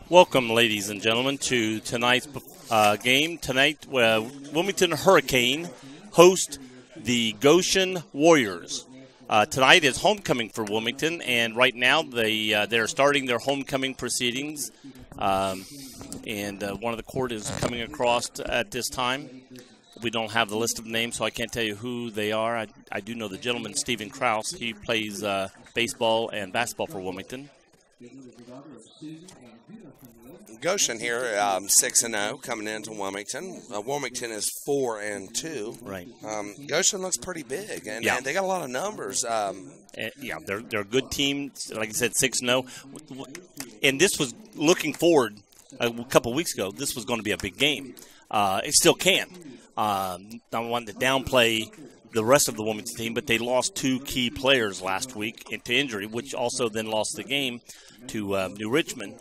Welcome, ladies and gentlemen, to tonight's game. Tonight, Wilmington Hurricane host the Goshen Warriors. Tonight is homecoming for Wilmington, and right now they're starting their homecoming proceedings. And one of the court is coming across at this time. We don't have the list of names, so I can't tell you who they are. I do know the gentleman, Stephen Krause. He plays baseball and basketball for Wilmington. Goshen here, 6-0 coming into Wilmington. Wilmington is 4-2. Right. Goshen looks pretty big, and they got a lot of numbers. They're a good team. Like I said, 6-0. And this was looking forward a couple weeks ago. This was going to be a big game. It still can. I want to downplay the rest of the Wilmington team, but they lost two key players last week into injury, which also then lost the game to New Richmond.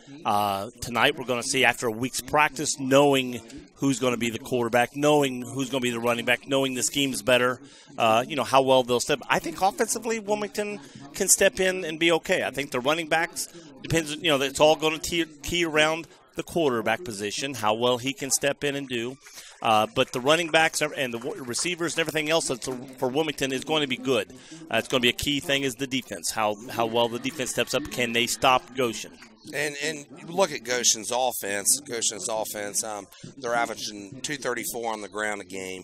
Tonight we're going to see, after a week's practice, knowing who's going to be the quarterback, knowing who's going to be the running back, knowing the scheme's better, how well they'll step. I think offensively Wilmington can step in and be okay. I think the running backs, depends, it's all going to key around the quarterback position, how well he can step in and do. But the running backs and the receivers and everything else for Wilmington is going to be good. It's going to be a key thing is the defense, how well the defense steps up. Can they stop Goshen? And you look at Goshen's offense. They're averaging 234 on the ground a game.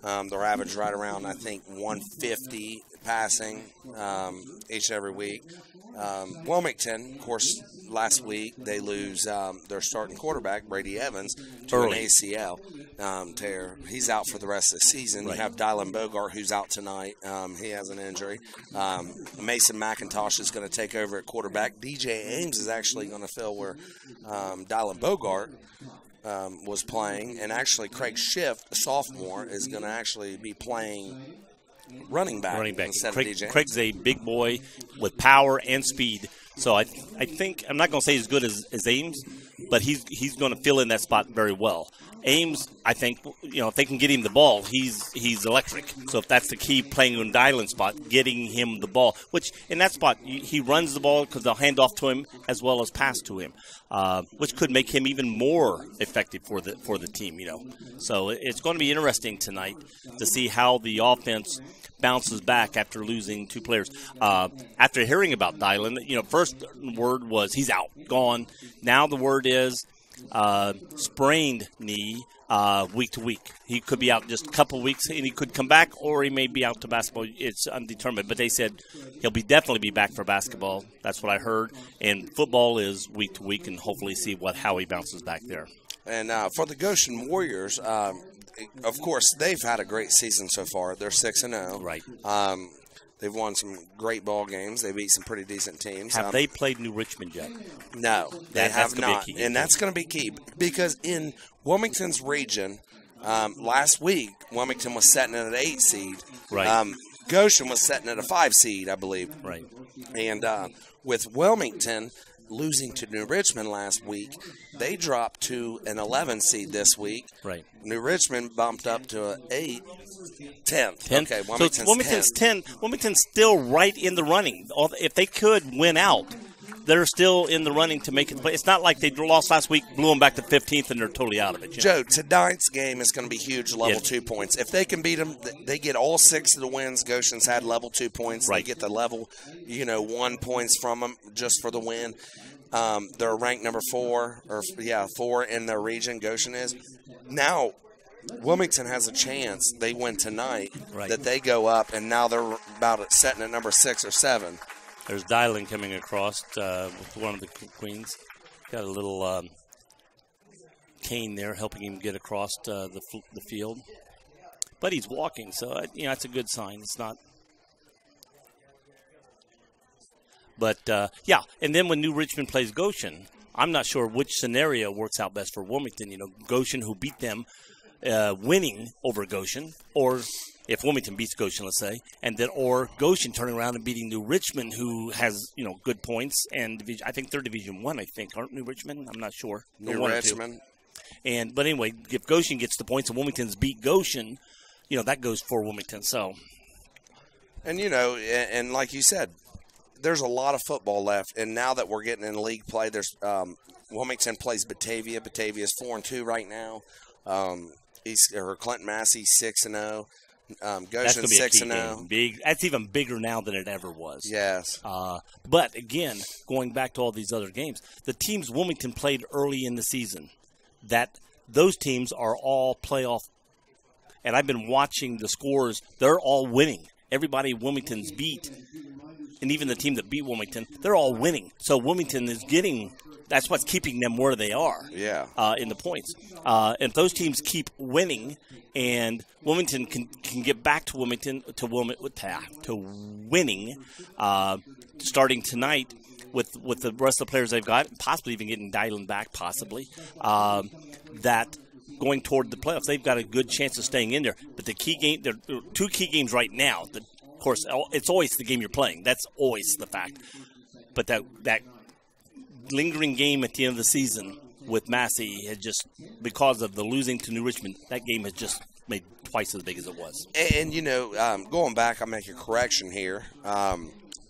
They're average right around, I think, 150 passing each and every week. Wilmington, of course, last week they lose their starting quarterback, Brady Evans, to an ACL tear. He's out for the rest of the season. Right. You have Dylan Bogart, who's out tonight. He has an injury. Mason McIntosh is going to take over at quarterback. DJ Ames is actually going to fill where Dylan Bogart was playing. And actually Craig Schiff, a sophomore, is going to actually be playing running back. Instead of DJ. Craig's a big boy with power and speed. So I think, I'm not going to say as good as Ames, but he's going to fill in that spot very well. Ames, I think, if they can get him the ball, he's electric. So if that's the key, playing on Dylan's spot, getting him the ball, which in that spot he runs the ball because they'll hand off to him as well as pass to him, which could make him even more effective for the team. So it's going to be interesting tonight to see how the offense bounces back after losing two players. After hearing about Dylan, first word was he's out, gone. Now the word is sprained knee week to week. He could be out just a couple weeks, and he could come back, or he may be out to basketball. It's undetermined, but they said he'll definitely be back for basketball. That's what I heard. And football is week to week, and hopefully see how he bounces back there. And for the Goshen Warriors, of course, they've had a great season so far. They're 6-0. Right. They've won some great ball games. They beat some pretty decent teams. Have they played New Richmond yet? No, they have not. And that's going to be key because in Wilmington's region, last week, Wilmington was sitting at an 8 seed. Right. Goshen was sitting at a 5 seed, I believe. Right. And with Wilmington losing to New Richmond last week, they dropped to an 11 seed this week. Right. New Richmond bumped up to an 10th. Okay, Wilmington's 10. Wilmington's still right in the running. If they could win out, they're still in the running to make it. But it's not like they lost last week, blew them back to 15th, and they're totally out of it. Joe, tonight's game is going to be huge, level 2 points. If they can beat them, they get all 6 of the wins. Goshen's had level 2 points. Right. They get the level, 1 points from them just for the win. They're ranked number 4 in their region. Goshen is. Now, Wilmington has a chance. They win tonight. Right. That they go up, and now they're about setting at number 6 or 7. There's Dylan coming across with one of the queens. Got a little cane there helping him get across the field. But he's walking, so that's a good sign. It's not. But, and then when New Richmond plays Goshen, I'm not sure which scenario works out best for Wilmington. Goshen, who beat them, winning over Goshen, or if Wilmington beats Goshen, let's say, or Goshen turning around and beating New Richmond, who has good points, and I think they're Division I. I think aren't New Richmond? I'm not sure. New Richmond. But anyway, if Goshen gets the points and Wilmington's beat Goshen, that goes for Wilmington. So, and like you said, there's a lot of football left, and now that we're getting in league play, there's Wilmington plays Batavia. Batavia's 4-2 right now. Clinton Massey 6-0. Goshen 6-0. Big. That's even bigger now than it ever was. Yes. But again, going back to all these other games, the teams Wilmington played early in the season, those teams are all playoff. And I've been watching the scores; they're all winning. Everybody Wilmington's beat, and even the team that beat Wilmington, they're all winning. So Wilmington is getting. That's what's keeping them where they are. Yeah. In the points, and if those teams keep winning, and Wilmington can get back to Wilmington to winning, starting tonight with the rest of the players they've got, possibly even getting Dylan back, possibly that. Going toward the playoffs, they've got a good chance of staying in there. But the key game, there are two key games right now. Of course, it's always the game you're playing. That's always the fact. But that lingering game at the end of the season with Massey has just, because of the losing to New Richmond, that game has just made twice as big as it was. And going back, I'll make a correction here.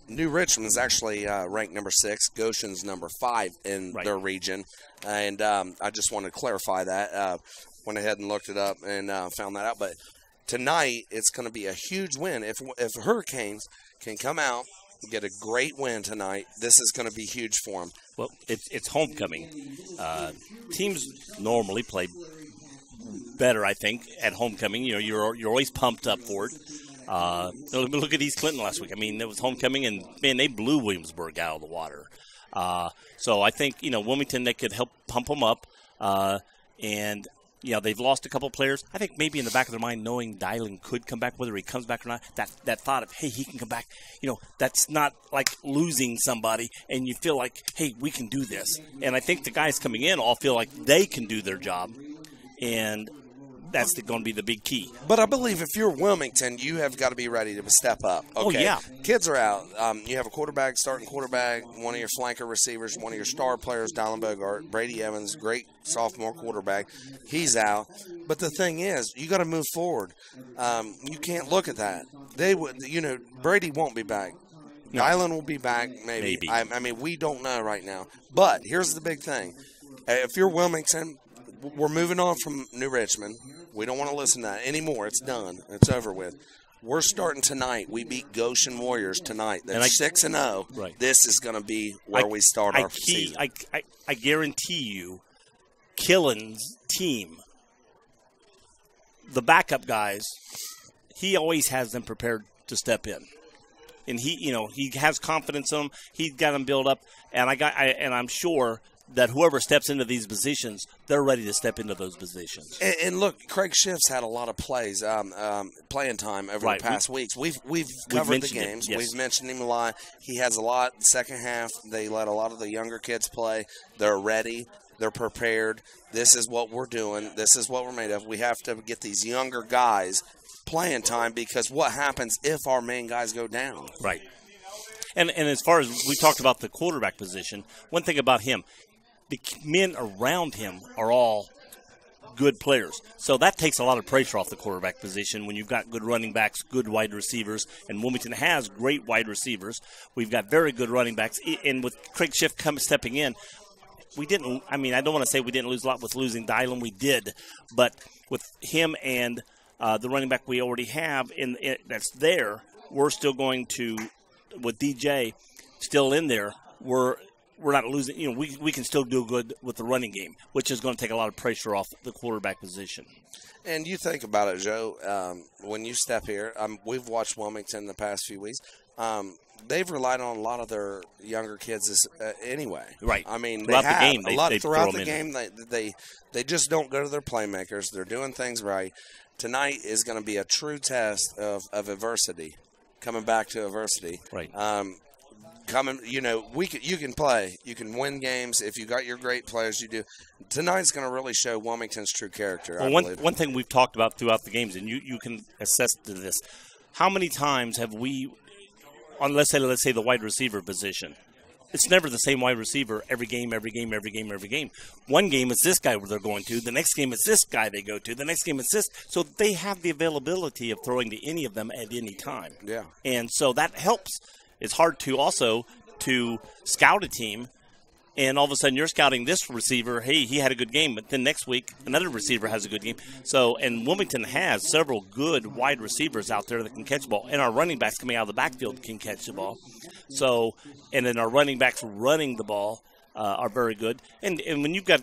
New Richmond is actually ranked number 6. Goshen's number 5 in their region. And I just want to clarify that. Went ahead and looked it up and found that out. But tonight, it's going to be a huge win. If Hurricanes can come out and get a great win tonight, this is going to be huge for them. Well, it's homecoming. Teams normally play better, I think, at homecoming. You're always pumped up for it. Look at East Clinton last week. I mean, it was homecoming, and, man, they blew Williamsburg out of the water. So I think, Wilmington, they could help pump them up. And, they've lost a couple players. I think maybe in the back of their mind, knowing Dylan could come back, whether he comes back or not, that thought of, hey, he can come back, that's not like losing somebody, and you feel like, hey, we can do this. And I think the guys coming in all feel like they can do their job, and that's going to be the big key. But I believe if you're Wilmington, you have got to be ready to step up. Okay. Oh, yeah. Kids are out. You have a quarterback, starting quarterback, one of your flanker receivers, one of your star players, Dylan Bogart, Brady Evans, great sophomore quarterback. He's out. But the thing is, you got to move forward. You can't look at that. Brady won't be back. No. Dylan will be back, maybe. I mean, we don't know right now. But here's the big thing. If you're Wilmington, we're moving on from New Richmond. We don't want to listen to that anymore. It's done. It's over with. We're starting tonight. We beat Goshen Warriors tonight. They're 6-0. Right. This is going to be where we start our season. I guarantee you, Killen's team, the backup guys, he always has them prepared to step in. And he has confidence in them. He's got them built up. And I'm sure that whoever steps into these positions, they're ready to step into those positions. And look, Craig Schiff's had a lot of playing time over the past weeks. We've covered the games. Yes. We've mentioned him a lot. He has a lot. The second half, they let a lot of the younger kids play. They're ready. They're prepared. This is what we're doing. This is what we're made of. We have to get these younger guys playing time, because what happens if our main guys go down? Right. And as far as we talked about the quarterback position, one thing about him, the men around him are all good players. So that takes a lot of pressure off the quarterback position when you've got good running backs, good wide receivers, and Wilmington has great wide receivers. We've got very good running backs. And with Craig Schiff stepping in, I don't want to say we didn't lose a lot with losing Dylan. We did. But with him and the running back we already have that's there, we're still going to, with DJ still in there, we're not losing. We can still do good with the running game, which is going to take a lot of pressure off the quarterback position. And you think about it, Joe, when you step here, we've watched Wilmington the past few weeks. They've relied on a lot of their younger kids anyway. Right. I mean, throughout the game, throughout the game, they just don't go to their playmakers. They're doing things right. Tonight is going to be a true test of adversity, coming back to adversity. Right. You can play. You can win games if you got your great players. You do. Tonight's going to really show Wilmington's true character. Well, one thing we've talked about throughout the games, and you can attest to this. How many times have we, on let's say the wide receiver position, it's never the same wide receiver every game. One game it's this guy where they're going to. The next game it's this guy they go to. The next game it's this. So they have the availability of throwing to any of them at any time. Yeah. And so that helps. it's hard to also to scout a team, and all of a sudden you're scouting this receiver. Hey, he had a good game, but then next week another receiver has a good game. So, and Wilmington has several good wide receivers out there that can catch the ball, and our running backs coming out of the backfield can catch the ball. So, and then our running backs running the ball are very good. And when you've got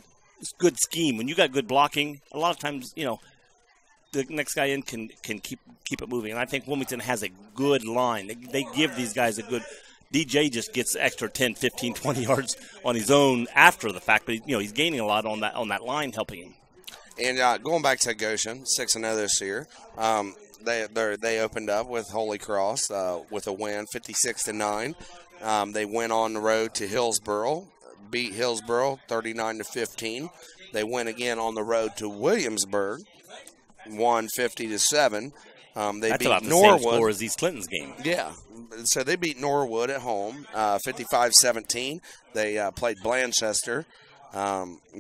good scheme, when you got good blocking, a lot of times, the next guy in can keep it moving. And I think Wilmington has a good line. They give these guys a good – DJ just gets extra 10, 15, 20 yards on his own after the fact. But, he's gaining a lot on that line helping him. And going back to Goshen, 6-0 this year, they opened up with Holy Cross with a win, 56-9. They went on the road to Hillsboro, beat Hillsboro 39-15. They went again on the road to Williamsburg, won 50-7. That's beat about the Norwood. same score as East Clinton's game. Yeah. So they beat Norwood at home, 55-17. They played Blanchester,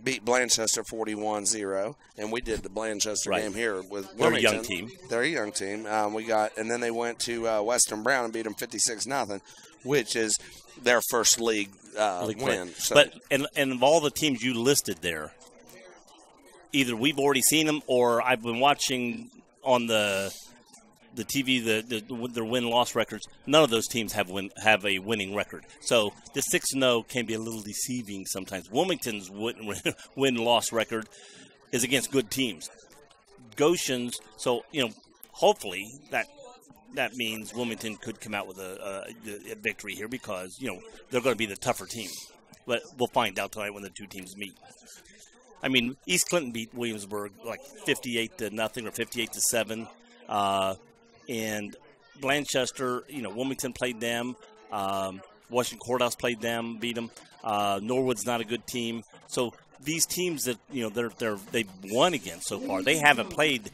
beat Blanchester 41-0, and we did the Blanchester game here with Wilmington. They're a young team. They're a young team. And then they went to Western Brown and beat them 56-0, which is their first league win. So. But and of all the teams you listed there, either we've already seen them or I've been watching on the TV, their win-loss records. None of those teams have a winning record. So the 6-0 can be a little deceiving sometimes. Wilmington's win-loss record is against good teams. Goshen's, so hopefully that means Wilmington could come out with a victory here because they're going to be the tougher team. But we'll find out tonight when the two teams meet. I mean, East Clinton beat Williamsburg like 58-0 or 58-7. And Blanchester, Wilmington played them. Washington Courthouse played them, beat them. Norwood's not a good team. So these teams that they've won against so far, they haven't played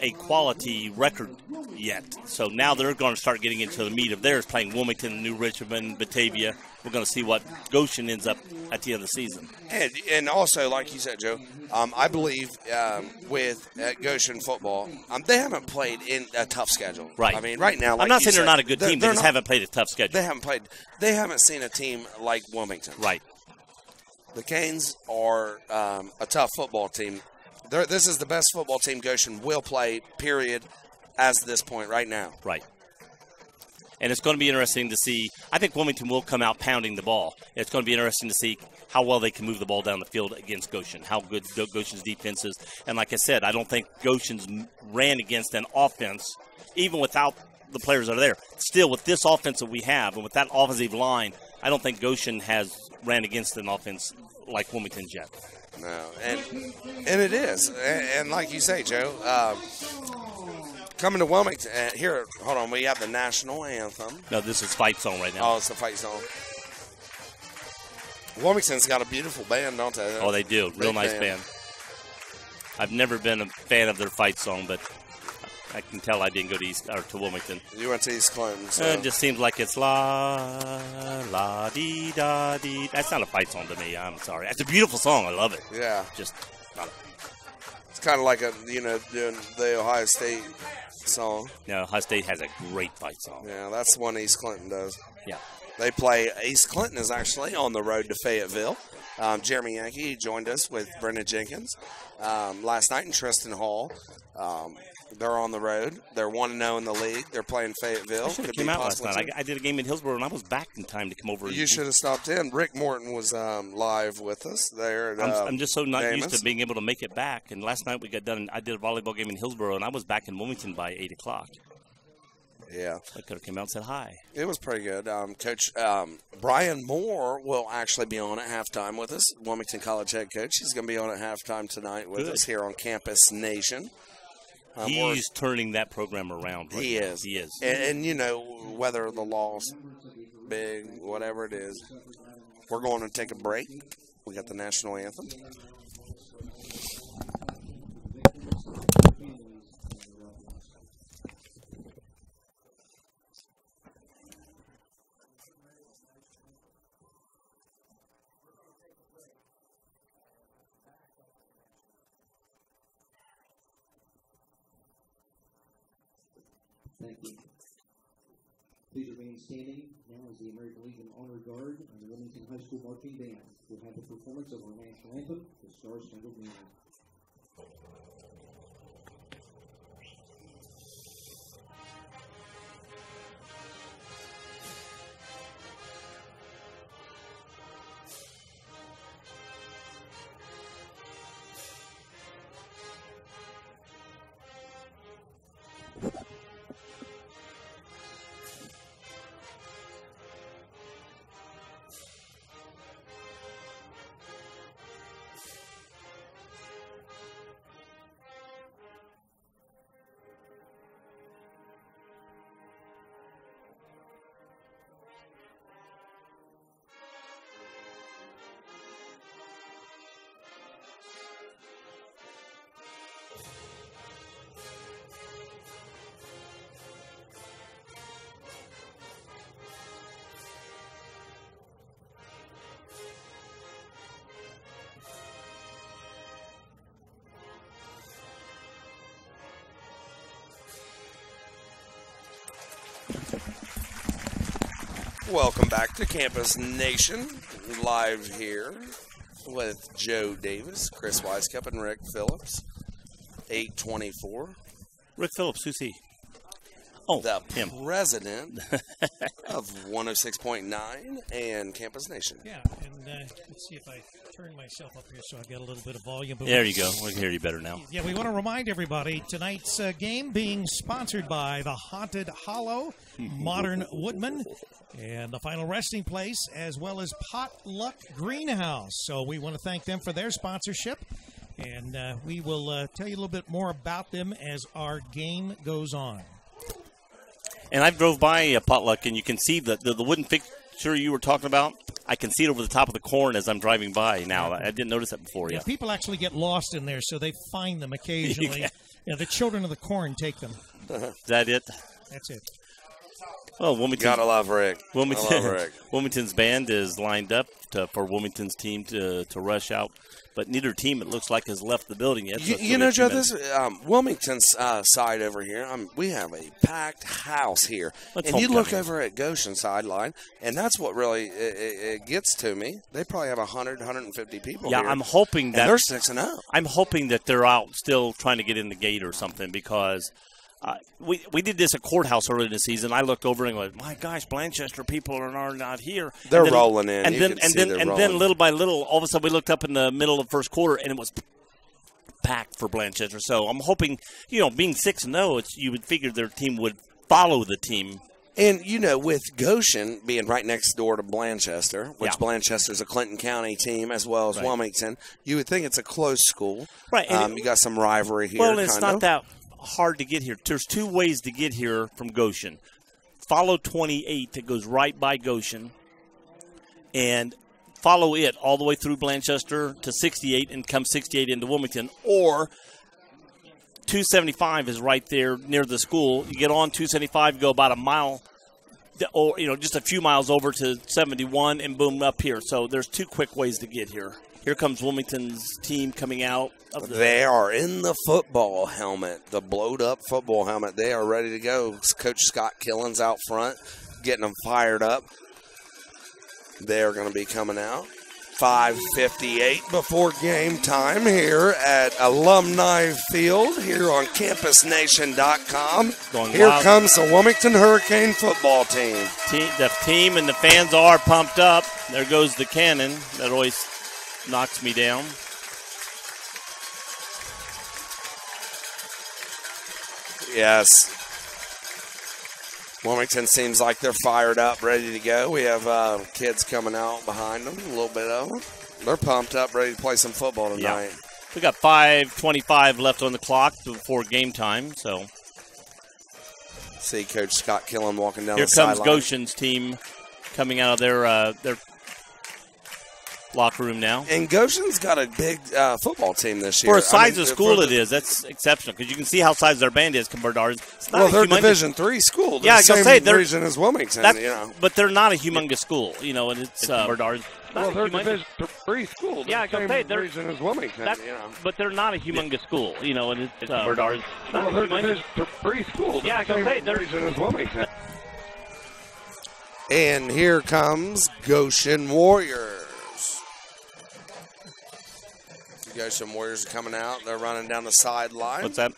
a quality record yet. So now they're going to start getting into the meat of theirs, playing Wilmington, New Richmond, Batavia. We're going to see what Goshen ends up at the end of the season. And also, like you said, Joe, I believe with Goshen football, they haven't played in a tough schedule. Right. I mean, right now, like I'm not saying said, they're not a good team. They just haven't played a tough schedule. They haven't seen a team like Wilmington. Right. The Canes are a tough football team. This is the best football team Goshen will play, period, as of this point right now. Right. And it's going to be interesting to see. I think Wilmington will come out pounding the ball. It's going to be interesting to see how well they can move the ball down the field against Goshen, how good Goshen's defense is. And like I said, I don't think Goshen's ran against an offense, even without the players that are there. Still, with this offense that we have and with that offensive line, I don't think Goshen has ran against an offense like Wilmington's yet. No, and it is. And like you say, Joe, coming to Wilmington, here, hold on, we have the national anthem. No, this is Fight Song right now. Oh, it's the Fight Song. Wilmington's got a beautiful band, don't they? Oh, they do. Real nice band. I've never been a fan of their Fight Song, but I can tell I didn't go to Wilmington. You went to East Clinton. So. It just seems like it's la-dee-da-dee. That's not a fight song to me. I'm sorry. It's a beautiful song. I love it. Yeah. Just not It's kind of like doing the Ohio State song. No, Ohio State has a great fight song. Yeah, that's the one East Clinton does. Yeah. They play, East Clinton is actually on the road to Fayetteville. Jeremy Yankee joined us with Brendan Jenkins last night in Tristan Hall. They're on the road. They're 1-0 in the league. They're playing Fayetteville. I should have came out last night. I did a game in Hillsboro, and I was back in time to come over. You should have stopped in. Rick Morton was live with us there. I'm just so not used to being able to make it back. And last night we got done. I did a volleyball game in Hillsboro, and I was back in Wilmington by 8 o'clock. Yeah. I could have come out and said hi. It was pretty good. Coach Brian Moore will actually be on at halftime with us, Wilmington College head coach. He's going to be on at halftime tonight with us here on Campus Nation. He's turning that program around. Right he now. is. He is. And, whether the loss, big, whatever it is, we're going to take a break. We got the national anthem. Thank you. Please remain standing now as the American Legion Honor Guard and the Wilmington High School Marching Band will have the performance of our national anthem, the Star Spangled Banner. Welcome back to Campus Nation, live here with Joe Davis, Chris Weiskup, and Rick Phillips. 8:24. Rick Phillips, who's he? Oh, the him. President of 106.9 and Campus Nation. Yeah, and let's see if I turn myself up here so I've got a little bit of volume. But there you go. We can hear you better now. Yeah, we want to remind everybody tonight's game being sponsored by the Haunted Hollow, Modern Woodman, and the Final Resting Place, as well as Potluck Greenhouse. So we want to thank them for their sponsorship, and we will tell you a little bit more about them as our game goes on. And I drove by Potluck, and you can see the wooden fixture you were talking about. I can see it over the top of the corn as I'm driving by now. I didn't notice that before. Yeah, people actually get lost in there, so they find them occasionally. Yeah, the children of the corn take them. Is that it? That's it. Well, Wilmington. Gotta love Rick. Wilmington's band is lined up for Wilmington's team to rush out. But neither team, it looks like, has left the building yet. So you know, Joe, this Wilmington's side over here, we have a packed house here. And you look over at Goshen sideline, and that's what really it gets to me. They probably have 100, 150 people here. Yeah, I'm hoping that they're 6-0. I'm hoping that they're out still trying to get in the gate or something, because we did this at Courthouse early in the season. I looked over and went, my gosh, Blanchester people are not here. They're rolling in. And then little by little, all of a sudden we looked up in the middle of the first quarter and it was packed for Blanchester. So I'm hoping, being 6-0, you would figure their team would follow the team. And, with Goshen being right next door to Blanchester, which Blanchester's a Clinton County team as well as Wilmington, you would think it's a close school. Right. You got some rivalry here. Well, it's not that hard to get here. There's two ways to get here from Goshen. Follow 28 that goes right by Goshen, and follow it all the way through Blanchester to 68 and come 68 into Wilmington. Or 275 is right there near the school. You get on 275, go about a mile, or just a few miles over to 71, and boom, up here. So there's two quick ways to get here. Here comes Wilmington's team coming out. They are in the football helmet, the blowed-up football helmet. They are ready to go. Coach Scott Killen's out front, getting them fired up. They're going to be coming out. 5:58 before game time here at Alumni Field here on CampusNation.com. Here comes the Wilmington Hurricane football team. The team and the fans are pumped up. There goes the cannon. That always knocks me down. Yes. Wilmington seems like they're fired up, ready to go. We have kids coming out behind them, a little bit of them. They're pumped up, ready to play some football tonight. Yeah. We got 5:25 left on the clock before game time, so. See Coach Scott Killen walking down the sideline. Here comes Goshen's team coming out of their locker room now. And Goshen's got a big football team this year. For a size of school it is. That's exceptional because you can see how size their band is compared to ours. They're a Division III school. They're the same region as Wilmington. But they're not a humongous school, and it's compared to ours. They're a Division III school. They're the same region as Wilmington. But they're not a humongous school, and it's compared to ours. They're a Division III school. They're the same region as Wilmington. And here comes Goshen Warriors. The Goshen Warriors are coming out. They're running down the sideline. What's that?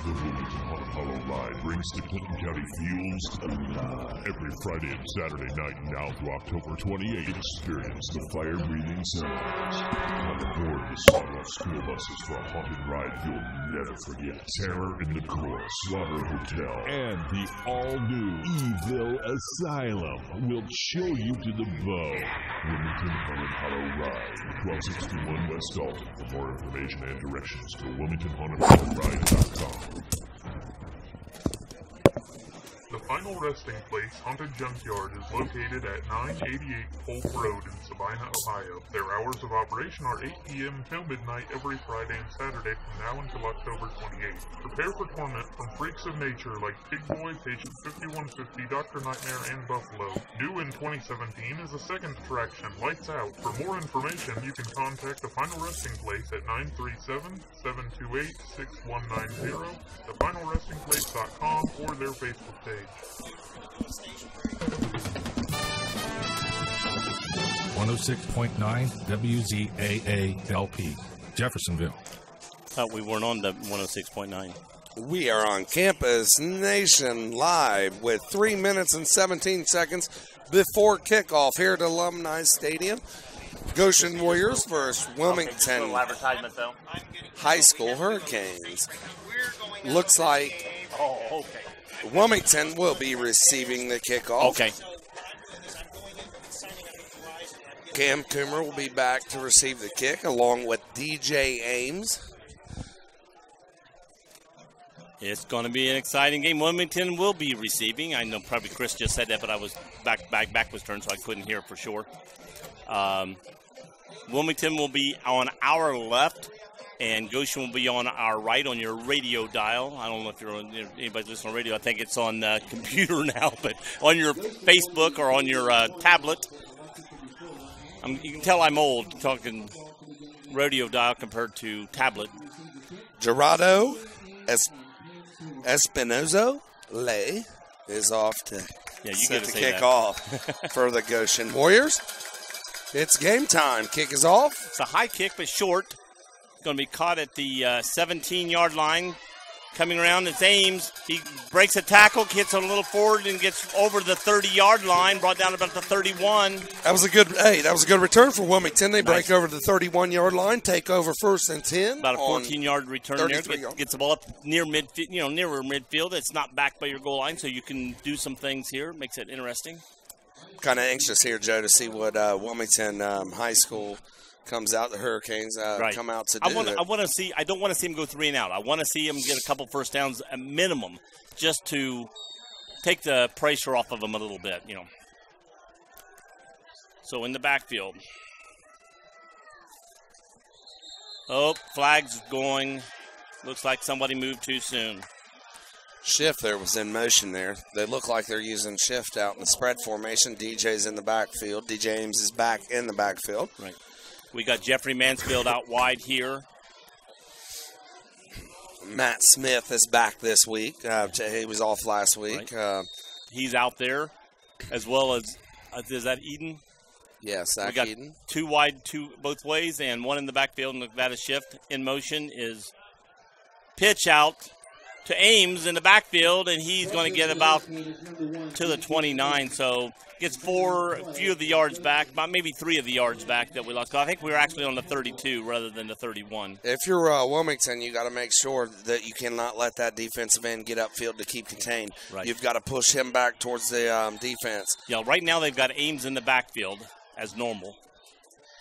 The Wilmington Haunted Hollow Ride brings to Clinton County Fields alive every Friday and Saturday night now through October 28th. Experience the fire-breathing sounds. Come aboard the Sawdust school buses for a haunted ride you'll never forget. Terror in the Court, Slaughter Hotel, and the all-new Evil Asylum will chill you to the bone. Wilmington Haunted Hollow Ride, 1261 West Dalton. For more information and directions, go WilmingtonHauntedHollowRide.com. The final resting place, Haunted Junkyard, is located at 988 Polk Road in Sabina, Ohio. Their hours of operation are 8 p.m. till midnight every Friday and Saturday from now until October 28th. Prepare for torment from freaks of nature like Pig Boy, Patient 5150, Dr. Nightmare, and Buffalo. New in 2017 is a second attraction, Lights Out. For more information, you can contact the final resting place at 937-728-6190, thefinalrestingplace.com, or their Facebook page. 106.9 WZAA LP, Jeffersonville. Thought we weren't on the 106.9. We are on Campus Nation live with 3 minutes and 17 seconds before kickoff here at Alumni Stadium. Goshen Warriors versus Wilmington High School Hurricanes. Looks like Wilmington will be receiving the kickoff. Okay. Cam Coomer will be back to receive the kick along with DJ Ames. It's going to be an exciting game. Wilmington will be receiving. I know probably Chris just said that, but I was back was turned, so I couldn't hear for sure. Wilmington will be on our left, and Goshen will be on our right on your radio dial. I don't know if anybody's listening on radio. I think it's on the computer now, but on your Facebook or on your tablet. You can tell I'm old talking radio dial compared to tablet. Gerardo Espinozo Lay is off to set the kick off for the Goshen Warriors. It's game time. Kick is off. It's a high kick, but short. Going to be caught at the 17-yard line. Coming around, it's Ames. He breaks a tackle, gets a little forward, and gets over the 30-yard line, brought down about the 31. That was a good return for Wilmington. They break over the 31-yard line, take over 1st and 10. About a 14-yard return there. Gets the ball up near midfield, nearer midfield. It's not back by your goal line, so you can do some things here. Makes it interesting. Kind of anxious here, Joe, to see what Wilmington High School comes out. The Hurricanes come out to do. I want to see. I don't want to see him go 3 and out. I want to see him get a couple first downs at minimum, just to take the pressure off of him a little bit. So in the backfield. Oh, flag's going. Looks like somebody moved too soon. Shift there was in motion there. They look like they're using shift out in the spread formation. DJ's in the backfield. DJ Ames is back in the backfield. Right. We got Jeffrey Mansfield out wide here. Matt Smith is back this week. He was off last week. Right. He's out there, as well as, is that Eden? Yes, we got Eden. 2 wide, 2 both ways, and 1 in the backfield. And that is shift. In motion is pitch out to Ames in the backfield, and he's going to get about to the 29. So gets a few of the yards back, about maybe 3 of the yards back that we lost. I think we were actually on the 32 rather than the 31. If you're Wilmington, you got to make sure that you cannot let that defensive end get upfield to keep contained. Right. You've got to push him back towards the defense. Yeah, right now they've got Ames in the backfield as normal.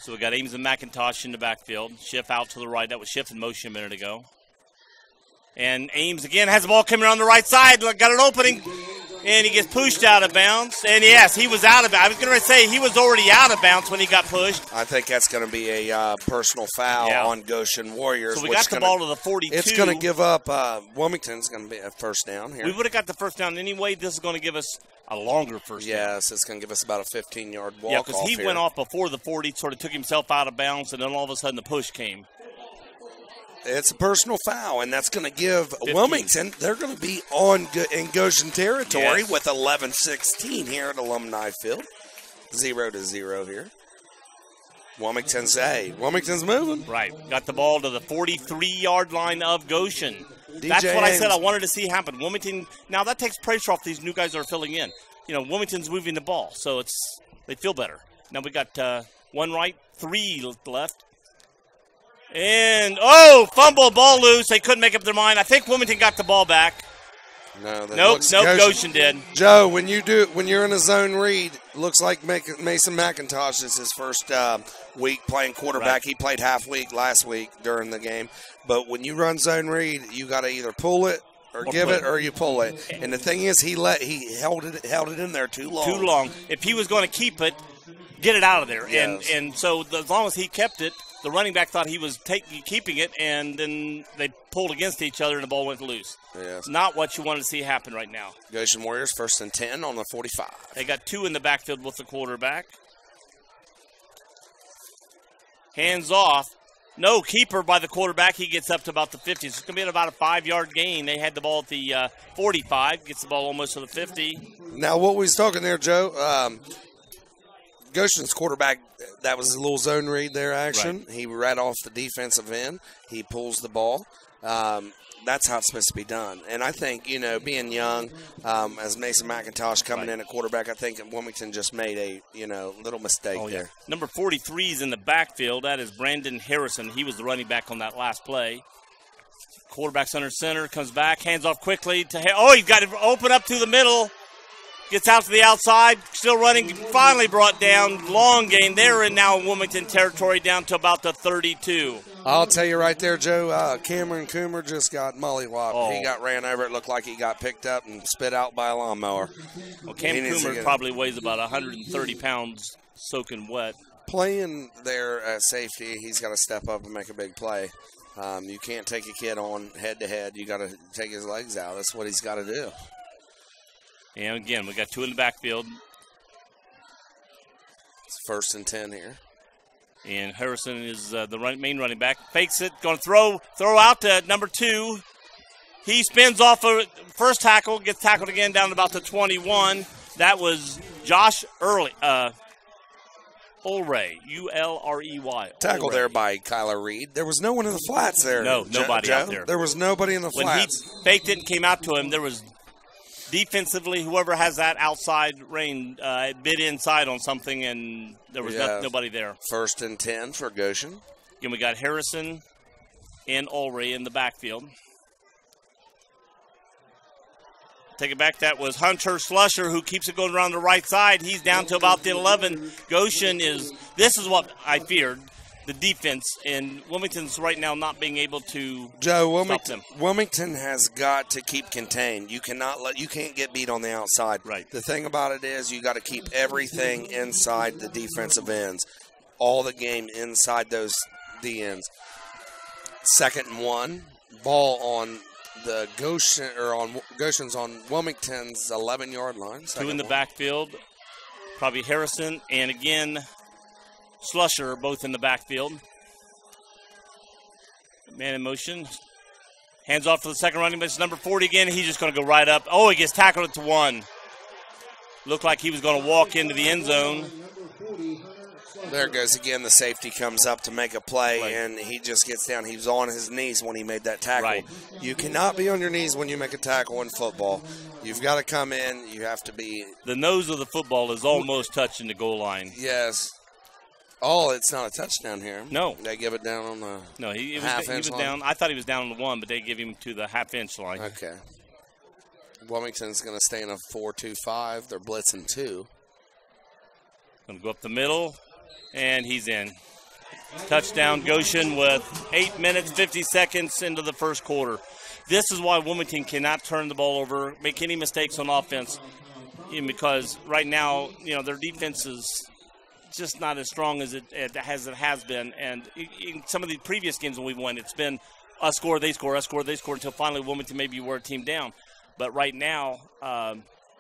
So we got Ames and McIntosh in the backfield. Schiff out to the right. That was Schiff in motion a minute ago. And Ames again has the ball coming around the right side. Got an opening, and he gets pushed out of bounds. And yes, he was out of bounds. I was going to say he was already out of bounds when he got pushed. I think that's going to be a personal foul on Goshen Warriors. So we got the ball to the 42. It's going to give up. Wilmington's going to be a first down here. We would have got the first down anyway. This is going to give us a longer first down. Yes, it's going to give us about a 15-yard walk-off. Yeah, because he went off before the 40, sort of took himself out of bounds, and then all of a sudden the push came. It's a personal foul, and that's going to give Wilmington, they're going to be on in Goshen territory with 11-16 here at Alumni Field. 0-0 here. Wilmington's moving. Right. Got the ball to the 43-yard line of Goshen. That's what I said I wanted to see happen. Wilmington, now that takes pressure off these new guys that are filling in. Wilmington's moving the ball, so they feel better. Now we got one right, 3 left. And, fumble, ball loose. They couldn't make up their mind. I think Wilmington got the ball back. Nope, Goshen did. Joe, when you're in a zone read, looks like Mason McIntosh is his first week playing quarterback. Right. He played half week last week during the game. But when you run zone read, you got to either pull it or give it, or you pull it. And the thing is, he held it in there too long. Too long. If he was going to keep it, get it out of there. Yes. And so as long as he kept it, the running back thought he was keeping it, and then they pulled against each other, and the ball went loose. Yes. Not what you want to see happen right now. Goshen Warriors 1st and 10 on the 45. They got 2 in the backfield with the quarterback. Hands off. No, keeper by the quarterback. He gets up to about the 50. So it's going to be about a 5-yard gain. They had the ball at the 45. Gets the ball almost to the 50. Now, what we was talking there, Joe, Goshen's quarterback, that was a little zone read there action. Right. He read off the defensive end. He pulls the ball. That's how it's supposed to be done. And I think, being young, as Mason McIntosh coming in at quarterback, I think Wilmington just made a, little mistake there. Number 43 is in the backfield. That is Brandon Harrison. He was the running back on that last play. Quarterback's under center, comes back, hands off quickly. He's got to open up through the middle. Gets out to the outside, still running, finally brought down. Long gain. They're in now Wilmington territory down to about the 32. I'll tell you right there, Joe, Cameron Coomer just got mollywopped. Oh. He got ran over. It looked like he got picked up and spit out by a lawnmower. Well, Cam Coomer probably weighs about 130 pounds soaking wet. Playing there at safety, he's got to step up and make a big play. You can't take a kid on head-to-head. You got to take his legs out. That's what he's got to do. And again, we got 2 in the backfield. It's 1st and 10 here. And Harrison is the main running back. Fakes it, going to throw out to number 2. He spins off a first tackle, gets tackled again down to about the 21. That was Josh Ulrey, Ulrey. Tackle there by Kyler Reed. There was no one in the flats there. No, nobody out there. There was nobody in the flats. When he faked it and came out to him, there was defensively, whoever has that outside rein bit inside on something, and there was nobody there. 1st and 10 for Goshen. And we got Harrison and Ulrey in the backfield. Take it back. That was Hunter Slusher, who keeps it going around the right side. He's down to about the 11. Goshen this is what I feared. The defense, and Wilmington's right now not being able to stop them. Wilmington has got to keep contained. You can't get beat on the outside. Right. The thing about it is you got to keep everything inside the defensive ends. All the game inside those D ends. 2nd and 1. Ball on the Goshen's on Wilmington's 11-yard line. 2 in the backfield. Probably Harrison, and again Slusher, both in the backfield. Man in motion. Hands off for the second running back. It's number 40 again. He's just going to go right up. He gets tackled at the 1. Looked like he was going to walk into the end zone. There it goes again. The safety comes up to make a play, and he just gets down. He was on his knees when he made that tackle. Right. You cannot be on your knees when you make a tackle in football. You've got to come in. You have to be. The nose of the football is almost touching the goal line. Yes. It's not a touchdown here. No. They give it down on the he was line? down. I thought he was down on the 1, but they give him to the half-inch line. Okay. Wilmington's going to stay in a 4-2-5. They're blitzing 2. Going to go up the middle, and he's in. Touchdown Goshen with 8 minutes, 50 seconds into the first quarter. This is why Wilmington cannot turn the ball over, make any mistakes on offense, because right now, their defense is just not as strong as it has been. And in some of the previous games when we've won, it's been us score, they score, us score, they score, until finally Wilmington maybe wore a team down. But right now,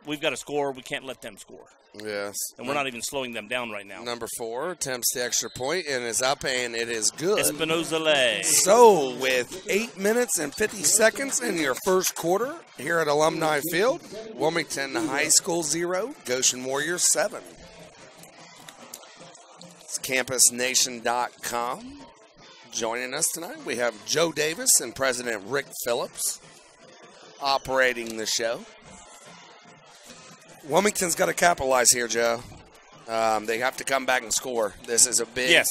we've got to score. We can't let them score. Yes. And we're not even slowing them down right now. Number 4 attempts the extra point and is up, and it is good. Espinoza-Lay. So, with 8 minutes and 50 seconds in your first quarter here at Alumni Field, Wilmington High School 0, Goshen Warriors 7. It's campusnation.com. Joining us tonight, we have Joe Davis and President Rick Phillips operating the show. Wilmington's got to capitalize here, Joe. They have to come back and score. This is a big,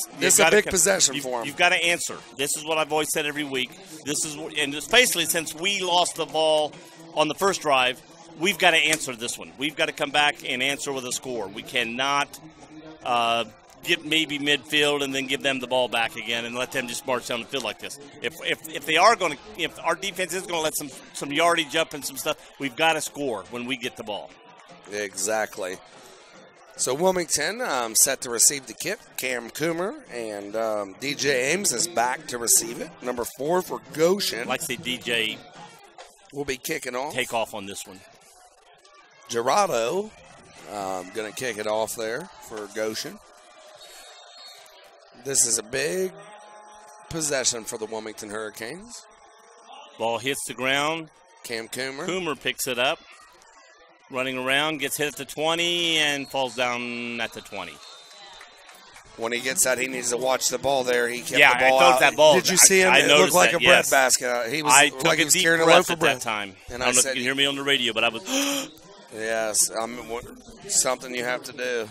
possession for them. You've got to answer. This is what I've always said every week. And especially since we lost the ball on the first drive, we've got to answer this one. We've got to come back and answer with a score. We cannot get maybe midfield and then give them the ball back again and let them just march down the field like this. If they are going to, if our defense is going to let some yardage up and some stuff, we've got to score when we get the ball. Exactly. So Wilmington set to receive the kick. Cam Coomer and DJ Ames is back to receive it. Number 4 for Goshen. I'd like to see DJ will be kicking off. Take off on this one. Gerardo going to kick it off there for Goshen. This is a big possession for the Wilmington Hurricanes. Ball hits the ground. Cam Coomer. Coomer picks it up. Running around, gets hit at the 20, and falls down at the 20. When he gets that, he needs to watch the ball there. He kept the ball I out. that ball. Did you see him? I it looked like a bread yes. basket. He was I took like a he was deep carrying a breath loaf of at bread. that time. And I don't know if you can hear me on the radio, but I was... Yes, something you have to do.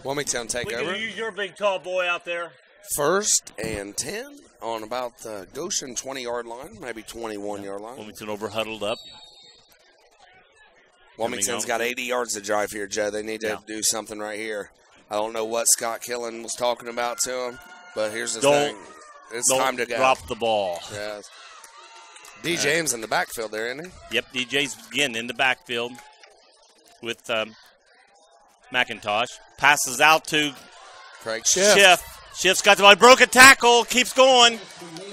Wilmington take over. You're a big, tall boy out there. 1st and 10 on about the Goshen 20-yard line, maybe 21-yard line. Wilmington over huddled up. Wilmington's got 80 yards to drive here, Joe. They need to do something right here. I don't know what Scott Killen was talking about to him, but here's the thing. It's time to go. Drop the ball. Yes. D. James in the backfield there, isn't he? Yep, DJ's again in the backfield with McIntosh. Passes out to Craig Schiff. Schiff's got the ball. Broke a tackle, keeps going.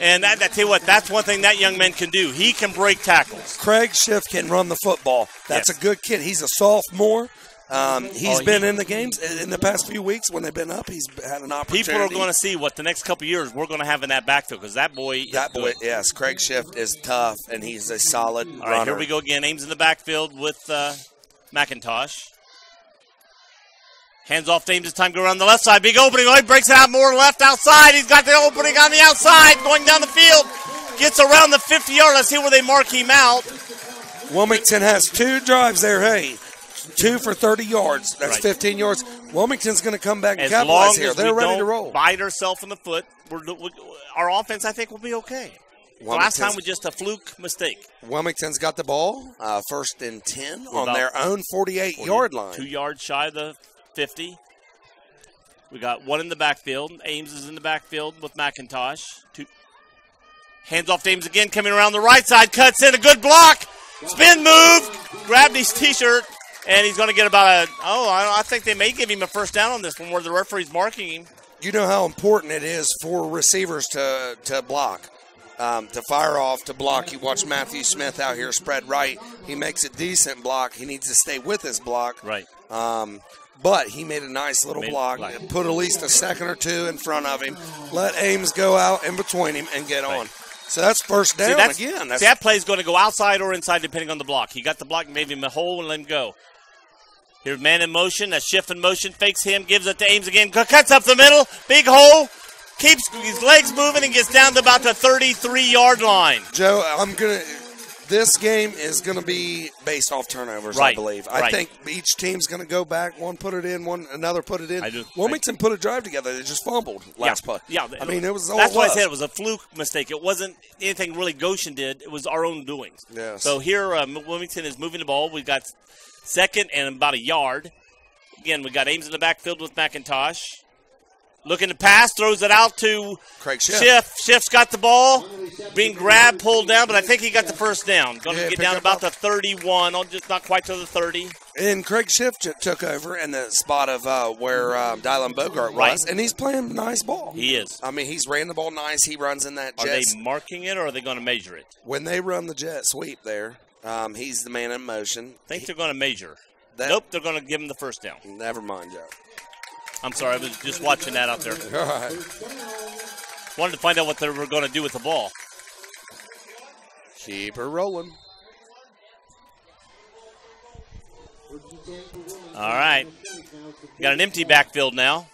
And I tell you what, that's one thing that young man can do. He can break tackles. Craig Schiff can run the football. That's a good kid. He's a sophomore. He's been in the games in the past few weeks when they've been up. He's had an opportunity. People are going to see what the next couple of years we're going to have in that backfield because that boy is good. Yes, Craig Schiff is tough, and he's a solid runner. All right, here we go again. Ames in the backfield with McIntosh. Hands off to Ames. It's time to go around the left side. Big opening. Oh, he breaks it out more left outside. He's got the opening on the outside going down the field. Gets around the 50-yard. Let's see where they mark him out. Wilmington has 2 drives there. Hey, 2 for 30 yards. That's 15 yards. Wilmington's going to come back and capitalize here. They're ready to roll. Bite ourselves in the foot. Our offense, I think, will be okay. Last time was just a fluke mistake. Wilmington's got the ball. 1st and 10 on their own 48-yard line. 2 yards shy of the 50. We got one in the backfield. Ames is in the backfield with McIntosh. Hands off to Ames again, coming around the right side, cuts in a good block. Spin move, grabbed his T-shirt, and he's going to get about I think they may give him a first down on this one where the referee's marking him. You know how important it is for receivers to block, to fire off, to block. You watch Matthew Smith out here spread right. He makes a decent block. He needs to stay with his block. Right. But he made a nice little block, put at least a second or 2 in front of him, let Ames go out in between him and get on. So that's first down again. That play is going to go outside or inside depending on the block. He got the block, gave him a hole, and let him go. Here's man in motion, a shift in motion, fakes him, gives it to Ames again, cuts up the middle, big hole, keeps his legs moving and gets down to about the 33-yard line. Joe, this game is going to be based off turnovers, I believe. I think each team's going to go back. One put it in, another put it in. Wilmington put a drive together. They just fumbled last play. Yeah, I mean, it was all that's why I said it was a fluke mistake. It wasn't anything really Goshen did. It was our own doings. Yes. So here Wilmington is moving the ball. We've got 2nd and about a yard. Again, we got Ames in the backfield with McIntosh. Looking to pass, throws it out to Craig Schiff. Schiff's got the ball, being grabbed, pulled down, but I think he got the first down. Going to get down about the 31, just not quite to the 30. And Craig Schiff took over in the spot of where Dylan Bogart was, and he's playing nice ball. He is. I mean, he's ran the ball nice. He runs in that jet. Are they marking it, or are they going to measure it? When they run the jet sweep there, He's the man in motion. I think they're going to measure. Nope, they're going to give him the first down. Never mind, Joe. I'm sorry, I was just watching that out there. All right. Wanted to find out what they were going to do with the ball. Keep her rolling. All right. Got an empty backfield now.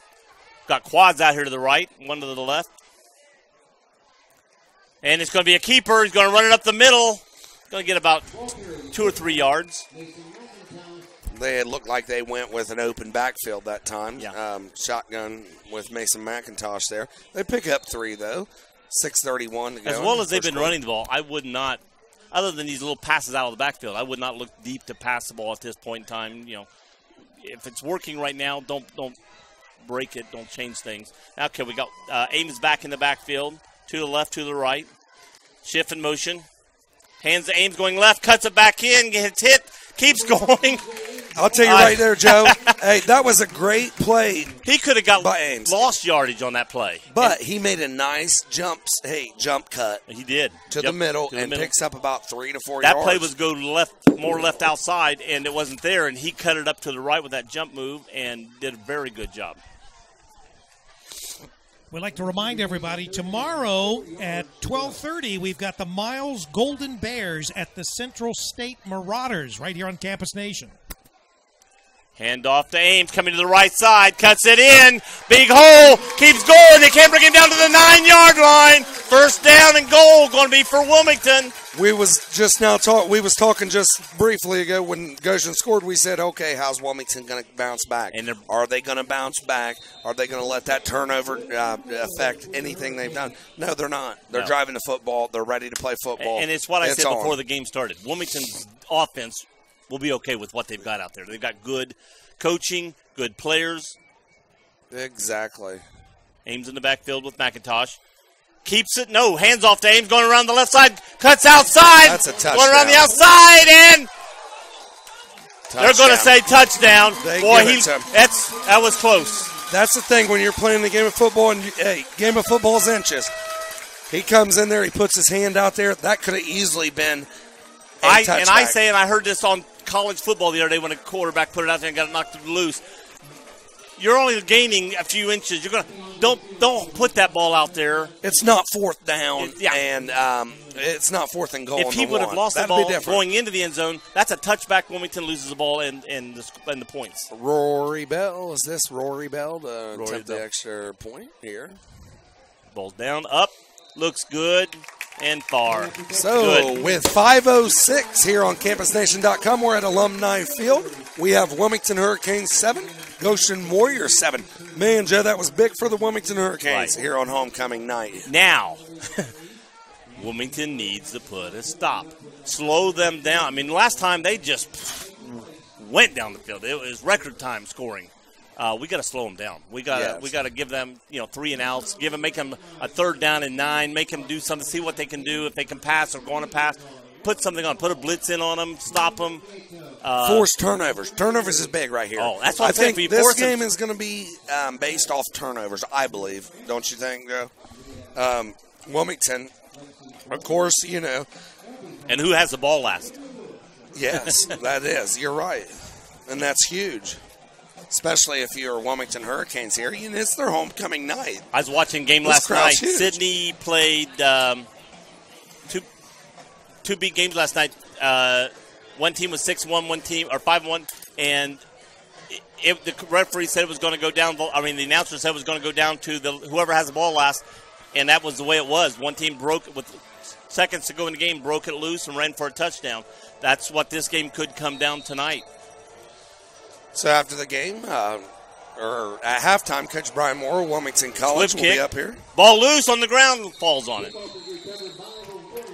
Got quads out here to the right, one to the left. And it's going to be a keeper. He's going to run it up the middle. Going to get about 2 or 3 yards. They looked like they went with an open backfield that time. Yeah. Shotgun with Mason McIntosh there. They pick up 3, though. 6:31 to go. As well as they've been running the ball, I would not, other than these little passes out of the backfield, I would not look deep to pass the ball at this point in time. You know, if it's working right now, don't break it. Don't change things. Okay, we got Ames back in the backfield. To the left, to the right. Shift in motion. Hands to Ames going left, cuts it back in, gets hit, keeps going. I'll tell you right there, Joe. Hey, that was a great play. He could have got by Ames. Lost yardage on that play. But he made a nice jump cut. He did. To the middle and picks up about 3 to 4 yards. That play was go more left outside, and it wasn't there, and he cut it up to the right with that jump move and did a very good job. We'd like to remind everybody, tomorrow at 12:30, we've got the Miles Golden Bears at the Central State Marauders right here on Campus Nation. Hand off to Ames, coming to the right side, cuts it in, big hole, keeps going. They can't bring him down to the 9-yard line. First down and goal going to be for Wilmington. We was talking just briefly ago when Goshen scored. We said, okay, how's Wilmington going to bounce back? And are they going to bounce back? Are they going to let that turnover affect anything they've done? No, they're not. They're driving the football. They're ready to play football. And it's what I said before the game started. Wilmington's offense will be okay with what they've got out there. They've got good coaching, good players. Exactly. Ames in the backfield with McIntosh. Keeps it. No, hands off to Ames, going around the left side. Cuts outside. That's a touchdown. Going around the outside, and they're going to say touchdown. That was close. That's the thing when you're playing the game of football, and game of football is inches. He comes in there, he puts his hand out there. That could have easily been a touchback. And I heard this on college football the other day when a quarterback put it out there and got it knocked loose. You're only gaining a few inches. You're gonna don't put that ball out there. It's not fourth down, and it's not fourth and goal. If he would have lost the ball going into the end zone, that's a touchback. Wilmington loses the ball and the points. Rory Bell, is this Rory Bell to attempt the extra point here? Ball's down, up, looks good. And far. So, with 5:06 here on CampusNation.com, we're at Alumni Field. We have Wilmington Hurricanes 7, Goshen Warriors 7. Man, Joe, that was big for the Wilmington Hurricanes here on homecoming night. Now, Wilmington needs to put a stop. Slow them down. I mean, last time they just went down the field. It was record time scoring. We got to slow them down. We got to give them 3 and outs. Make them a 3rd down and 9. Make them do something. See what they can do. If they can pass or go on a pass, put something on. Put a blitz in on them. Stop them. Force turnovers. Turnovers is big right here. Oh, that's what I think this game is going to be based off turnovers. I believe. Don't you think, Joe? Wilmington, of course, And who has the ball last? Yes, that is. You're right, and that's huge. Especially if you're Wilmington Hurricanes here. It's their homecoming night. I was watching a game last night. Huge. Sydney played two big games last night. One team was 6-1, one team or 5-1, and the referee said it was going to go down. I mean, the announcer said it was going to go down to whoever has the ball last, and that was the way it was. One team broke with seconds to go in the game, broke it loose and ran for a touchdown. That's what this game could come down tonight. So after the game, or at halftime, Coach Brian Moore, Wilmington College, will be up here. Ball loose on the ground, falls on it.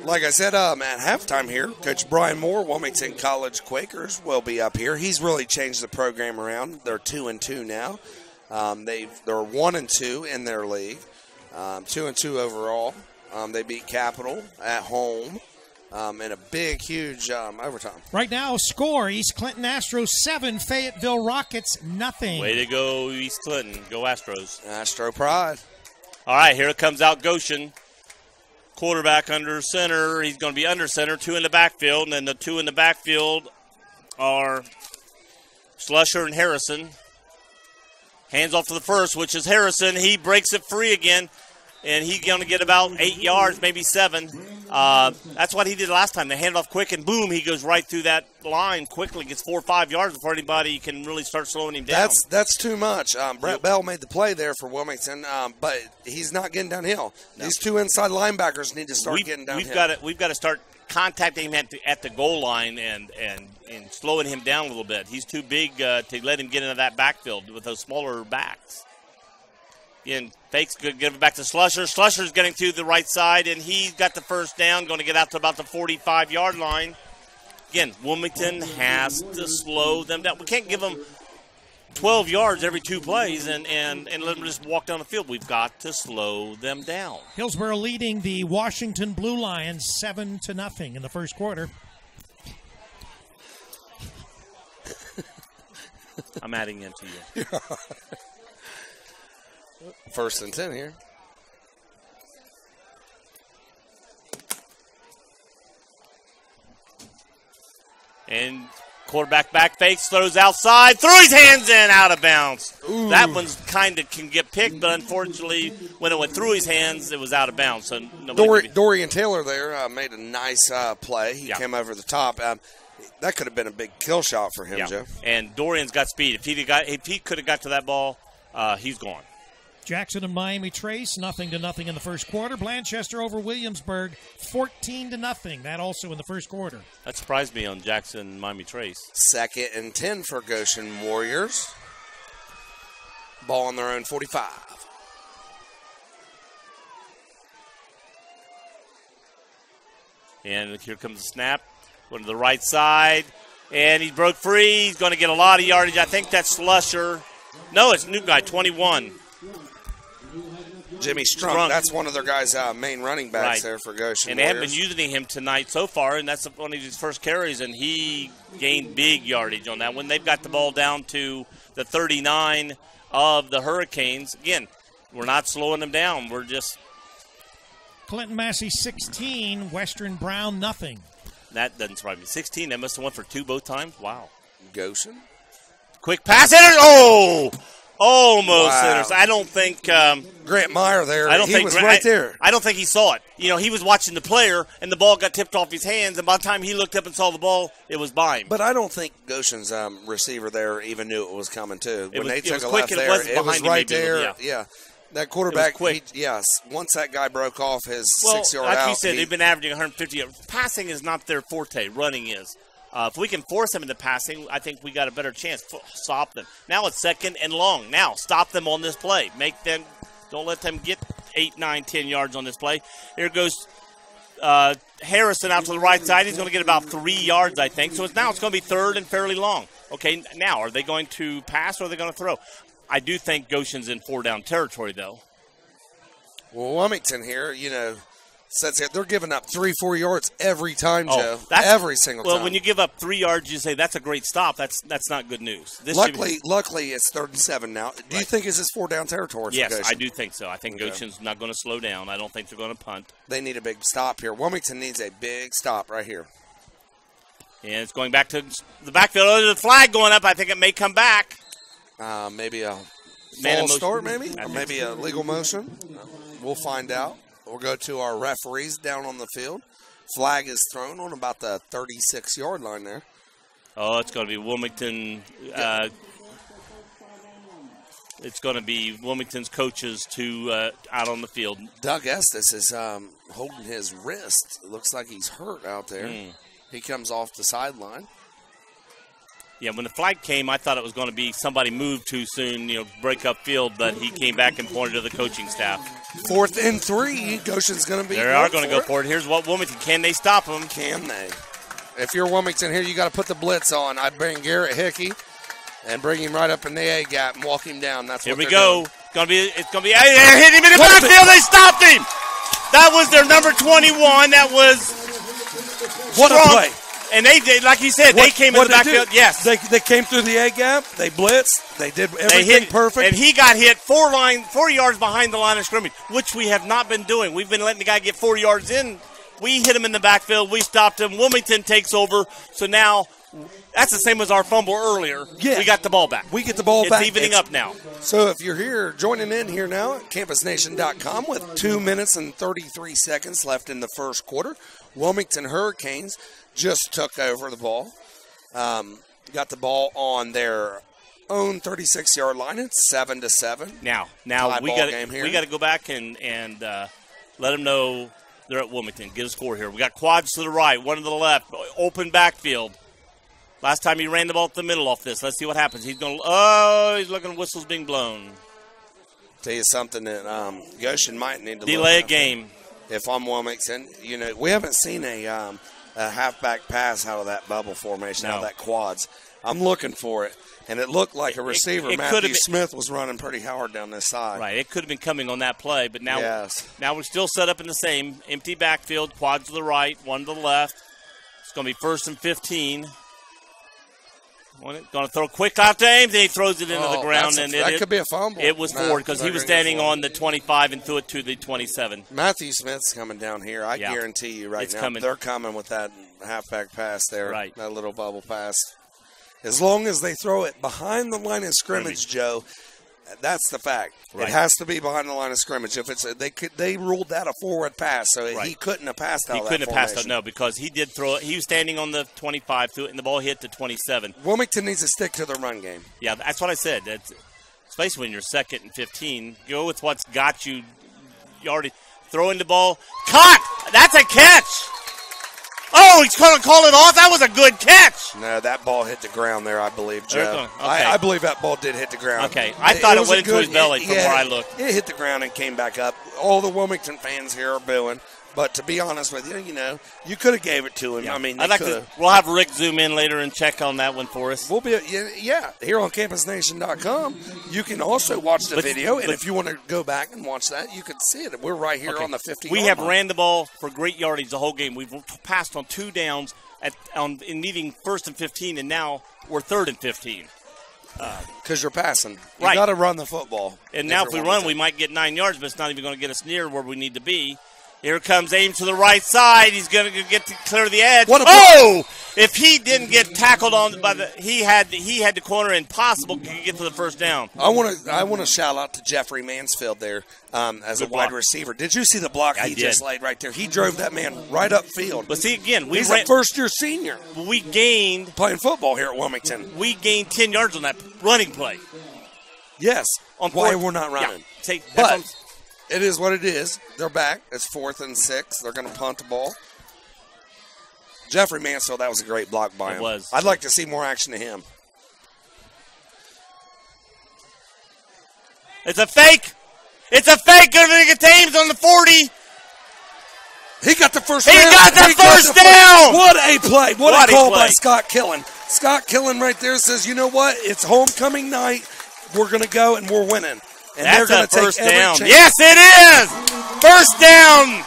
Like I said, at halftime here, Coach Brian Moore, Wilmington College Quakers, will be up here. He's really changed the program around. They're 2-2 now. They're 1-2 in their league, 2-2 overall. They beat Capital at home. In a big, huge overtime. Right now, score, East Clinton Astros 7, Fayetteville Rockets nothing. Way to go, East Clinton. Go Astros. Astro pride. All right, here it comes out Goshen. Quarterback under center. He's going to be under center. 2 in the backfield, and then the 2 in the backfield are Slusher and Harrison. Hands off to the first, which is Harrison. He breaks it free again, and he's going to get about 8 yards, maybe 7. That's what he did last time. They hand off quick, and boom, he goes right through that line quickly. Gets 4 or 5 yards before anybody can really start slowing him down. That's too much. Brett Bell made the play there for Wilmington, but he's not getting downhill. No. These 2 inside linebackers need to start getting downhill. We've got to start contacting him at the goal line and slowing him down a little bit. He's too big to let him get into that backfield with those smaller backs. Again, fakes, good, give it back to Slusher. Slusher's getting to the right side, and he's got the first down, going to get out to about the 45-yard line. Again, Wilmington has to slow them down. We can't give them 12 yards every 2 plays and let them just walk down the field. We've got to slow them down. Hillsborough leading the Washington Blue Lions 7-0 in the first quarter. I'm adding into you. First and 10 here. And quarterback back fakes, throws outside, threw his hands in, out of bounds. Ooh. That one's kind of can get picked, but unfortunately, when it went through his hands, it was out of bounds. So Dorian Taylor there made a nice play. He came over the top. That could have been a big kill shot for him, Joe. And Dorian's got speed. If he could have got to that ball, he's gone. Jackson and Miami Trace, 0-0 in the first quarter. Blanchester over Williamsburg, 14-0. That also in the first quarter. That surprised me on Jackson and Miami Trace. 2nd and 10 for Goshen Warriors. Ball on their own 45. And here comes the snap. Going to the right side. And he broke free. He's going to get a lot of yardage. I think that's Slusher. No, it's new guy, 21. Jimmy Strunk. That's one of their guys' main running backs there for Goshen. And they haven't been using him tonight so far, and that's one of his first carries, and he gained big yardage on that one. They've got the ball down to the 39 of the Hurricanes. Again, we're not slowing them down. We're just... Clinton Massey 16, Western Brown nothing. That doesn't surprise me. 16, they must have won for 2 both times. Wow. Goshen. Quick pass. Oh! Almost intercepted. I don't think Grant Meyer there. He was right there. I don't think he saw it. You know, he was watching the player, and the ball got tipped off his hands. And by the time he looked up and saw the ball, it was by him. But I don't think Goshen's receiver there even knew it was coming too. When they took a left there, it was right there. Yeah. That quarterback, once that guy broke off his 6-yard out. Like you said, they've been averaging 150 yards. Passing is not their forte. Running is. If we can force them into passing, I think we got a better chance. Stop them. Now it's 2nd and long. Now stop them on this play. Don't let them get 8, 9, 10 yards on this play. Here goes Harrison out to the right side. He's going to get about 3 yards, I think. So now it's going to be 3rd and fairly long. Okay, now are they going to pass or are they going to throw? I do think Goshen's in 4-down territory, though. Well, Wilmington here, sets it. They're giving up 3-4 yards every time, Joe. Every single time. Well, when you give up 3 yards, you say that's a great stop. That's not good news. Luckily, it's 3rd and 7 now. Do you think this is 4-down territory for Goshen? Yes, I do think so. I think Goshen's not going to slow down. I don't think they're going to punt. They need a big stop here. Wilmington needs a big stop right here. And it's going back to the backfield. There's a flag going up. I think it may come back. Maybe a false start, maybe? Or maybe a legal motion. We'll find out. We'll go to our referees down on the field. Flag is thrown on about the 36-yard line there. Oh, it's going to be Wilmington. It's going to be Wilmington's coaches out on the field. Doug Estes is holding his wrist. It looks like he's hurt out there. He comes off the sideline. Yeah, when the flag came, I thought it was going to be somebody moved too soon, break up field, but he came back and pointed to the coaching staff. 4th and 3, Goshen's going to be. They are going to go for it. Here's what Wilmington, can they stop them? Can they? If you're Wilmington here, you got to put the blitz on. I'd bring Garrett Hickey and bring him right up in the A gap and walk him down. That's here what we they're go. Doing. It's going to be. They hit him in the backfield. They stopped him. That was their number 21. That was what a play. And they did, like you said, they came in the backfield. Yes. They came through the A gap. They blitzed. They did everything perfect. And he got hit 4 yards behind the line of scrimmage, which we have not been doing. We've been letting the guy get 4 yards in. We hit him in the backfield. We stopped him. Wilmington takes over. So now that's the same as our fumble earlier. Yeah. We got the ball back. We get the ball back. It's evening up now. So if you're here, joining in here now at campusnation.com with 2 minutes and 33 seconds left in the first quarter, Wilmington Hurricanes just took over the ball. Got the ball on their own 36-yard line. It's 7-7. Now we got to go back and let them know they're at Wilmington. Get a score here. We got quads to the right, one to the left, open backfield. Last time he ran the ball up the middle off this. Let's see what happens. He's looking. Whistles being blown. Tell you something that Goshen might need to delay a game. If I'm Wilmington, we haven't seen a halfback pass out of that bubble formation, out of that quads. I'm looking for it, and it looked like a receiver, Matthew Smith, was running pretty hard down this side. Right, it could have been coming on that play, but now we're still set up in the same empty backfield, quads to the right, one to the left. It's going to be 1st and 15. Going to throw quick out to Ames, and he throws it into the ground. That could be a fumble. It was forward because he was standing on the 25 and threw it to the 27. Matthew Smith's coming down here. I guarantee you now they're coming with that halfback pass there, that little bubble pass. As long as they throw it behind the line of scrimmage, Joe, that's the fact. It has to be behind the line of scrimmage. If it's they ruled that a forward pass, so he couldn't have passed out. He couldn't have passed out, no, because he did throw it. He was standing on the 25, threw it, and the ball hit the 27. Wilmington needs to stick to the run game. Yeah, that's what I said. Especially when you're 2nd and 15, go with what's got you. You already throwing the ball, caught. That's a catch. Oh, he's going to call it off. That was a good catch. No, that ball hit the ground there, I believe, Joe. Okay. I believe that ball did hit the ground. Okay. I thought it went into his belly from where I looked. It hit the ground and came back up. All the Wilmington fans here are booing. But to be honest with you, you could have gave it to him. Yeah. I mean, we'll have Rick zoom in later and check on that one for us. We'll be here on campusnation.com. You can also watch the video, and if you want to go back and watch that, you can see it. We're right here on the 50. We have ran the ball for great yardage the whole game. We've passed on 2 downs in needing 1st and 15, and now we're 3rd and 15. Because you're passing. You got to run the football. And now if we run, we might get 9 yards, but it's not even going to get us near where we need to be. Here comes Ames to the right side. He's going to get to clear the edge. If he didn't get tackled on by he had the corner impossible to get to the first down. I want to shout out to Jeffrey Mansfield there as a wide receiver. Did you see the block he just laid right there? He drove that man right up field. But see again, he's a first-year senior. We gained playing football here at Wilmington. We gained 10 yards on that running play. Yes. Why we're not running? Yeah. It is what it is. They're back. It's 4th and 6. They're going to punt the ball. Jeffrey Mansfield, that was a great block by him. It was. I'd like to see more action to him. It's a fake. It's a fake. Going to get Ames on the 40. He got the first down. He got the first down. What a play. What a call by Scott Killen. Scott Killen right there says, you know what? It's homecoming night. We're going to go and we're winning. And that's they're going a to take first every down. chance. Yes, it is. First down.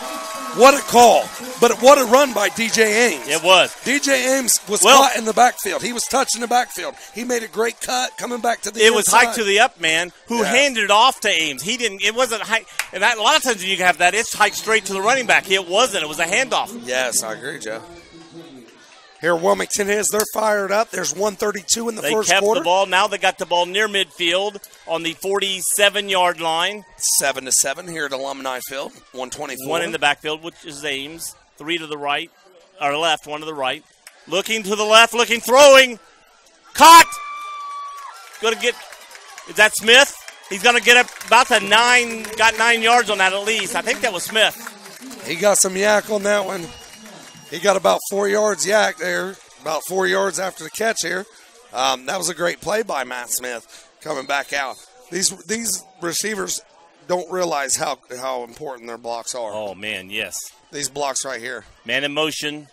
What a call. But what a run by DJ Ames. It was. DJ Ames was caught in the backfield. He was touching the backfield. He made a great cut coming back to the inside. It was hiked to the up man who handed it off to Ames. He didn't. It wasn't high. And a lot of times when you have that, it's hiked straight to the running back. It wasn't. It was a handoff. Yes, I agree, Joe. Here Wilmington is. They're fired up. There's 1:32 in the first quarter. They kept the ball. Now they got the ball near midfield on the 47-yard line. 7-7 here at Alumni Field. 1:24. One in the backfield, which is Ames. 3 to the right, or left, 1 to the right. Looking to the left, throwing. Caught. Going to get, is that Smith? He's going to get up about the 9, got 9 yards on that at least. I think that was Smith. He got some yak on that one. He got about 4 yards yak there, about 4 yards after the catch here. That was a great play by Matt Smith coming back out. These receivers don't realize how important their blocks are. Oh, man, yes. These blocks right here. Man in motion.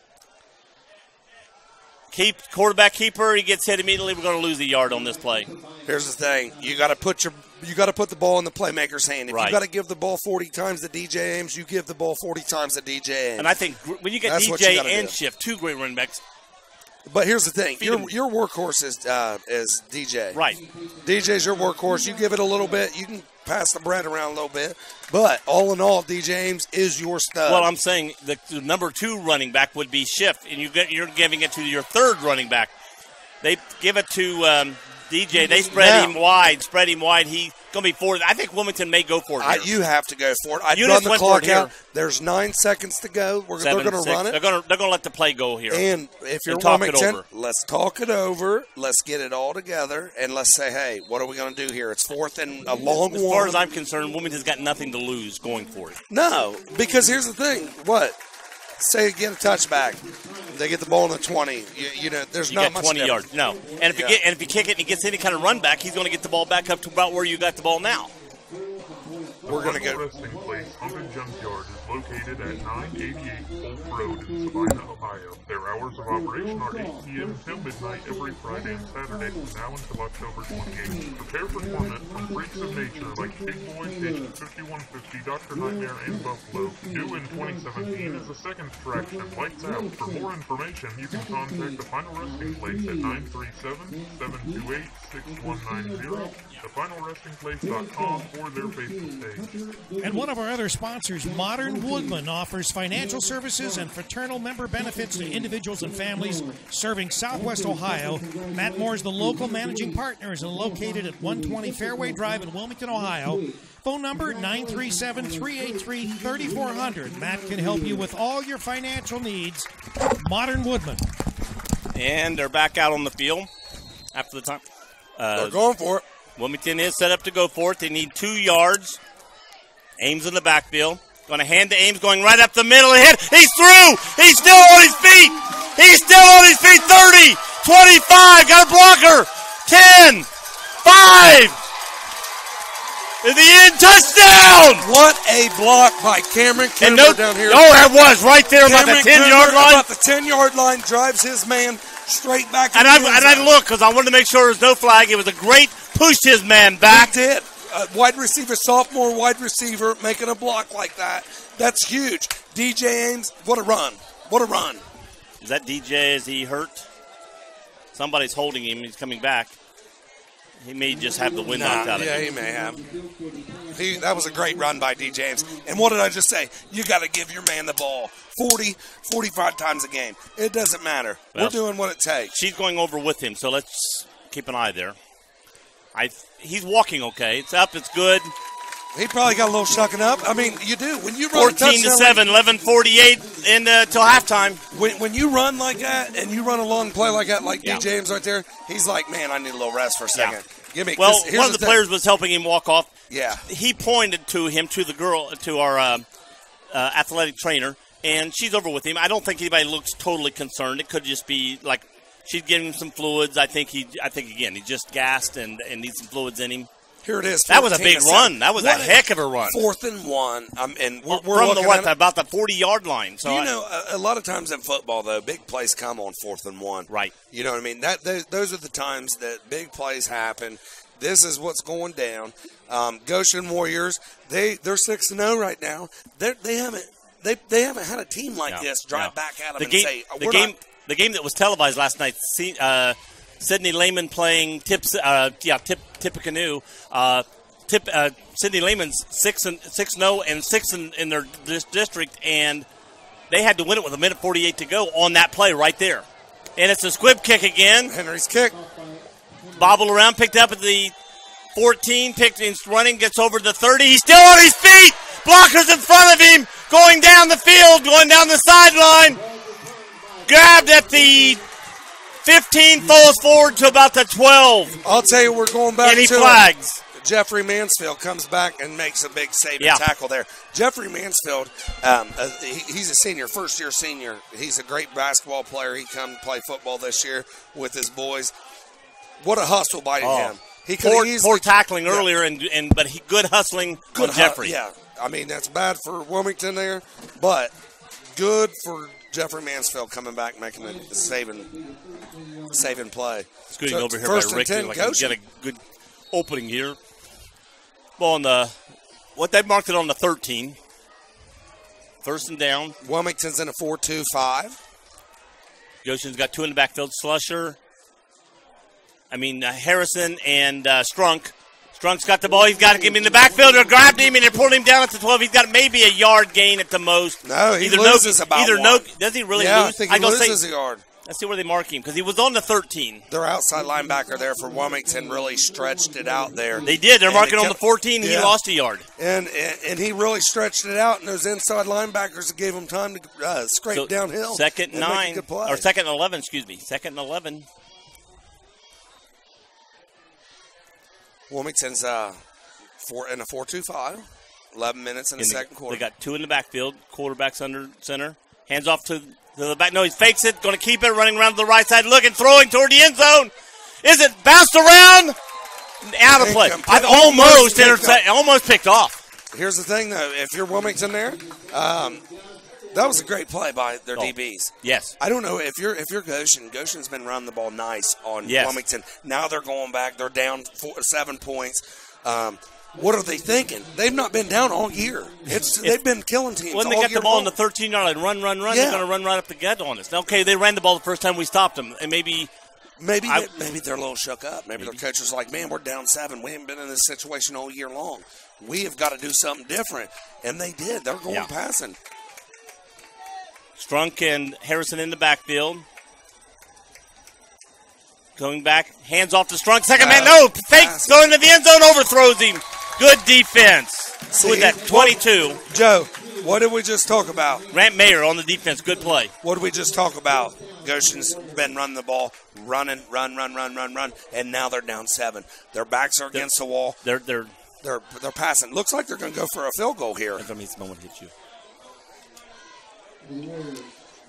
Quarterback keeper, he gets hit immediately. We're going to lose a yard on this play. Here's the thing. You got to put the ball in the playmaker's hand. If you got to give the ball 40 times to DJ Ames, you give the ball 40 times to DJ Ames. And I think when you get DJ and Schiff, 2 great running backs, But here's the thing: your workhorse is DJ. Right. DJ's your workhorse. You give it a little bit, you can pass the bread around a little bit. But all in all, DJ Ames is your stud. Well, I'm saying the number 2 running back would be Schiff, and you're giving it to your third running back. They give it to DJ. They spread him wide. He's going to be forward. I think Wilmington may go for it here. You have to go for it. I'd run the clock out. There's 9 seconds to go. They're going to run it. They're going to let the play go here. And if you're Wilmington, let's talk it over. Let's get it all together, and let's say, hey, what are we going to do here? It's 4th and a long one. As far as I'm concerned, Wilmington's got nothing to lose going for it. No, because here's the thing. What? Say get a touchback. They get the ball in the 20. You know, there's not much 20 yards. No. And if you kick it and he gets any kind of run back, he's going to get the ball back up to about where you got the ball now. We're going to go. Resting place, Haunted Junkyard, is located at 988 Polk Road in Sabina, Ohio. Their hours of operation are 8 p.m. until midnight every Friday and Saturday from now until October 28th. Prepare for torment from freaks of nature like Big Boy, Station 5150, Dr. Nightmare, and Buffalo. New in 2017 is the second attraction, Lights Out. For more information, you can contact the Final Resting Place at 937-728-6190, thefinalrestingplace.com, or their Facebook page. And one of our other sponsors, Modern Woodman, offers financial services and fraternal member benefits to individuals and families serving Southwest Ohio. Matt Moore is the local managing partner, is located at 120 Fairway Drive in Wilmington, Ohio. Phone number 937-383-3400. Matt can help you with all your financial needs. Modern Woodman. And they're back out on the field after the time. They're going for it. Wilmington is set up to go for it. They need 2 yards. Ames in the backfield. Going to hand to Ames, going right up the middle. He's through. He's still on his feet. 30, 25. Got a blocker. 10, 5. In the end, touchdown! What a block by Cameron Cooper down here. Oh, that was right there about the 10-yard line. About the 10-yard line, drives his man straight back. And I looked because I wanted to make sure there was no flag. It was a great push his man back. He did. Wide receiver, sophomore wide receiver, making a block like that. That's huge. DJ Ames, what a run. What a run. Is that DJ? Is he hurt? Somebody's holding him. He's coming back. He may just have the wind knocked out of him. Yeah, he may have. That was a great run by DJ Ames. And what did I just say? You got to give your man the ball 40, 45 times a game. It doesn't matter. Well, we're doing what it takes. She's going over with him, so let's keep an eye there. He's walking okay. It's up. It's good. He probably got a little shucking up. I mean, you do. When you run 14-7, 11:48 till halftime. When you run like that and you run a long play like that, like DJ Ames right there, he's like, man, I need a little rest for a second. Yeah. Give me. Well, one of the players was helping him walk off. Yeah. He pointed to our athletic trainer, and she's over with him. I don't think anybody looks totally concerned. It could just be like she's giving him some fluids. I think again, he just gassed and needs some fluids in him. Here it is. That was a big run. That was a heck of a run. 4th and 1. And we're from looking at about the 40-yard line. So a lot of times in football, though, big plays come on 4th and 1. Right. You know what I mean? Those are the times that big plays happen. This is what's going down. Goshen Warriors, they're 6-0 right now. They haven't had a team like this drive back at them and say the game that was televised last night. Sidney Lehman playing Tippecanoe. Sidney Lehman's 6-0 and 6 in their district, and they had to win it with 1:48 to go on that play right there. And it's a squib kick again. Henry's kick. Bobbled around, picked up at the 14, running, gets over to the 30. He's still on his feet. Blockers in front of him, going down the field, going down the sideline. Grabbed at the 15, falls forward to about the 12. I'll tell you, we're going back to flags. Jeffrey Mansfield comes back and makes a big save and tackle there. Jeffrey Mansfield, he's a senior, first-year senior. He's a great basketball player. He come play football this year with his boys. What a hustle by him. He poor tackling earlier, but good hustling on Jeffrey. Yeah, I mean, that's bad for Wilmington there, but good for Jeffrey Mansfield coming back, making a saving play. Scooting over here by Rick, like I can get a good opening here. Ball on they marked it on the 13. 1st and down. Wilmington's in a 4-2-5. Goshen's got 2 in the backfield. Harrison and Strunk. Strunk's got the ball. He's got to get him in the backfield. They're grabbing him and they're pulling him down at the 12. He's got maybe a yard gain at the most. No, he loses about one. Does he really lose? lose? I think he loses a yard. Let's see where they mark him because he was on the 13. Their outside linebacker there for Wilmington really stretched it out there. They did. They're marking on the 14. He lost a yard. And he really stretched it out, and those inside linebackers gave him time to scrape downhill. Second and 9. Or second and 11, excuse me. Second and 11. Wilmington's in a 4-2-5. 11 minutes in the second quarter. They got 2 in the backfield. Quarterback's under center. Hands off to the back. No, he fakes it. Going to keep it. Running around to the right side. Looking. Throwing toward the end zone. Is it bounced around? Out of play. I've almost picked off. Here's the thing, though. If you're Wilmington there, that was a great play by their DBs. Yes. I don't know if you're Goshen. Goshen's been running the ball nice on Wilmington. Now they're going back. They're down 7 points. What are they thinking? They've not been down all year. They've been killing teams all year. When they got the ball on the 13-yard line, run, they're going to run right up the gut on us. Okay, they ran the ball the first time we stopped them, and maybe they're a little shook up. Maybe their coach was like, man, we're down 7. We haven't been in this situation all year long. We have got to do something different. And they did. They're going passing. Strunk and Harrison in the backfield. Going back, hands off to Strunk. Second man, fake, going to the end zone, overthrows him. Good defense. With that 22. Joe, what did we just talk about? Grant Mayer on the defense, good play. What did we just talk about? Goshen's been running the ball, run, and now they're down 7. Their backs are against the wall. They're passing. Looks like they're going to go for a field goal here. Someone hit you.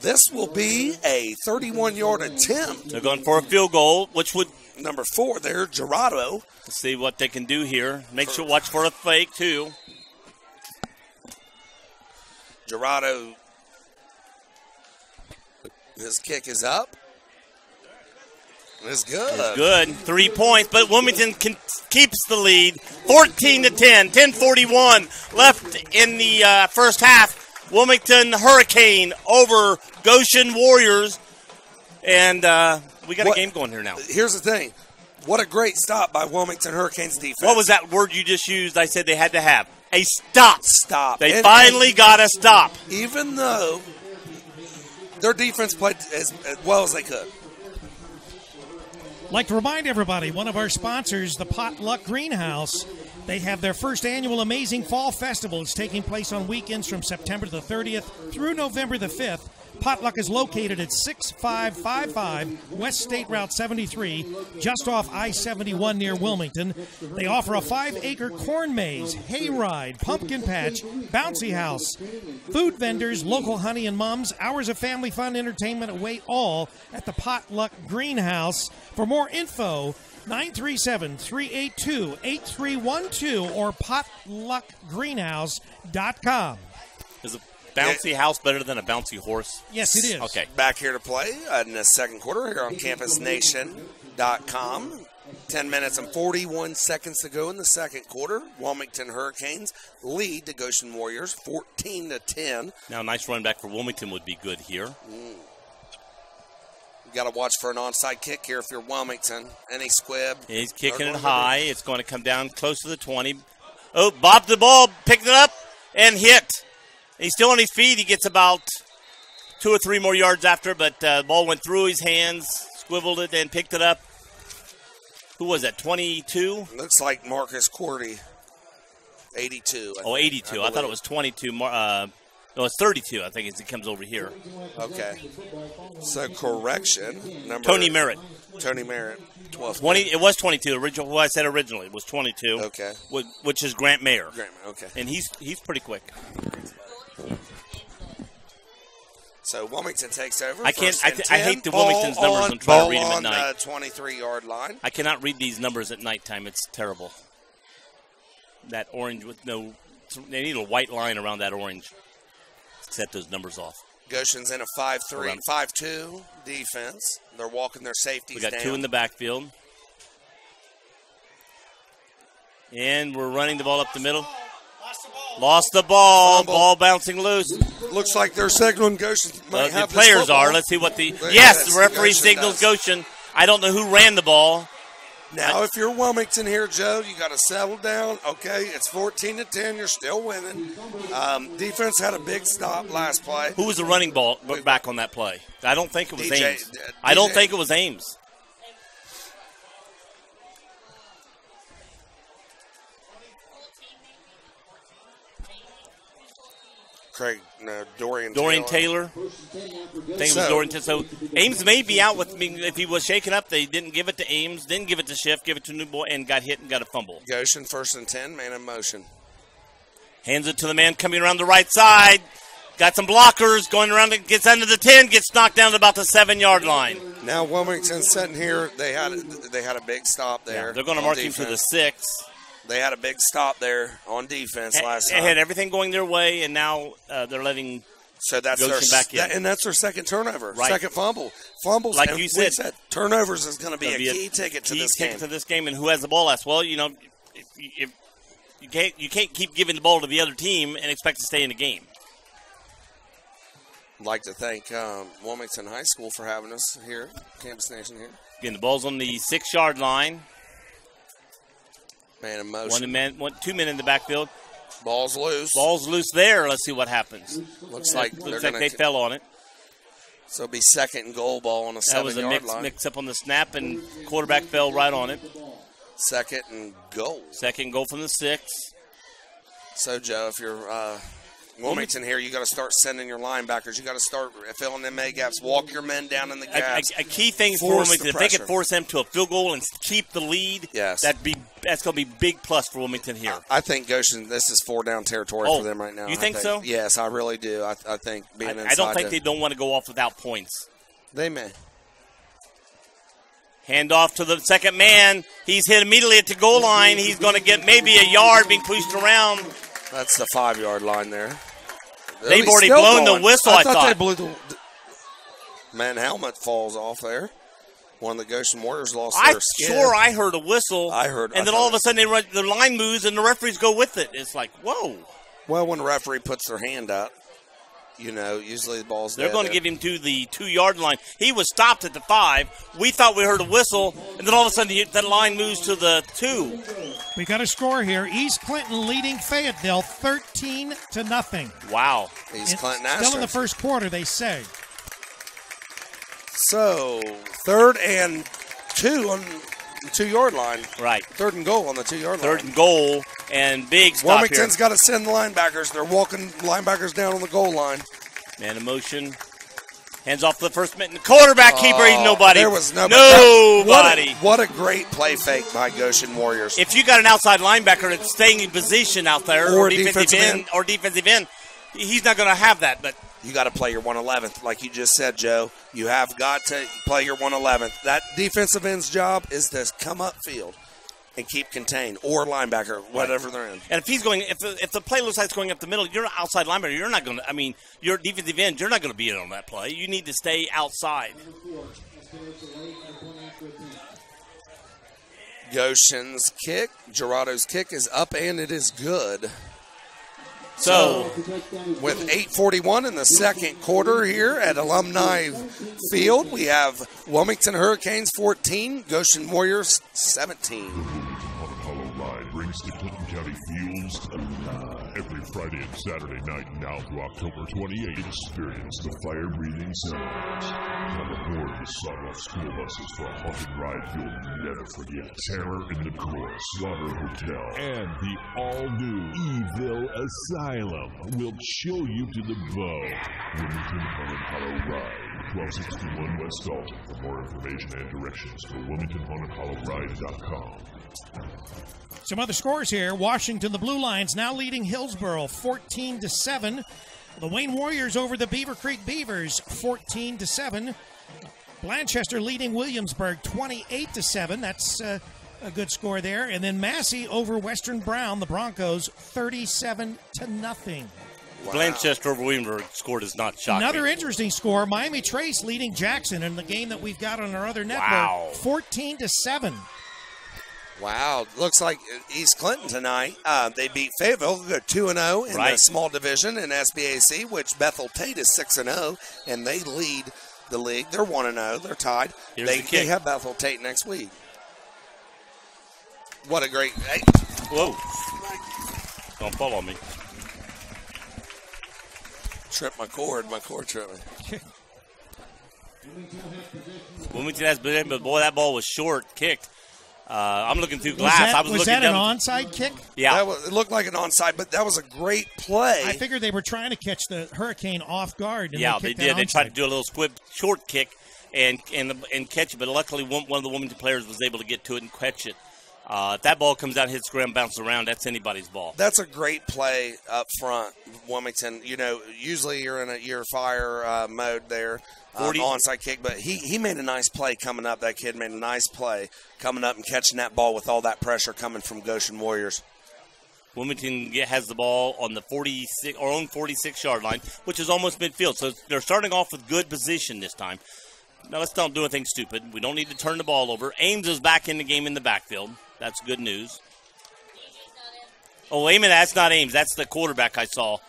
This will be a 31-yard attempt. They're going for a field goal, which would number 4 there, Gerardo. Let's see what they can do here. Watch for a fake too. Gerardo, his kick is up. It's good. It's good. 3 points, but Wilmington keeps the lead. 14-10. 10:41 left in the first half. Wilmington Hurricane over Goshen Warriors. And we got a game going here now. Here's the thing. What a great stop by Wilmington Hurricanes defense. What was that word you just used? I said they had to have a stop. Stop. They finally got a stop. Even though their defense played as well as they could. Like to remind everybody, one of our sponsors, the Potluck Greenhouse, they have their first annual Amazing Fall Festival. It's taking place on weekends from September the 30th through November the 5th. Potluck is located at 6555 West State Route 73, just off I-71 near Wilmington. They offer a 5-acre corn maze, hayride, pumpkin patch, bouncy house, food vendors, local honey and mums, hours of family fun entertainment await all at the Potluck Greenhouse. For more info, 937-382-8312 or potluckgreenhouse.com. Is a bouncy house better than a bouncy horse? Yes, it is. Okay. Back here to play in the second quarter here on campusnation.com. 10 minutes and 41 seconds to go in the second quarter. Wilmington Hurricanes lead the Goshen Warriors 14-10. Now, a nice run back for Wilmington would be good here. You got to watch for an onside kick here if you're Wilmington. Any squib. He's kicking it high. It's going to come down close to the 20. Oh, bobbed the ball, picked it up, and hit. He's still on his feet. He gets about 2 or 3 more yards after, but the ball went through his hands, swiveled it, and picked it up. Who was that, 22? Looks like Marcus Cordy, 82. 82. I thought it was 22. No, it's 32, I think, as he comes over here. Okay. So, correction. Tony Merritt. 12. It was 22. What I said originally was 22. Okay. Which is Grant Mayer. Okay. And he's pretty quick. So, Wilmington takes over. I hate the Wilmington's numbers. I'm trying to read them at night. On the 23-yard line. I cannot read these numbers at nighttime. It's terrible. That orange with no – they need a white line around that orange. Set those numbers off. Goshen's in a 5-3, 5-2 defense. They're walking their safeties down. We got 2 in the backfield. And we're running the ball up the middle. Lost the ball. Fumble. Ball bouncing loose. Looks like they're signaling Goshen might The have players this football. are. Let's see what the. There Yes, it is. the referee Goshen signals does. Goshen. I don't know who ran the ball. Now, if you're Wilmington here, Joe, you got to settle down. Okay, it's 14-10. You're still winning. Defense had a big stop last play. Who was the running ball back on that play? I don't think it was DJ Ames. I don't think it was Ames. Dorian Taylor. I think it was Dorian Taylor. So Ames may be out with me if he was shaken up. They didn't give it to Ames, didn't give it to Schiff, give it to New Boy, and got hit and got a fumble. Goshen 1st and 10, man in motion. Hands it to the man coming around the right side. Got some blockers going around. Gets under the 10. Gets knocked down to about the 7-yard line. Now Wilmington sitting here. They had a big stop there. Yeah, they're going to mark him to the 6. They had a big stop there on defense last They time. had everything going their way, and now they're letting that's Goshen back in. and that's their second turnover, Right. second fumble. Fumbles, like and you said, turnovers is going to be a key ticket to this game. To this game, and who has the ball last? Well, you know, if you can't keep giving the ball to the other team and expect to stay in the game. I'd like to thank Wilmington High School for having us here, Campus Nation here. Again, the ball's on the 6-yard line. Man in motion. 2 men in the backfield. Ball's loose. Ball's loose there. Let's see what happens. Looks like they fell on it. So it'll be 2nd and goal ball on a 7-yard line. That was a mix up on the snap, and quarterback fell right on it. 2nd and goal. 2nd goal from the 6. So, Joe, if you're Wilmington here, you got to start sending your linebackers. You got to start filling them A gaps. Walk your men down in the gaps. A key thing for Wilmington, if they could force them to a field goal and keep the lead, yes, that's going to be big plus for Wilmington here. I think Goshen, this is 4-down territory for them right now. You think so? Yes, I really do. I think being inside. I don't think they don't want to go off without points. They may. Hand off to the second man. He's hit immediately at the goal line. He's going to get maybe a yard being pushed around. That's the 5-yard line there. They've already blown the whistle, I thought. They blew the man helmet falls off there. One of the Goshen Warriors lost their skin. I heard a whistle. And then all of a sudden the line moves and the referees go with it. It's like, whoa. Well, when the referee puts their hand up, you know, usually the ball's They're going to give him to the 2-yard line. He was stopped at the 5. We thought we heard a whistle, and then all of a sudden that line moves to the 2. We got a score here. East Clinton leading Fayetteville 13-0. Wow. East Clinton still in the first quarter, they say. So, 3rd and 2 on the 2-yard line. Right. 3rd and goal on the 2-yard line. 3rd and goal, and big stop Wilmington's got to send the linebackers. They're walking linebackers down on the goal line. Man in motion. Hands off to the first man. The quarterback keeper, nobody. There was nobody. Nobody. What a great play fake by Goshen Warriors. If you got an outside linebacker that's staying in position out there, or defensive end, he's not going to have that. But you got to play your 111th, like you just said, Joe. You have got to play your 111th. That defensive end's job is to come up field and keep contained, or linebacker, whatever they're in. And if he's going, if the play looks like it's going up the middle, you're an outside linebacker. You're not going to. I mean, your defensive end, you're not going to be in on that play. You need to stay outside. Goshen's kick, Gerardo's kick is up, and it is good. So, with 8:41 in the second quarter here at Alumni Field, we have Wilmington Hurricanes 14, Goshen Warriors 17. Hollow Ride brings to Clinton County Fields every Friday and Saturday night now through October 28th. Experience the fire-breathing sounds. Come aboard the sawed-off school buses for a haunted ride you'll never forget. Terror in the Court, Slaughter Hotel, and the all-new Evil Asylum will chill you to the bone. Wilmington Haunted Hollow Ride, 1261 West Dalton. For more information and directions, go WilmingtonHauntedHollowRide.com. Some other scores here. Washington, the Blue Lions, now leading Hillsboro 14-7. The Wayne Warriors over the Beaver Creek Beavers 14-7. Blanchester leading Williamsburg 28-7. That's a good score there. And then Massey over Western Brown, the Broncos 37-0. Wow. Blanchester over Williamsburg scored is not shocking. Another interesting score, Miami Trace leading Jackson in the game that we've got on our other network, 14-7. Wow. Looks like East Clinton tonight. They beat Fayetteville, go 2-0 in the small division in SBAC, which Bethel Tate is 6-0, and they lead the league. They're 1-0. They're tied. They have Bethel Tate next week. What a great. Hey. Whoa. Don't fall on me. Tripped my cord. My cord tripped me. Wilmington has been, but boy, that ball was short kicked. I'm looking through glass. Was that an onside kick? Yeah. It looked like an onside, but that was a great play. I figured they were trying to catch the Hurricane off guard. And they did. They tried to do a little squib short kick and catch it, but luckily one of the Wilmington players was able to get to it and catch it. If that ball comes out, hits ground, bounces around, that's anybody's ball. That's a great play up front, Wilmington. You know, usually you're in a fire mode there, onside kick, but he made a nice play coming up. That kid made a nice play coming up and catching that ball with all that pressure coming from Goshen Warriors. Wilmington has the ball on the 46-yard line, which is almost midfield. So they're starting off with good position this time. Now, let's don't do anything stupid. We don't need to turn the ball over. Ames is back in the game in the backfield. That's good news. Oh, wait a minute. That's not Ames. That's the quarterback I saw.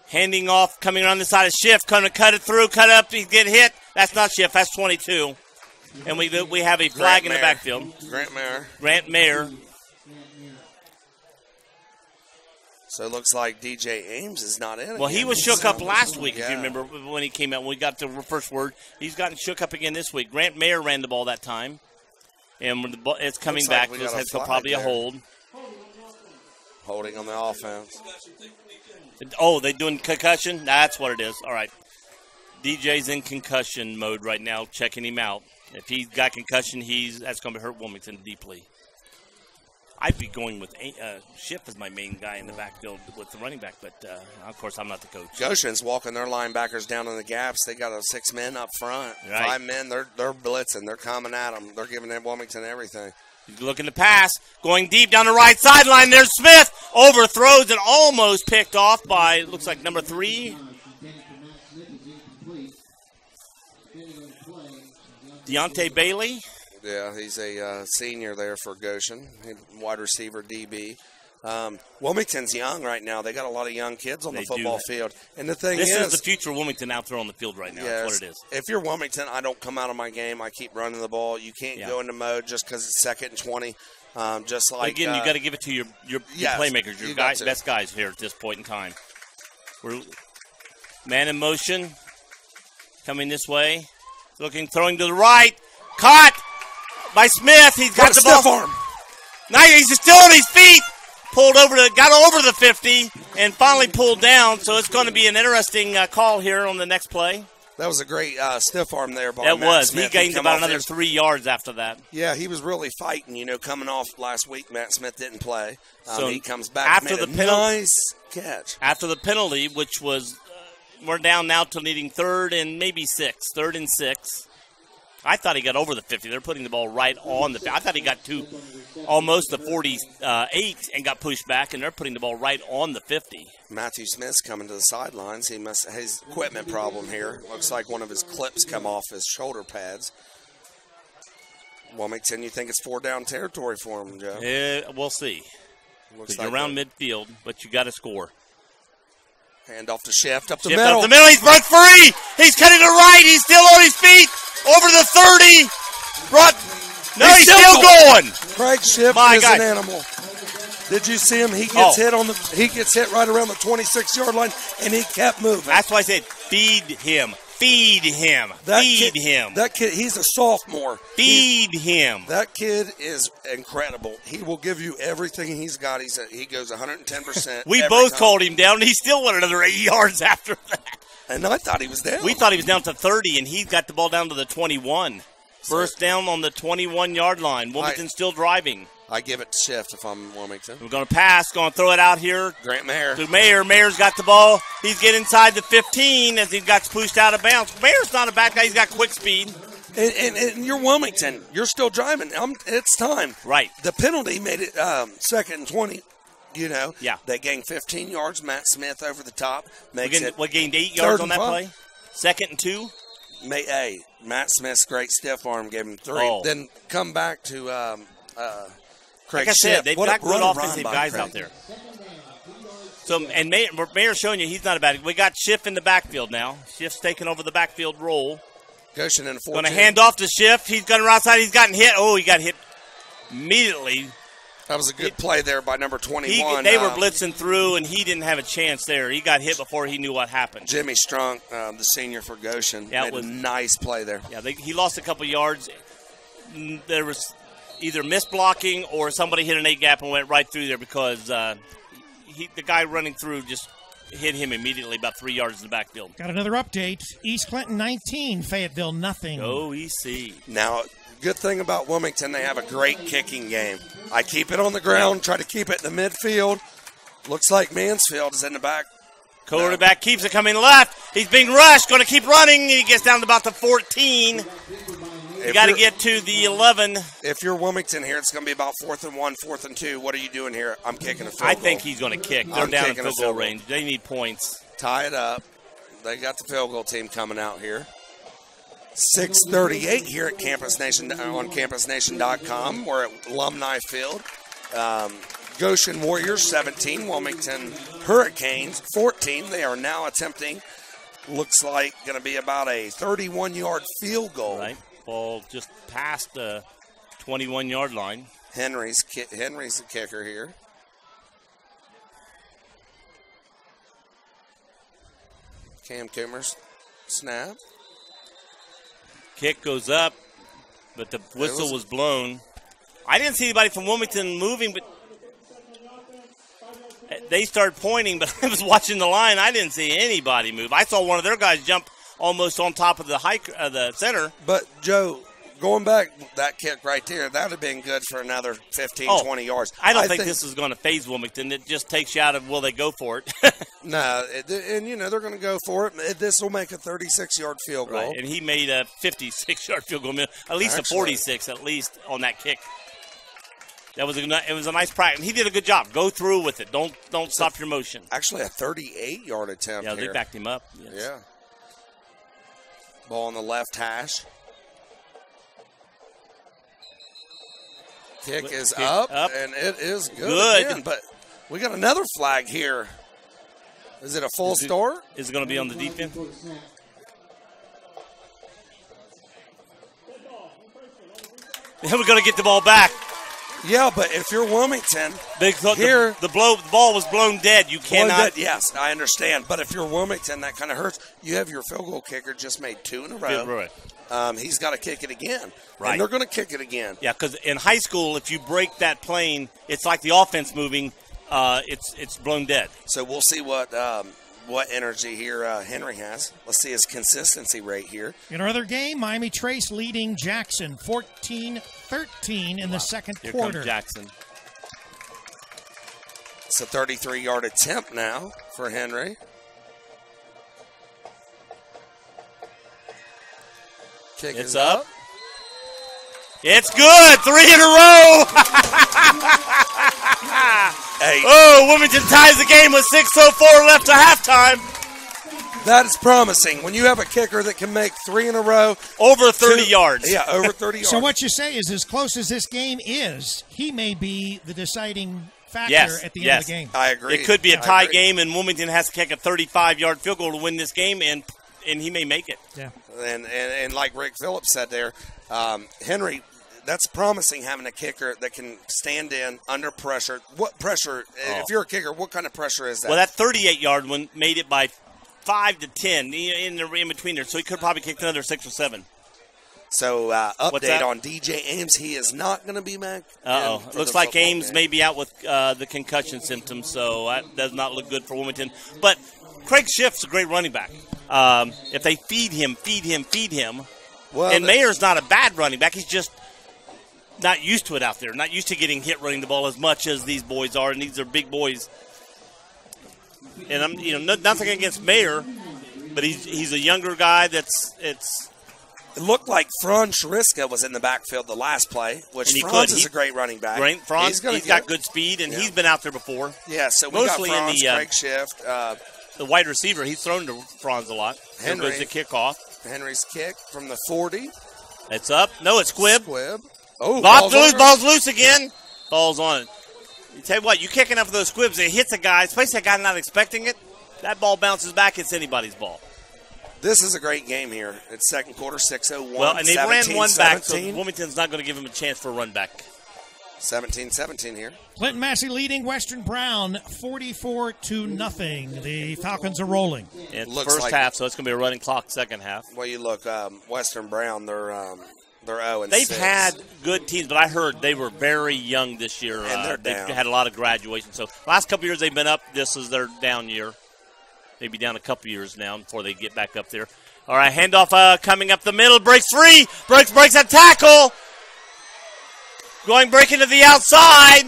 Handing off, coming around the side of Schiff, coming to cut it through, cut up, he get hit. That's not Schiff. That's 22. And we have a flag in the backfield. Grant Mayer. So it looks like DJ Ames is not in. Well, he was shook up last week, if you remember, when he came out. When we got the first word, he's gotten shook up again this week. Grant Mayer ran the ball that time. And when it's coming back, this has probably a hold. Holding on the offense. Oh, they doing concussion? That's what it is. All right. DJ's in concussion mode right now, checking him out. If he's got concussion, that's going to hurt Wilmington deeply. I'd be going with Schiff as my main guy in the backfield with the running back, but of course I'm not the coach. Goshen's walking their linebackers down in the gaps. They got 6 men up front, 5 men. They're blitzing. They're coming at them. They're giving Wilmington everything. He's looking to pass, going deep down the right sideline. There's Smith, overthrows and almost picked off by looks like number 3. Deontay Bailey. Yeah, he's a senior there for Goshen, wide receiver DB. Wilmington's young right now. They got a lot of young kids on the football field. And the thing this is the future Wilmington out there on the field right now. That's what it is. If you're Wilmington, I don't come out of my game. I keep running the ball. You can't go into mode just because it's 2nd and 20. Just like again, you got to give it to your playmakers, your best guys here at this point in time. We're man in motion, coming this way, throwing to the right, caught by Smith. He's got the ball. Stiff arm. Now he's still on his feet. Got over the 50 and finally pulled down. So it's going to be an interesting call here on the next play. That was a great stiff arm there by Matt Smith. He gained about another 3 yards after that. Yeah, he was really fighting. Coming off last week, Matt Smith didn't play. So he comes back. After the penalty, nice catch. After the penalty, which was we're down now to needing 3rd and maybe 6. 3rd and 6. I thought he got over the 50. They're putting the ball right on the. I thought he got to almost the 48 and got pushed back, and they're putting the ball right on the 50. Matthew Smith's coming to the sidelines. He must his equipment problem here. Looks like one of his clips come off his shoulder pads. Wilmington, you think it's 4-down territory for him, Joe? Yeah, we'll see. You're around midfield, but you got to score. Hand off to Schiff, up the middle. Up the middle. He's broke free. He's cutting to right. He's still on his feet. Over the 30. He's still going. Craig Schiff is an animal. Did you see him? He gets hit He gets hit right around the 26-yard line, and he kept moving. That's why I said feed him. Feed him. Feed him. That kid, he's a sophomore. Feed him. That kid is incredible. He will give you everything he's got. He goes 110%. We both called him down, and he still went another 8 yards after that. And I thought he was down. We thought he was down to 30, and he got the ball down to the 21. First down on the 21-yard line. Wilmington's still driving. I give it to Schiff if I'm Wilmington. We're going to pass, going to throw it out here. Grant Mayer. To Mayer. Mayer's got the ball. He's getting inside the 15 as he got pushed out of bounds. Mayer's not a bad guy. He's got quick speed. And you're Wilmington. You're still driving. It's time. Right. The penalty made it 2nd and 20. Yeah. They gained 15 yards. Matt Smith over the top. We gained 8 yards on that play? 2nd and 2? Matt Smith's great stiff arm gave him 3. Oh. Then come back to Craig like I said, Schiff. they've What got a- what good a offensive run by guys Craig. out there. So, and Mayer's showing you he's not a bad. We got Schiff in the backfield now. Schiff's taking over the backfield role. Goshen in 14. Going to hand off to Schiff. He's going outside. He's gotten hit. Oh, he got hit immediately. That was a good play there by number 21. They were blitzing through, and he didn't have a chance there. He got hit before he knew what happened. Jimmy Strunk, the senior for Goshen, made a nice play there. Yeah, he lost a couple yards. There was either misblocking or somebody hit an A gap and went right through there because the guy running through just hit him immediately about 3 yards in the backfield. Got another update. East Clinton 19, Fayetteville nothing. Go EC. Now, good thing about Wilmington, they have a great kicking game. I keep it on the ground, try to keep it in the midfield. Looks like Mansfield is in the back. Quarterback keeps it coming left. He's being rushed, going to keep running, and he gets down to about the 14. You got to get to the 11. If you're Wilmington here, it's going to be about 4th and 1, 4th and 2. What are you doing here? I'm kicking a field goal. I think he's going to kick. They're I'm down in kicking a field goal field goal. range. They need points. Tie it up. They got the field goal team coming out here. 6:38 here at Campus Nation on CampusNation.com. We're at Alumni Field. Goshen Warriors 17, Wilmington Hurricanes 14. They are now attempting, looks like, going to be about a 31-yard field goal. Right. Ball just past the 21-yard line. Henry's the kicker here. Cam Coomer's snap. Kick goes up, but the whistle was blown. I didn't see anybody from Wilmington moving, but they started pointing, but I was watching the line. I didn't see anybody move. I saw one of their guys jump almost on top of the center. But, Joe, going back, that kick right there, that would have been good for another 15, 20 yards. I don't think this is going to phase Wilmington. It just takes you out of will they go for it. No, and, they're going to go for it. This will make a 36-yard field goal. Right, and he made a 56-yard field goal, at least a 46 at least on that kick. It was a nice practice. He did a good job. Go through with it. Don't stop your motion. Actually, a 38-yard attempt here. Yeah, they backed him up. Yes. Yeah. Ball on the left hash. Kick is up, and it is good again, but we got another flag here. Is it a full start? Is it going to be on the defense? We're going to get the ball back. Yeah, but if you're Wilmington, the ball was blown dead. You cannot. Yes, I understand. But if you're Wilmington, that kind of hurts. You have your field goal kicker just made 2 in a row. Right. He's got to kick it again. Right. And they're going to kick it again. Yeah, because in high school, if you break that plane, it's like the offense moving. It's blown dead. So we'll see what energy here Henry has. Let's see his consistency rate here. In our other game, Miami Trace leading Jackson 14-13 in the second Here quarter. Comes Jackson. It's a 33-yard attempt now for Henry. Kick It's is up. It's good. 3 in a row. Hey. Oh, Wilmington ties the game with 6:04 left to halftime. That is promising. When you have a kicker that can make 3 in a row. Over 30 yards. Yeah, over 30 yards. So what you say is, as close as this game is, he may be the deciding factor at the end of the game. I agree. It could be a tie game, and Wilmington has to kick a 35-yard field goal to win this game, and he may make it. Yeah. And like Rick Phillips said there, Henry, that's promising having a kicker that can stand in under pressure. What pressure? If you're a kicker, what kind of pressure is that? Well, that 38-yard one made it by 5 to 10 in between there, so he could probably kick another 6 or 7. So, update on DJ Ames. He is not going to be back. Looks like Ames may be out with the concussion symptoms, so that does not look good for Wilmington. But Craig Schiff's a great running back. If they feed him. Well, and Mayer's not a bad running back. He's just not used to it out there. Not used to getting hit running the ball as much as these boys are, and these are big boys. And I'm nothing against Mayer, but he's a younger guy It looked like Franz Schriska was in the backfield the last play, which Franz is a great running back. Franz, he's got good speed, and he's been out there before. Yeah, so we mostly got Franz, in the Craig Schiff. The wide receiver, he's thrown to Franz a lot. Henry goes the kickoff. Henry's kick from the 40. It's up. No, it's Squibb. Oh, ball's loose again. falls on it. You tell you what, you kick enough of those squibs, it hits a guy, especially a guy not expecting it. That ball bounces back, it's anybody's ball. This is a great game here. It's second quarter, 6:01. Well, and they ran one back, so Wilmington's not going to give him a chance for a run back. 17-17 here. Clinton Massey leading Western Brown 44-0. The Falcons are rolling. It's first half, so it's going to be a running clock second half. Well, you look, Western Brown, they're 0-6. They've had good teams, but I heard they were very young this year. And they're down. They've had a lot of graduation. So last couple years they've been up. This is their down year. Maybe down a couple years now before they get back up there. All right, handoff coming up the middle. Breaks free. Breaks a tackle. Breaking to the outside.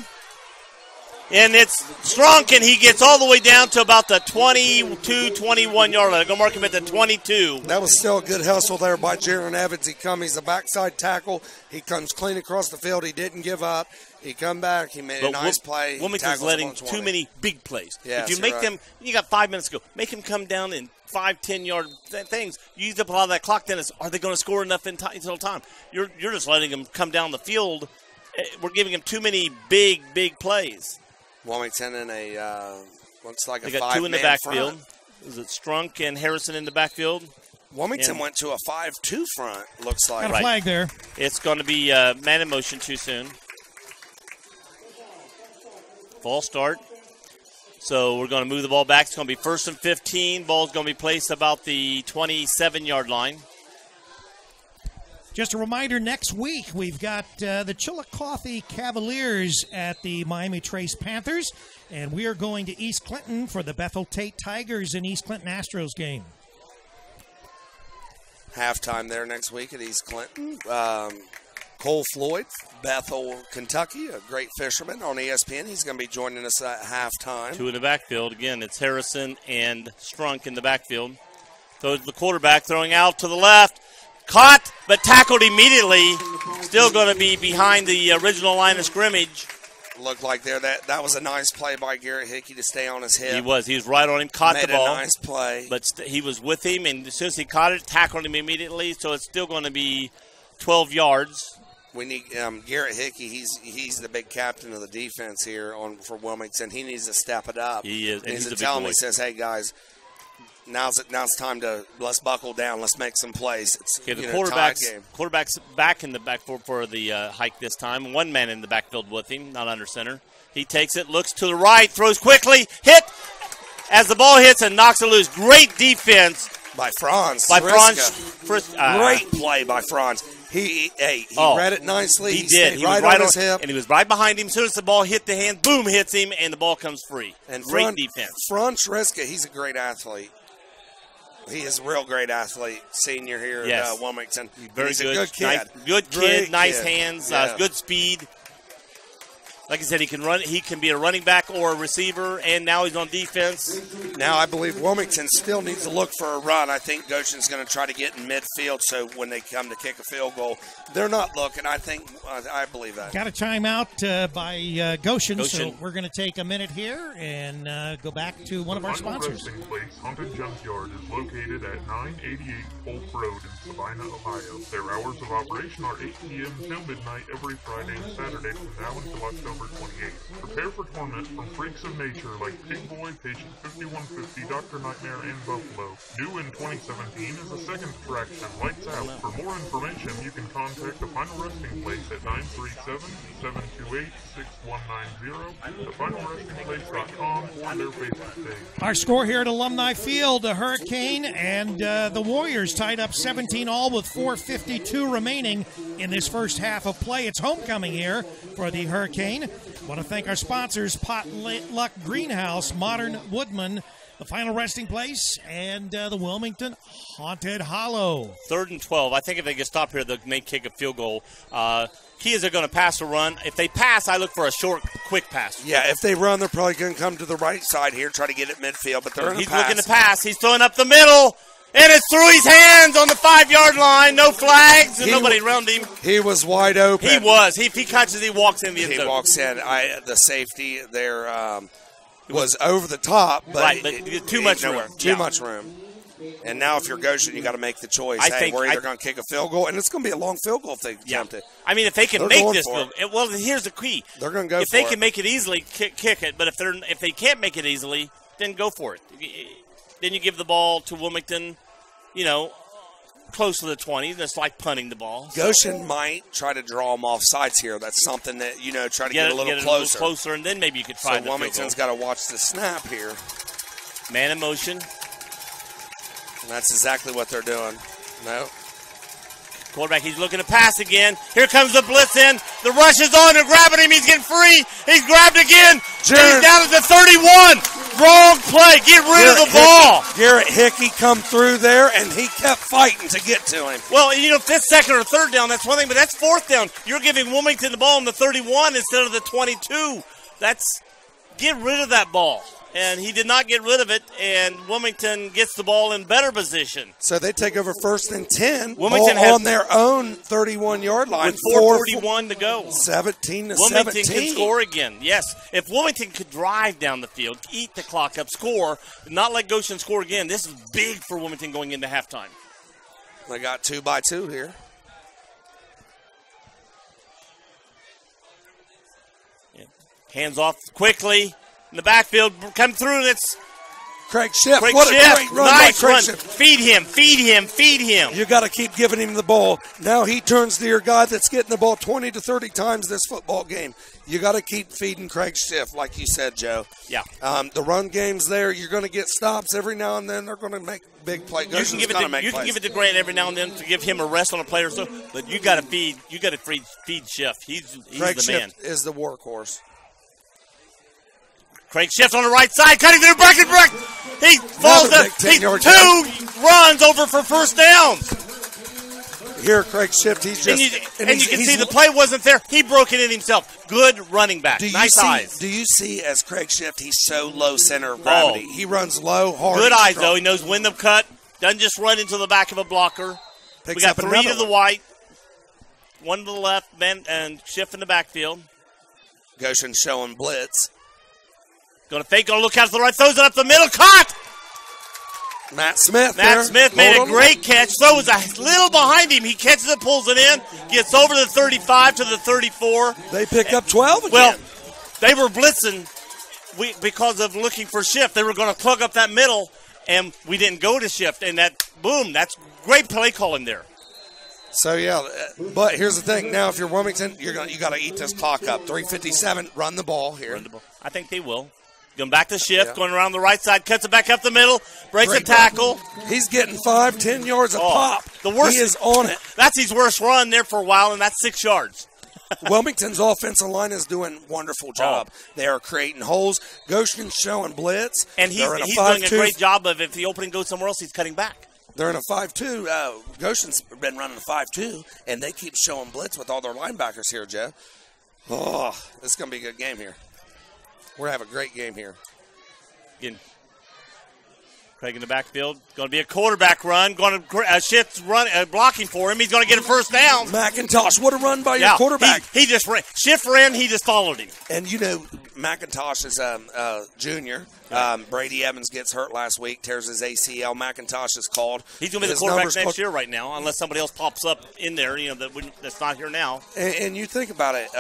And it's Strunk, and he gets all the way down to about the 22, 21-yard line. Go mark him at the 22. That was still a good hustle there by Jaron Evans. He's a backside tackle. He comes clean across the field. He didn't give up. He come back. He made a nice play. Wilmington's letting too many big plays. Yes, if you make them, you got 5 minutes to go. Make them come down in 5, 10-yard things. You use up a lot of that clock. Then are they going to score enough in total time? You're just letting them come down the field. We're giving them too many big plays. Wilmington in looks like they a 5-man got two in the backfield. front. Is it Strunk and Harrison in the backfield? Wilmington went to a 5-2 front, looks like. Got a flag there. It's going to be man in motion too soon. False start. So we're going to move the ball back. It's going to be 1st and 15. Ball's going to be placed about the 27-yard line. Just a reminder, next week we've got the Chillicothe Cavaliers at the Miami Trace Panthers, and we are going to East Clinton for the Bethel Tate Tigers and East Clinton Astros game. Halftime there next week at East Clinton. Cole Floyd, Bethel, Kentucky, a great fisherman on ESPN. He's going to be joining us at halftime. Two in the backfield. Again, it's Harrison and Strunk in the backfield. So the quarterback throwing out to the left. Caught, but tackled immediately. Still going to be behind the original line of scrimmage. Looked like there that was a nice play by Garrett Hickey to stay on his hip. He was right on him, caught Made the ball. a nice play. But he was with him, and as soon as he caught it, tackled him immediately. So it's still going to be 12 yards. We need Garrett Hickey. He's the big captain of the defense here for Wilmington. He needs to step it up. He is. He needs to tell him. He says, "Hey guys, now's time to let's buckle down. Let's make some plays." It's the quarterback's back in the backfield for the hike this time. One man in the backfield with him, not under center. He takes it, looks to the right, throws quickly, hit as the ball hits and knocks it loose. Great defense by Franz. Great play by Franz. He read it nicely. He did. He was right on his hip. And he was right behind him. As soon as the ball hit the hand, boom, hits him, and the ball comes free. And great defense. Franz Riska, he's a great athlete. He is a real great athlete, senior here at Wilmington. He's a good kid. Good kid, nice hands, good speed. Like I said, he can run. He can be a running back or a receiver, and now he's on defense. Now I believe Wilmington still needs to look for a run. I think Goshen's going to try to get in midfield, so when they come to kick a field goal, they're not looking. I believe that. Got a timeout by Goshen, so we're going to take a minute here and go back to one of our sponsors. The final resting place, Haunted Junkyard, is located at 988 Polk Road in Sabina, Ohio. Their hours of operation are 8 p.m. till midnight every Friday and Saturday from now until October 28th. Prepare for torment from freaks of nature like Pig Boy, Patient 5150, Dr. Nightmare, and Buffalo. New in 2017 is a second attraction, Lights Out. For more information, you can contact the Final Resting Place at 937-728-6190, thefinalrestingplace.com, or their Facebook page. Our score here at Alumni Field, the Hurricane and the Warriors tied up 17-all with 4:52 remaining in this first half of play. It's homecoming here for the Hurricane. Want to thank our sponsors, Potluck Greenhouse, Modern Woodman, the Final Resting Place, and the Wilmington Haunted Hollow. 3rd and 12. I think if they get stopped here, they may kick a field goal. Key is they're going to pass or run. If they pass, I look for a short, quick pass. Yeah, if they run, they're probably going to come to the right side here, try to get it midfield, but they're going to pass. He's looking to pass. He's throwing up the middle. And it's through his hands on the 5-yard line. No flags and nobody around him. He was wide open. He was. If he catches, he walks in the end zone. He walks in. The safety there was over the top. But too much room. Too much room. And now if you're Goshen, you got to make the choice. We're either going to kick a field goal, and it's going to be a long field goal if they attempt it. I mean, if they can make this field goal, well, here's the key. They're going to go if they can make it easily, kick it. But if they can't make it easily, then go for it. Then you give the ball to Wilmington, close to the 20. That's like punting the ball. Goshen might try to draw them off sides here. That's something that, try to get a little closer. And then maybe you could try the Wilmington's got to watch the snap here. Man in motion. And that's exactly what they're doing. No. Quarterback, he's looking to pass again. Here comes the blitz in. The rush is on. They're grabbing him. He's getting free. He's grabbed again. He's down at the 31. Wrong play. Get rid of the ball. Garrett Hickey come through there, and he kept fighting to get to him. Well, if that's second or third down, that's one thing, but that's fourth down. You're giving Wilmington the ball on the 31 instead of the 22. Get rid of that ball. And he did not get rid of it, and Wilmington gets the ball in better position. So they take over 1st and 10. Wilmington on their own 31-yard line. With 4:41 to go. 17-17. Wilmington can score again. Yes, if Wilmington could drive down the field, eat the clock up, score, not let Goshen score again, this is big for Wilmington going into halftime. They got 2-by-2 here. Yeah. Hands off quickly. In the backfield, come through, and it's Craig Schiff. What a great run by Craig Schiff. Feed him. You got to keep giving him the ball. Now he turns to your guy that's getting the ball 20 to 30 times this football game. You got to keep feeding Craig Schiff, like you said, Joe. Yeah. The run game's there. You're going to get stops every now and then. They're going to make big plays. You can give it to Grant every now and then to give him a rest on a play or so, but you got to feed Schiff. He's Craig the Schiff man. Is the workhorse. Craig Schiff on the right side, cutting through Breckenbrook. He falls down. He's 2 runs over for first downs. Here, Craig Schiff, he's just... And you can see the play wasn't there. He broke it in himself. Good running back. Nice eyes. Do you see, as Craig Schiff, he's so low center of gravity. He runs low, hard. Good eyes, though. He knows when to cut. Doesn't just run into the back of a blocker. We got 3 to the white, 1 to the left, and Schiff in the backfield. Goshen showing blitz. Going to fake, going to look out to the right, throws it up the middle, caught! Matt Smith made a great catch. Throw was a little behind him. He catches it, pulls it in, gets over the 35 to the 34. They pick up 12 again. Well, they were blitzing because of looking for Schiff. They were going to plug up that middle, and we didn't go to Schiff. And that's great play calling there. So, yeah, but here's the thing. Now, if you're Wilmington, you got to eat this clock up. 3:57, run the ball here. I think they will. Going back to Schiff, going around the right side, cuts it back up the middle, breaks a tackle. He's getting 5-10 yards a pop. The worst, he is on it. That's his worst run there for a while, and that's 6 yards. Wilmington's offensive line is doing a wonderful job. They are creating holes. Goshen's showing blitz. And he's doing a great job of, if the opening goes somewhere else, he's cutting back. They're in a 5-2. Goshen's been running a 5-2, and they keep showing blitz with all their linebackers here, Joe. Oh, this is going to be a good game here. We're going to have a great game here. Again, Craig in the backfield. Going to be a quarterback run. Going to Schiff's blocking for him. He's going to get a first down. McIntosh, what a run by your quarterback. He just ran. Schiff ran. He just followed him. And, McIntosh is junior. Brady Evans gets hurt last week, tears his ACL. McIntosh is called. He's going to be the quarterback next year right now, unless somebody else pops up in there, that's not here now. And you think about it.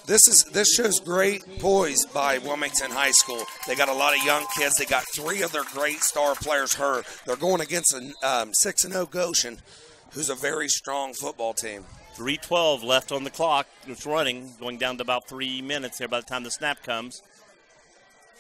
This shows great poise by Wilmington High School. They got a lot of young kids. They got 3 of their great star players hurt. They're going against a 6-0 Goshen, who's a very strong football team. 3:12 left on the clock. It's running, going down to about 3 minutes here by the time the snap comes.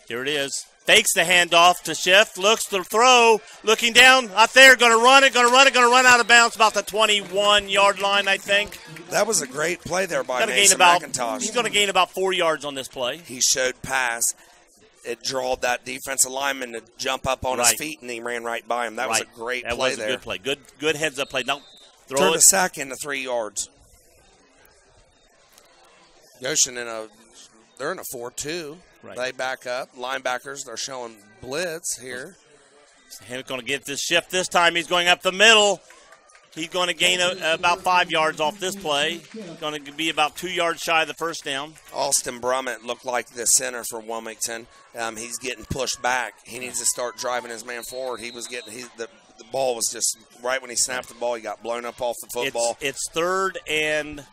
Here it is. Fakes the handoff to Schiff. Looks to throw. Looking down. Out there. Going to run it. Going to run out of bounds. About the 21-yard line, I think. That was a great play there by Mason McIntosh. He's going to gain about 4 yards on this play. He showed pass. It drawed that defensive lineman to jump up on his feet, and he ran right by him. That was a great play there. That was a good play. Good heads-up play. Now, turned a sack into 3 yards. Goshen they're in a 4-2. Right. They back up. Linebackers, they're showing blitz here. He's going to get this shift this time. He's going up the middle. He's going to gain about 5 yards off this play. Going to be about 2 yards shy of the first down. Austin Brummett looked like the center for Wilmington. He's getting pushed back. He needs to start driving his man forward. The ball was just right when he snapped the ball. He got blown up off the football. It's 3rd and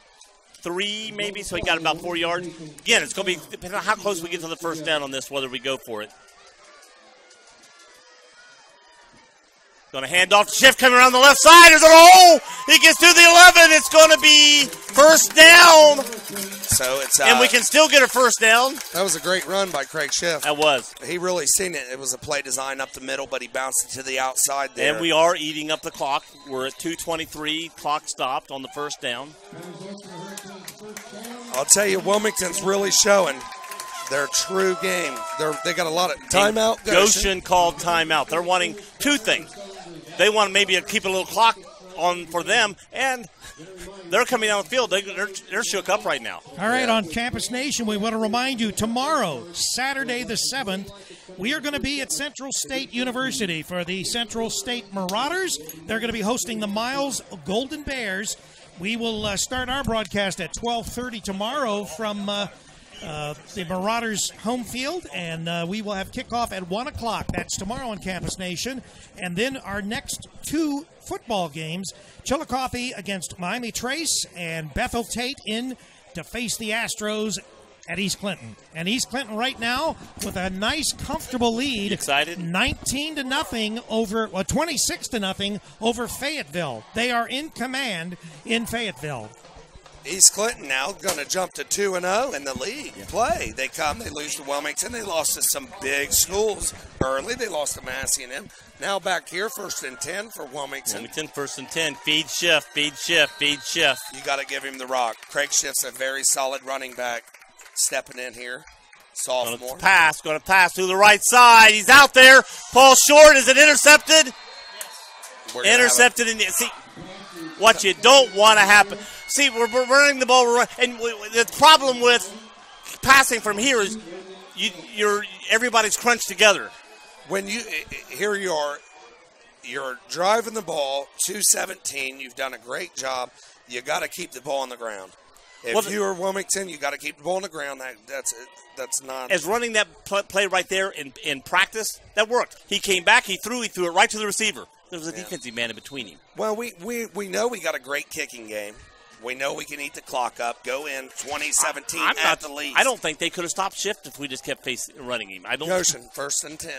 3 maybe, so he got about 4 yards. Again, it's going to be depending on how close we get to the first down on this, whether we go for it. Going to hand off to Schiff coming around the left side. There's a hole. He gets to the 11. It's going to be first down. So it's and we can still get a first down. That was a great run by Craig Schiff. That was. He really seen it. It was a play design up the middle, but he bounced it to the outside there. And we are eating up the clock. We're at 2:23. Clock stopped on the first down. I'll tell you, Wilmington's really showing their true game. They got a lot of timeout. Goshen called timeout. They're wanting 2 things. They want maybe to keep a little clock on for them, and they're coming down the field. They're shook up right now. All right, on Campus Nation, we want to remind you, tomorrow, Saturday the 7th, we are going to be at Central State University for the Central State Marauders. They're going to be hosting the Miles Golden Bears. We will start our broadcast at 12:30 tomorrow from the Marauders' home field, and we will have kickoff at 1 o'clock. That's tomorrow on Campus Nation. And then our next 2 football games, Chillicothe against Miami Trace and Bethel Tate in to face the Astros at East Clinton. And East Clinton right now with a nice, comfortable lead. Excited? 19-0 over, 26-0 over Fayetteville. They are in command in Fayetteville. East Clinton now going to jump to 2-0 in the league play. They lose to Wilmington. They lost to some big schools early. They lost to Massey and them. Now back here, 1st and 10 for Wilmington. Wilmington, 1st and 10. Feed Schiff, feed Schiff, feed Schiff. You got to give him the rock. Craig Schiff's a very solid running back stepping in here. Sophomore. Going to pass to the right side. He's out there. Paul short. Is it intercepted? Intercepted. See, what you don't want to happen. See, we're running the ball, and the problem with passing from here is everybody's crunched together. When here you are, you're driving the ball 2:17. You've done a great job. You got to keep the ball on the ground. If you are Wilmington, you got to keep the ball on the ground. That's not as running that play right there in practice. That worked. He came back. He threw it right to the receiver. There was a defensive man in between him. Well, we know we got a great kicking game. We know we can eat the clock up, go in 2017 at the lead. I don't think they could have stopped Shift if we just kept running him. Goshen, 1st and 10.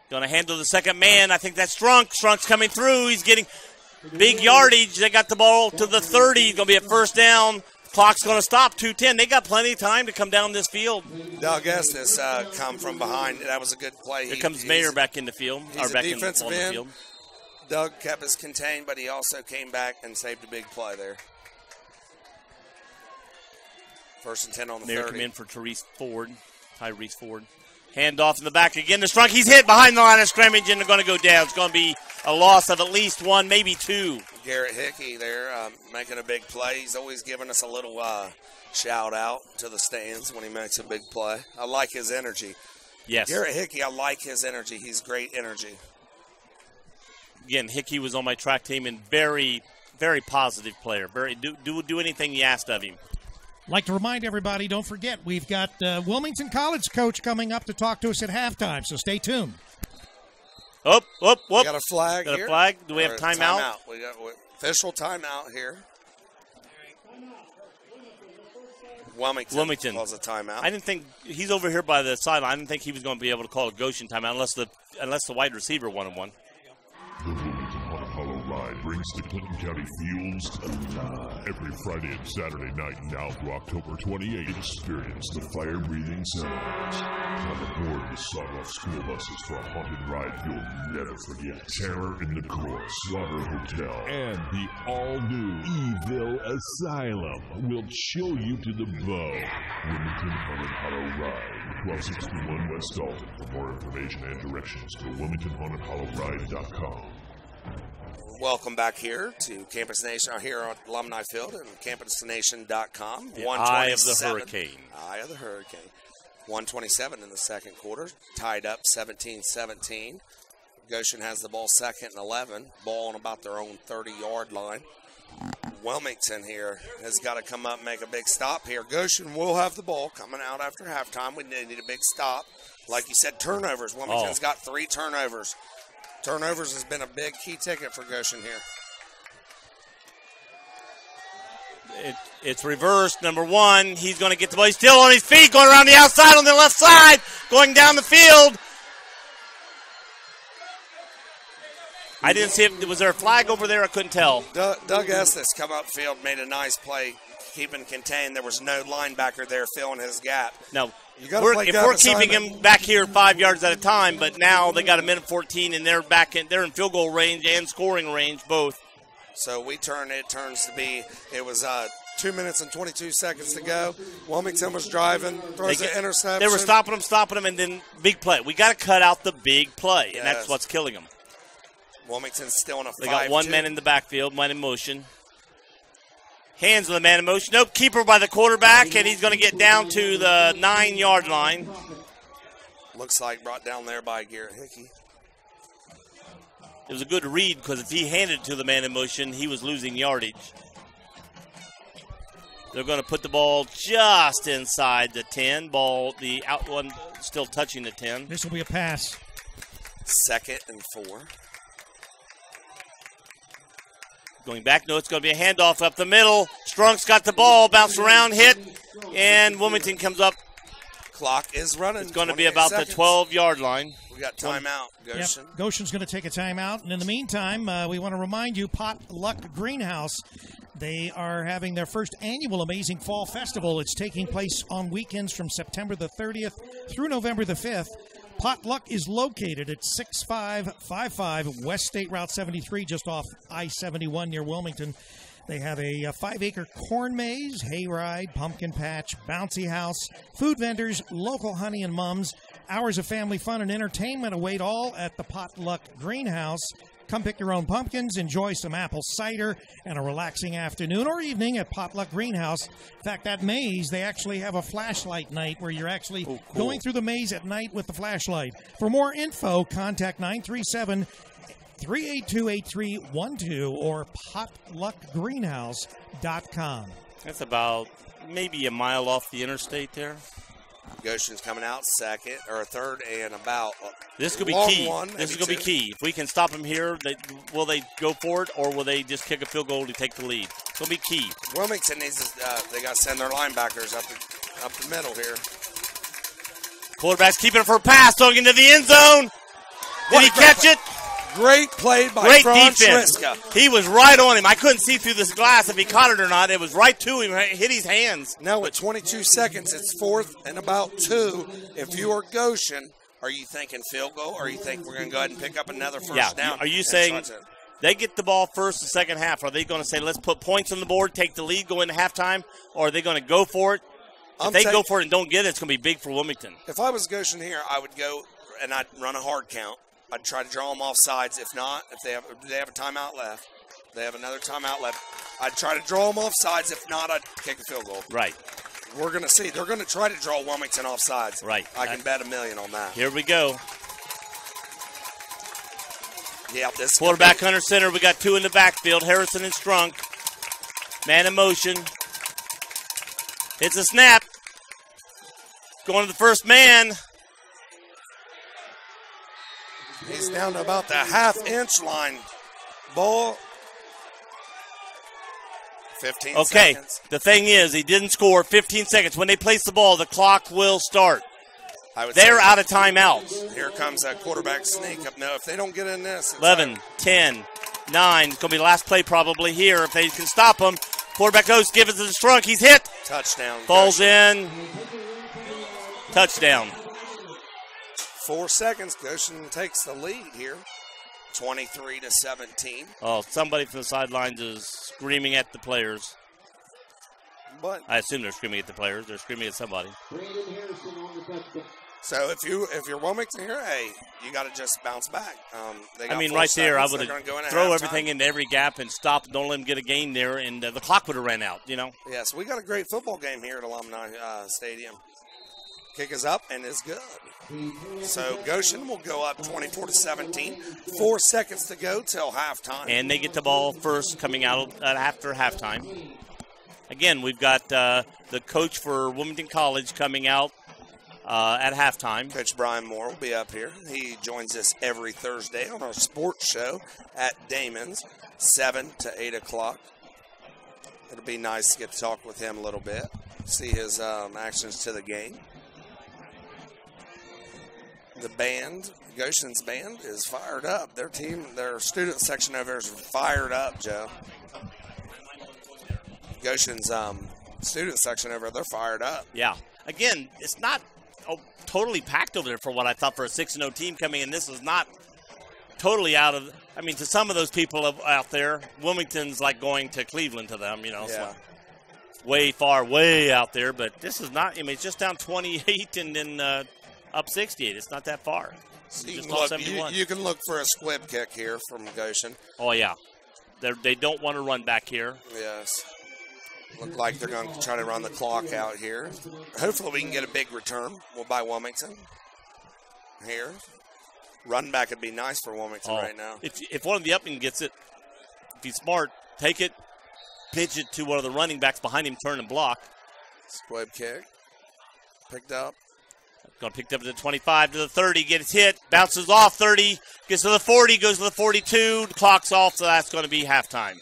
Going to handle the second man. I think that's Strunk. Strunk's coming through. He's getting big yardage. They got the ball to the 30. He's going to be at first down. Clock's going to stop, 2:10. They got plenty of time to come down this field. Doug Estes come from behind. That was a good play. Here comes Mayer back in the field. He's back a defensive on the end. Field. Doug kept us contained, but he also came back and saved a big play there. 1st and 10 on the 30. Mayer come in for Tyrese Ford. Hand off in the back again to Strunk. He's hit behind the line of scrimmage, and they're going to go down. It's going to be a loss of at least 1, maybe 2. Garrett Hickey there making a big play. He's always giving us a little shout out to the stands when he makes a big play. I like his energy. Yes. Garrett Hickey, I like his energy. He's great energy. Again, Hickey was on my track team and very, very positive player. Do anything you asked of him. Like to remind everybody, don't forget, we've got Wilmington College coach coming up to talk to us at halftime, so stay tuned. We got a flag here. Do we have timeout? We got official timeout here. Wilmington calls a timeout. I didn't think he's over here by the sideline. I didn't think he was going to be able to call a Goshen timeout unless the wide receiver wanted one. The Wilmington Hollow Ride brings the Clinton County Fields alive. Every Friday and Saturday night now through October 28th, experience the fire-breathing sounds. Come aboard the sawed-off school buses for a haunted ride you'll never forget. Terror in the Court, Slaughter Hotel, and the all-new Evil Asylum will chill you to the bone. Wilmington Hollow Ride, 1261 West Dalton. For more information and directions, go to WilmingtonHauntedHollowRide.com. Welcome back here to Campus Nation, here on Alumni Field and CampusNation.com. The Eye of the Hurricane. Eye of the Hurricane. 1:27 in the second quarter, tied up 17-17. Goshen has the ball 2nd and 11. Ball on about their own 30-yard line. Wilmington here has got to come up and make a big stop here. Goshen will have the ball coming out after halftime. We need a big stop. Like you said, turnovers. Wilmington's got 3 turnovers. Turnovers has been a big key ticket for Goshen here. It's reversed. Number 1, he's going to get the ball. He's still on his feet, going around the outside on the left side, going down the field. I didn't see it. Was there a flag over there? I couldn't tell. Doug Estes come upfield, made a nice play, keeping contained. There was no linebacker there filling his gap. No. If we're keeping him back here 5 yards at a time, but now they got a minute 14 and they're back in. They're in field goal range and scoring range both. So it turns to be. It was 2 minutes and 22 seconds to go. Wilmington was driving, throws an interception. They were stopping them, and then big play. We got to cut out the big play, and that's what's killing them. Wilmington's still in a 5-2. They got 1 man in the backfield, man in motion. Hands on the man in motion. Nope, keeper by the quarterback, and he's going to get down to the 9-yard line. Looks like brought down there by Garrett Hickey. It was a good read because if he handed it to the man in motion, he was losing yardage. They're going to put the ball just inside the 10. The out one still touching the 10. This will be a pass. 2nd and 4. Going back, no, it's going to be a handoff up the middle. Strunk's got the ball, bounced around, hit, and Wilmington comes up. Clock is running. It's going to be about the 12-yard line. We got timeout, Goshen. Yep. Goshen's going to take a timeout. And in the meantime, we want to remind you, Potluck Greenhouse, they are having their first annual Amazing Fall Festival. It's taking place on weekends from September the 30th through November the 5th. Potluck is located at 6555 West State Route 73, just off I-71 near Wilmington. They have a 5-acre corn maze, hayride, pumpkin patch, bouncy house, food vendors, local honey and mums. Hours of family fun and entertainment await all at the Potluck Greenhouse. Come pick your own pumpkins, enjoy some apple cider, and a relaxing afternoon or evening at Potluck Greenhouse. In fact, that maze, they actually have a flashlight night where you're actually going through the maze at night with the flashlight. For more info, contact 937-382-8312 or potluckgreenhouse.com. That's about maybe a mile off the interstate there. Goshen's coming out 2nd or 3rd and about. This could be key. This is going to be key. If we can stop them here, will they go for it or will they just kick a field goal to take the lead? It's going to be key. Wilmington needs they got to send their linebackers up the middle here. Quarterback's keeping it for a pass, throwing into the end zone. Did he catch it? Great play by Franz defense. Schriska. He was right on him. I couldn't see through this glass if he caught it or not. It was right to him. It hit his hands. Now with 22 seconds, it's 4th and about 2. If you are Goshen, are you thinking field goal or are you think we're going to go ahead and pick up another first down? Are you saying they get the ball first the second half? Are they going to say, let's put points on the board, take the lead, go into halftime? Or are they going to go for it? If they go for it and don't get it, it's going to be big for Wilmington. If I was Goshen here, I would go and I'd run a hard count. I'd try to draw them off sides. If not, if they have a timeout left, they have another timeout left. I'd try to draw them off sides. If not, I'd kick a field goal. Right. We're going to see. They're going to try to draw Wilmington off sides. Right. I can bet $1 million on that. Here we go. Yeah, this quarterback under center. We got 2 in the backfield, Harrison and Strunk. Man in motion. It's a snap. Going to the first man. He's down to about the half-inch line. Ball. 15 seconds. The thing is, he didn't score 15 seconds. When they place the ball, the clock will start. They're out of timeouts. Here comes that quarterback sneak up. Now, if they don't get in this. 11, 10, 9. It's going to be the last play probably here. If they can stop him. Quarterback goes, gives it to Strunk. He's hit. Touchdown. Falls in. Touchdown. 4 seconds. Goshen takes the lead here. 23-17. Oh, somebody from the sidelines is screaming at the players. But I assume they're screaming at the players. They're screaming at somebody. So if you're Wilmington here, hey, you got to just bounce back. Right there, I would throw everything into every gap and stop. Don't let them get a gain there, and the clock would have ran out. Yes, we got a great football game here at Alumni Stadium. Kick is up and is good. So Goshen will go up 24-17. 4 seconds to go till halftime. And they get the ball first coming out after halftime. Again, we've got the coach for Wilmington College coming out at halftime. Coach Brian Moore will be up here. He joins us every Thursday on our sports show at Damon's, 7 to 8 o'clock. It'll be nice to get to talk with him a little bit, see his actions to the game. The band, Goshen's band, is fired up. Their team, their student section over there is fired up, Joe. Goshen's student section over there, they're fired up. Yeah. Again, it's not totally packed over there for what I thought for a 6-0 team coming in. This is not totally out of, I mean, to some of those people out there, Wilmington's like going to Cleveland to them, you know. Yeah. So way far, way out there. But this is not, I mean, it's just down 28 and then up 68. It's not that far. So you can look for a squib kick here from Goshen. Oh, yeah. They don't want to run back here. Yes. Look like they're going to try to run the clock out here. Hopefully we can get a big return by Wilmington here. Run back would be nice for Wilmington right now. If one of the upping gets it, if he's smart, take it, pitch it to one of the running backs behind him, turn and block. Squib kick. Picked up. Going picked up to the 25, to the 30, gets hit, bounces off 30, gets to the 40, goes to the 42, the clock's off, so that's going to be halftime.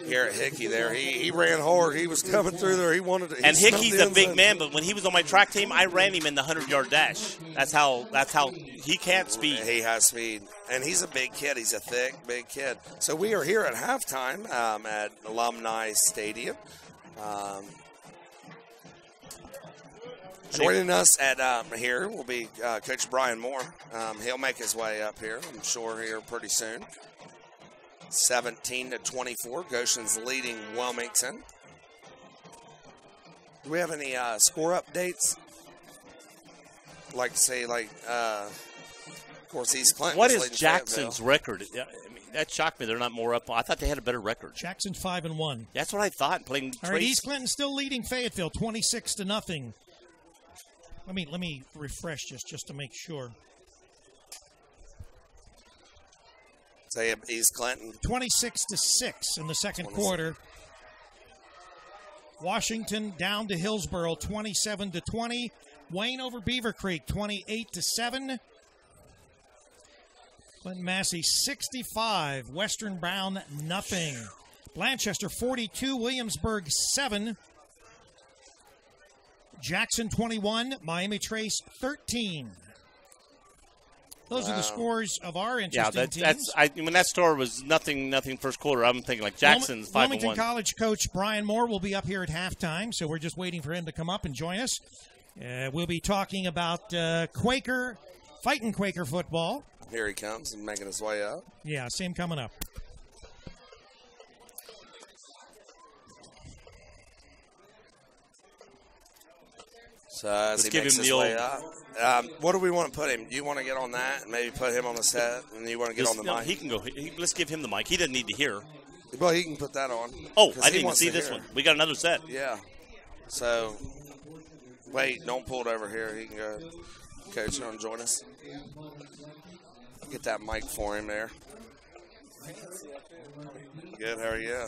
Garrett Hickey there, he ran hard. He was coming through there. He wanted to. And Hickey's a big man, but when he was on my track team, I ran him in the 100-yard dash. That's how he can't speed. He has speed, and he's a big kid. He's a thick, big kid. So we are here at halftime at Alumni Stadium. Joining us at here will be Coach Brian Moore. He'll make his way up here, I'm sure, here pretty soon. 17-24. Goshen's leading Wilmington. Do we have any score updates? Of course, East Clinton. What is Jackson's record? I mean, that shocked me. They're not more up. I thought they had a better record. Jackson's 5-1. That's what I thought. Playing all right, East Clinton still leading Fayetteville 26-0. Let me refresh just to make sure. Say East Clinton 26-6 in the second quarter. Washington down to Hillsborough 27-20. Wayne over Beaver Creek 28-7. Clinton Massey 65. Western Brown nothing. Blanchester 42. Williamsburg 7. Jackson 21. Miami Trace 13. Those are the scores of our interesting teams. When that score was nothing first quarter, I'm thinking like Jackson's 5-1. Wilmington College coach Brian Moore will be up here at halftime, so we're just waiting for him to come up and join us. We'll be talking about fighting Quaker football. Here he comes and making his way up. Yeah, see him coming up. So as he makes his way up. What do we want to put him? Do you want to get on that and maybe put him on the set, and you want to get on the mic? He can go. Let's give him the mic. He doesn't need to hear. Well, he can put that on. Oh, I didn't even see this one. We got another set. Yeah. So, wait, don't pull it over here. He can go. Coach, you want to join us? Get that mic for him there. Good, how are you?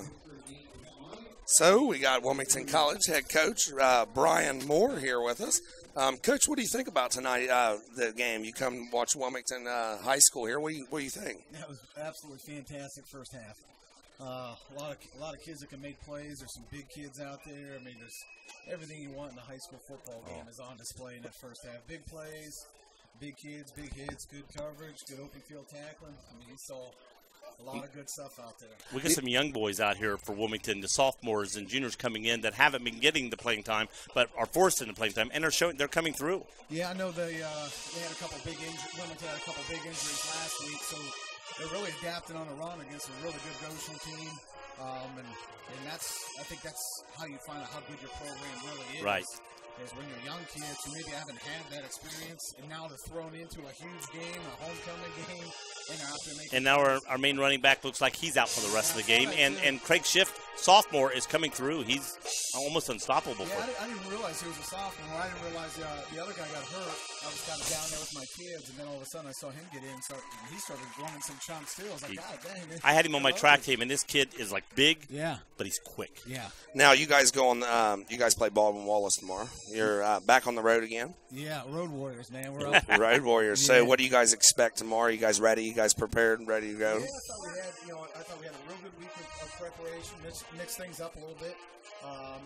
So, we got Wilmington College head coach Brian Moore here with us. Coach, what do you think about tonight, the game? You come watch Wilmington High School here. What do you think? That was absolutely fantastic first half. A lot of kids that can make plays. There's some big kids out there. I mean, there's everything you want in a high school football game is on display in that first half. Big plays, big kids, big hits, good coverage, good open field tackling. I mean, you saw a lot of good stuff out there. We got some young boys out here for Wilmington, the sophomores and juniors coming in that haven't been getting the playing time, but are forced into playing time, and they're coming through. Yeah, I know they had a couple big injuries. Wilmington had a couple big injuries last week, so they're really adapting on the run against a really good Goshen team, and I think that's how you find out how good your program really is. Right. Is when you're young kids who maybe haven't had that experience, and now they're thrown into a huge game, a homecoming game, and they're out there making. And now our main running back looks like he's out for the rest of the game, and Craig Schiff sophomore is coming through. He's almost unstoppable. Yeah, I didn't realize he was a sophomore. I didn't realize the other guy got hurt. I was kind of down there with my kids, and then all of a sudden I saw him get in. So he started running some chunks too. I was like, God dang, man. I had him on my track team, and this kid is like big, but he's quick. Yeah. Now you guys go on. You guys play Baldwin Wallace tomorrow. You're back on the road again. Yeah, Road Warriors, man. We're up. Road Warriors. Yeah. So what do you guys expect tomorrow? You guys ready? You guys prepared and ready to go? Yeah, I thought we had a real good week of preparation. Mix things up a little bit. Our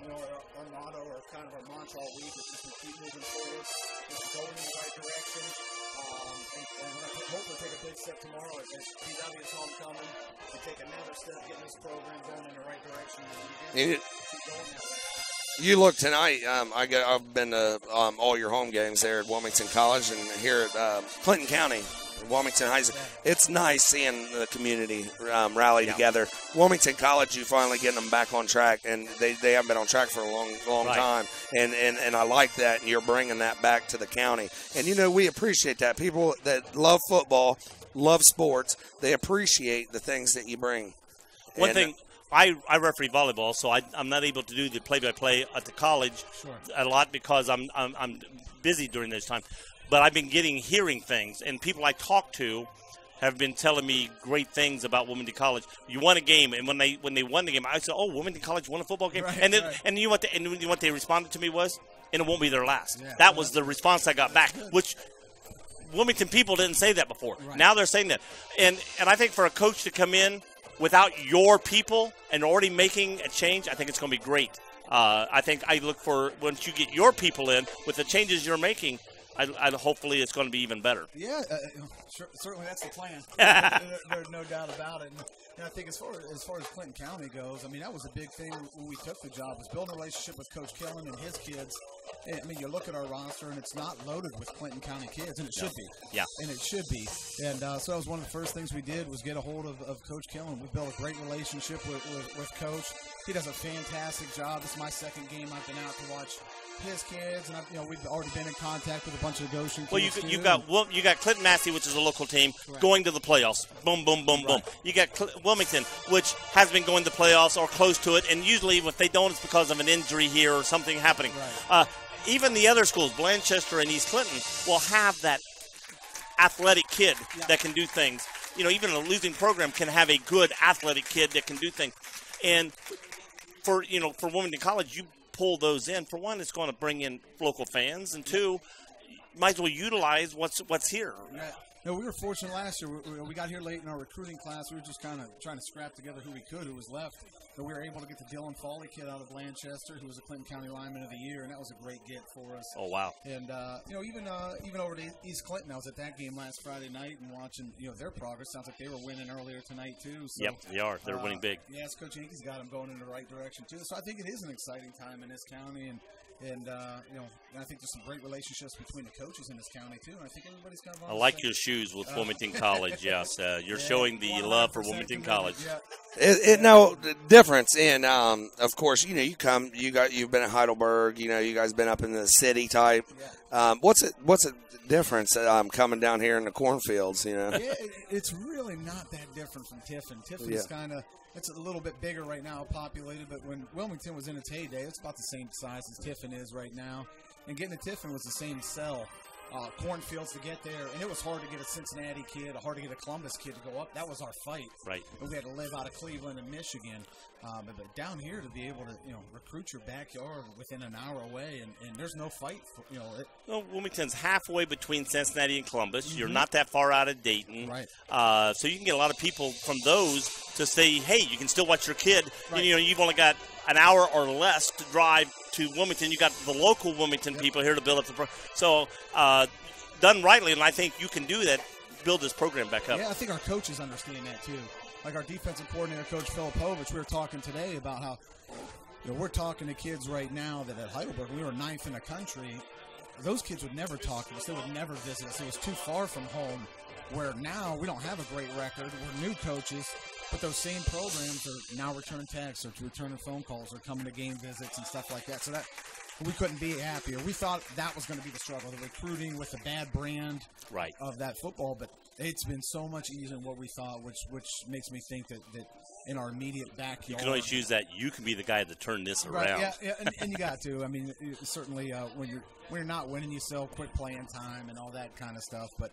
motto or kind of our mantra all week is just to keep moving forward, just going in the right direction, and we're going to hopefully take a big step tomorrow at PW's homecoming and take another step, getting this program going in the right direction. And keep going that way. You look tonight. I've been to all your home games there at Wilmington College and here at Clinton County, Wilmington High School. It's nice seeing the community rally together. Wilmington College, you finally getting them back on track, and they haven't been on track for a long time. And I like that, and you're bringing that back to the county. And we appreciate that. People that love football, love sports, they appreciate the things that you bring. One thing. I referee volleyball, so I'm not able to do the play-by-play at the college a lot because I'm busy during this time. But I've been hearing things, and people I talk to have been telling me great things about Wilmington College. You won a game, and when they won the game, I said, "Oh, Wilmington College won a football game." Right, and you know what they responded to me was, "And it won't be their last." Yeah, that was the response I got back, which Wilmington people didn't say that before. Right. Now they're saying that, and I think for a coach to come in without your people and already making a change, I think it's going to be great. I think I look for, once you get your people in with the changes you're making, I hopefully it's going to be even better. Yeah, certainly that's the plan. There's no doubt about it. And I think as far as Clinton County goes, I mean, that was a big thing when we took the job, was building a relationship with Coach Killen and his kids. I mean, you look at our roster, and it's not loaded with Clinton County kids, and it should be. Yeah. And it should be. And so that was one of the first things we did was get a hold of Coach Killen. We built a great relationship with Coach. He does a fantastic job. This is my second game I've been out to watch his kids, and we've already been in contact with a bunch of Goshen kids. Well, you got Clinton Massey, which is a local team, going to the playoffs. Boom, boom, boom, boom. You got Wilmington, which has been going to the playoffs or close to it, and usually if they don't, it's because of an injury here or something happening. Right. Even the other schools, Blanchester and East Clinton, will have that athletic kid that can do things. Even a losing program can have a good athletic kid that can do things. And for Wilmington College, you pull those in. For one, it's going to bring in local fans, and two, might as well utilize what's here. Yeah. No, we were fortunate last year. We got here late in our recruiting class. We were just kind of trying to scrap together who we could, who was left. But we were able to get the Dylan Foley kid out of Blanchester, who was a Clinton County Lineman of the Year, and that was a great get for us. Oh, wow. And, even over to East Clinton, I was at that game last Friday night and watching, their progress. Sounds like they were winning earlier tonight, too. So, yep, they are. They're winning big. Yes, Coach Yankees got them going in the right direction, too. So I think it is an exciting time in this county, and I think there's some great relationships between the coaches in this county, too. And I think everybody's kind of on I like your shoes with Wilmington College, yes. You're showing the love for Wilmington College. Yeah. No difference in, of course, you've been at Heidelberg, you guys been up in the city type. Yeah. What's the difference coming down here in the cornfields, Yeah, it's really not that different from Tiffin. Tiffin's kind of, it's a little bit bigger right now, populated, but when Wilmington was in its heyday, it's about the same size as Tiffin is right now. And getting to Tiffin was the same sell. Cornfields to get there, and it was hard to get a Cincinnati kid, hard to get a Columbus kid to go up. That was our fight. Right. And we had to live out of Cleveland and Michigan. But down here to be able to, recruit your backyard within an hour away, and there's no fight. Wilmington's halfway between Cincinnati and Columbus. You're not that far out of Dayton. Right. So you can get a lot of people from those to say, hey, you can still watch your kid. Right. You've only got an hour or less to drive to Wilmington. You got the local Wilmington people here to build up the program. So done rightly, and I think you can do that, build this program back up. Yeah, I think our coaches understand that too. Like our defensive coordinator, Coach Filipovich, we were talking today about how we're talking to kids right now that at Heidelberg, we were 9th in the country. Those kids would never talk to us. They would never visit us. It was too far from home, where now we don't have a great record. We're new coaches. But those same programs are now returning texts or returning phone calls or coming to game visits and stuff like that. So that we couldn't be happier. We thought that was going to be the struggle, the recruiting with the bad brand of that football. But it's been so much easier than what we thought, which makes me think that in our immediate backyard. You can always use that. You can be the guy to turn this around. Right, yeah, and you got to. I mean, certainly when you're not winning, you sell quick playing time and all that kind of stuff. But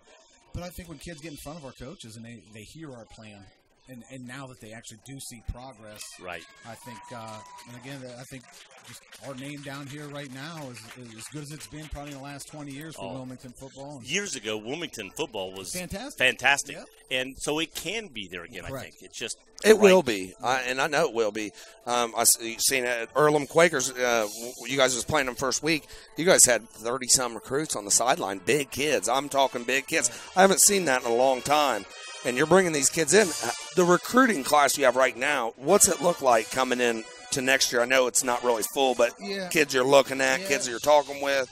I think when kids get in front of our coaches and they hear our plan, and now that they actually do see progress, right? I think, and again, I think just our name down here right now is as good as it's been probably in the last 20 years for Wilmington football. Years ago, Wilmington football was fantastic. Yep. And so it can be there again. I think it's just it will be, and I know it will be. I've seen it at Earlham Quakers. You guys was playing them first week. You guys had 30-some recruits on the sideline, big kids. I'm talking big kids. I haven't seen that in a long time. And you're bringing these kids in. The recruiting class you have right now, what's it look like coming in to next year? I know it's not really full, but kids you're looking at, kids you're talking with.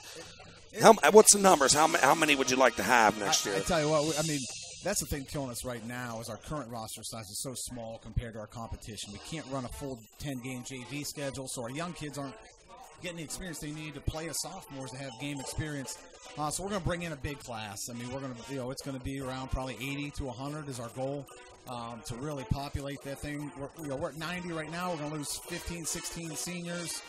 What's the numbers? How many would you like to have next year? I tell you what, I mean, that's the thing killing us right now is our current roster size is so small compared to our competition. We can't run a full 10-game JV schedule, so our young kids aren't getting the experience they need to play as sophomores to have game experience. So we're going to bring in a big class. I mean, we're going to, it's going to be around probably 80 to 100 is our goal to really populate that thing. We're at 90 right now. We're going to lose 15, 16 seniors.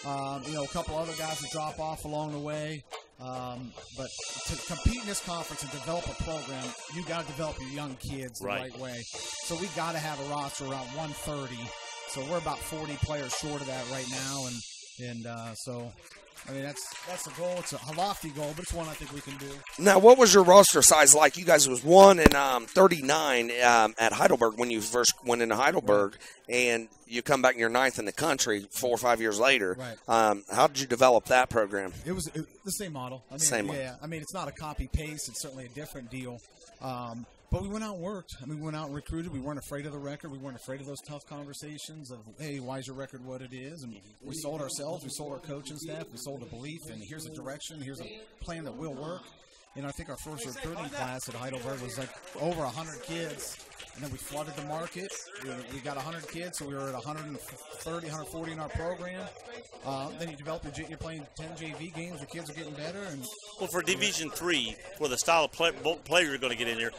A couple other guys will drop off along the way. But to compete in this conference and develop a program, you got to develop your young kids the right way. So we got to have a roster around 130. So we're about 40 players short of that right now, and so. I mean, that's the goal. It's a lofty goal, but it's one I think we can do. Now, what was your roster size like? You guys was 1-39 at Heidelberg when you first went into Heidelberg, and you come back and you're 9th in the country 4 or 5 years later. Right. How did you develop that program? It was the same model. I mean, same model. Yeah, I mean, it's not a copy-paste. It's certainly a different deal. But we went out and worked. I mean, we went out and recruited. We weren't afraid of the record. We weren't afraid of those tough conversations of, hey, why is your record what it is? And we sold ourselves. We sold our coaching staff. We sold a belief. And here's a direction. Here's a plan that will work. And I think our first recruiting class at Heidelberg was like over 100 kids. And then we flooded the market. We got 100 kids, so we were at 130, 140 in our program. Then you develop you're playing 10 JV games. Your kids are getting better. And well, for Division III, for the style of player you're going to get in here,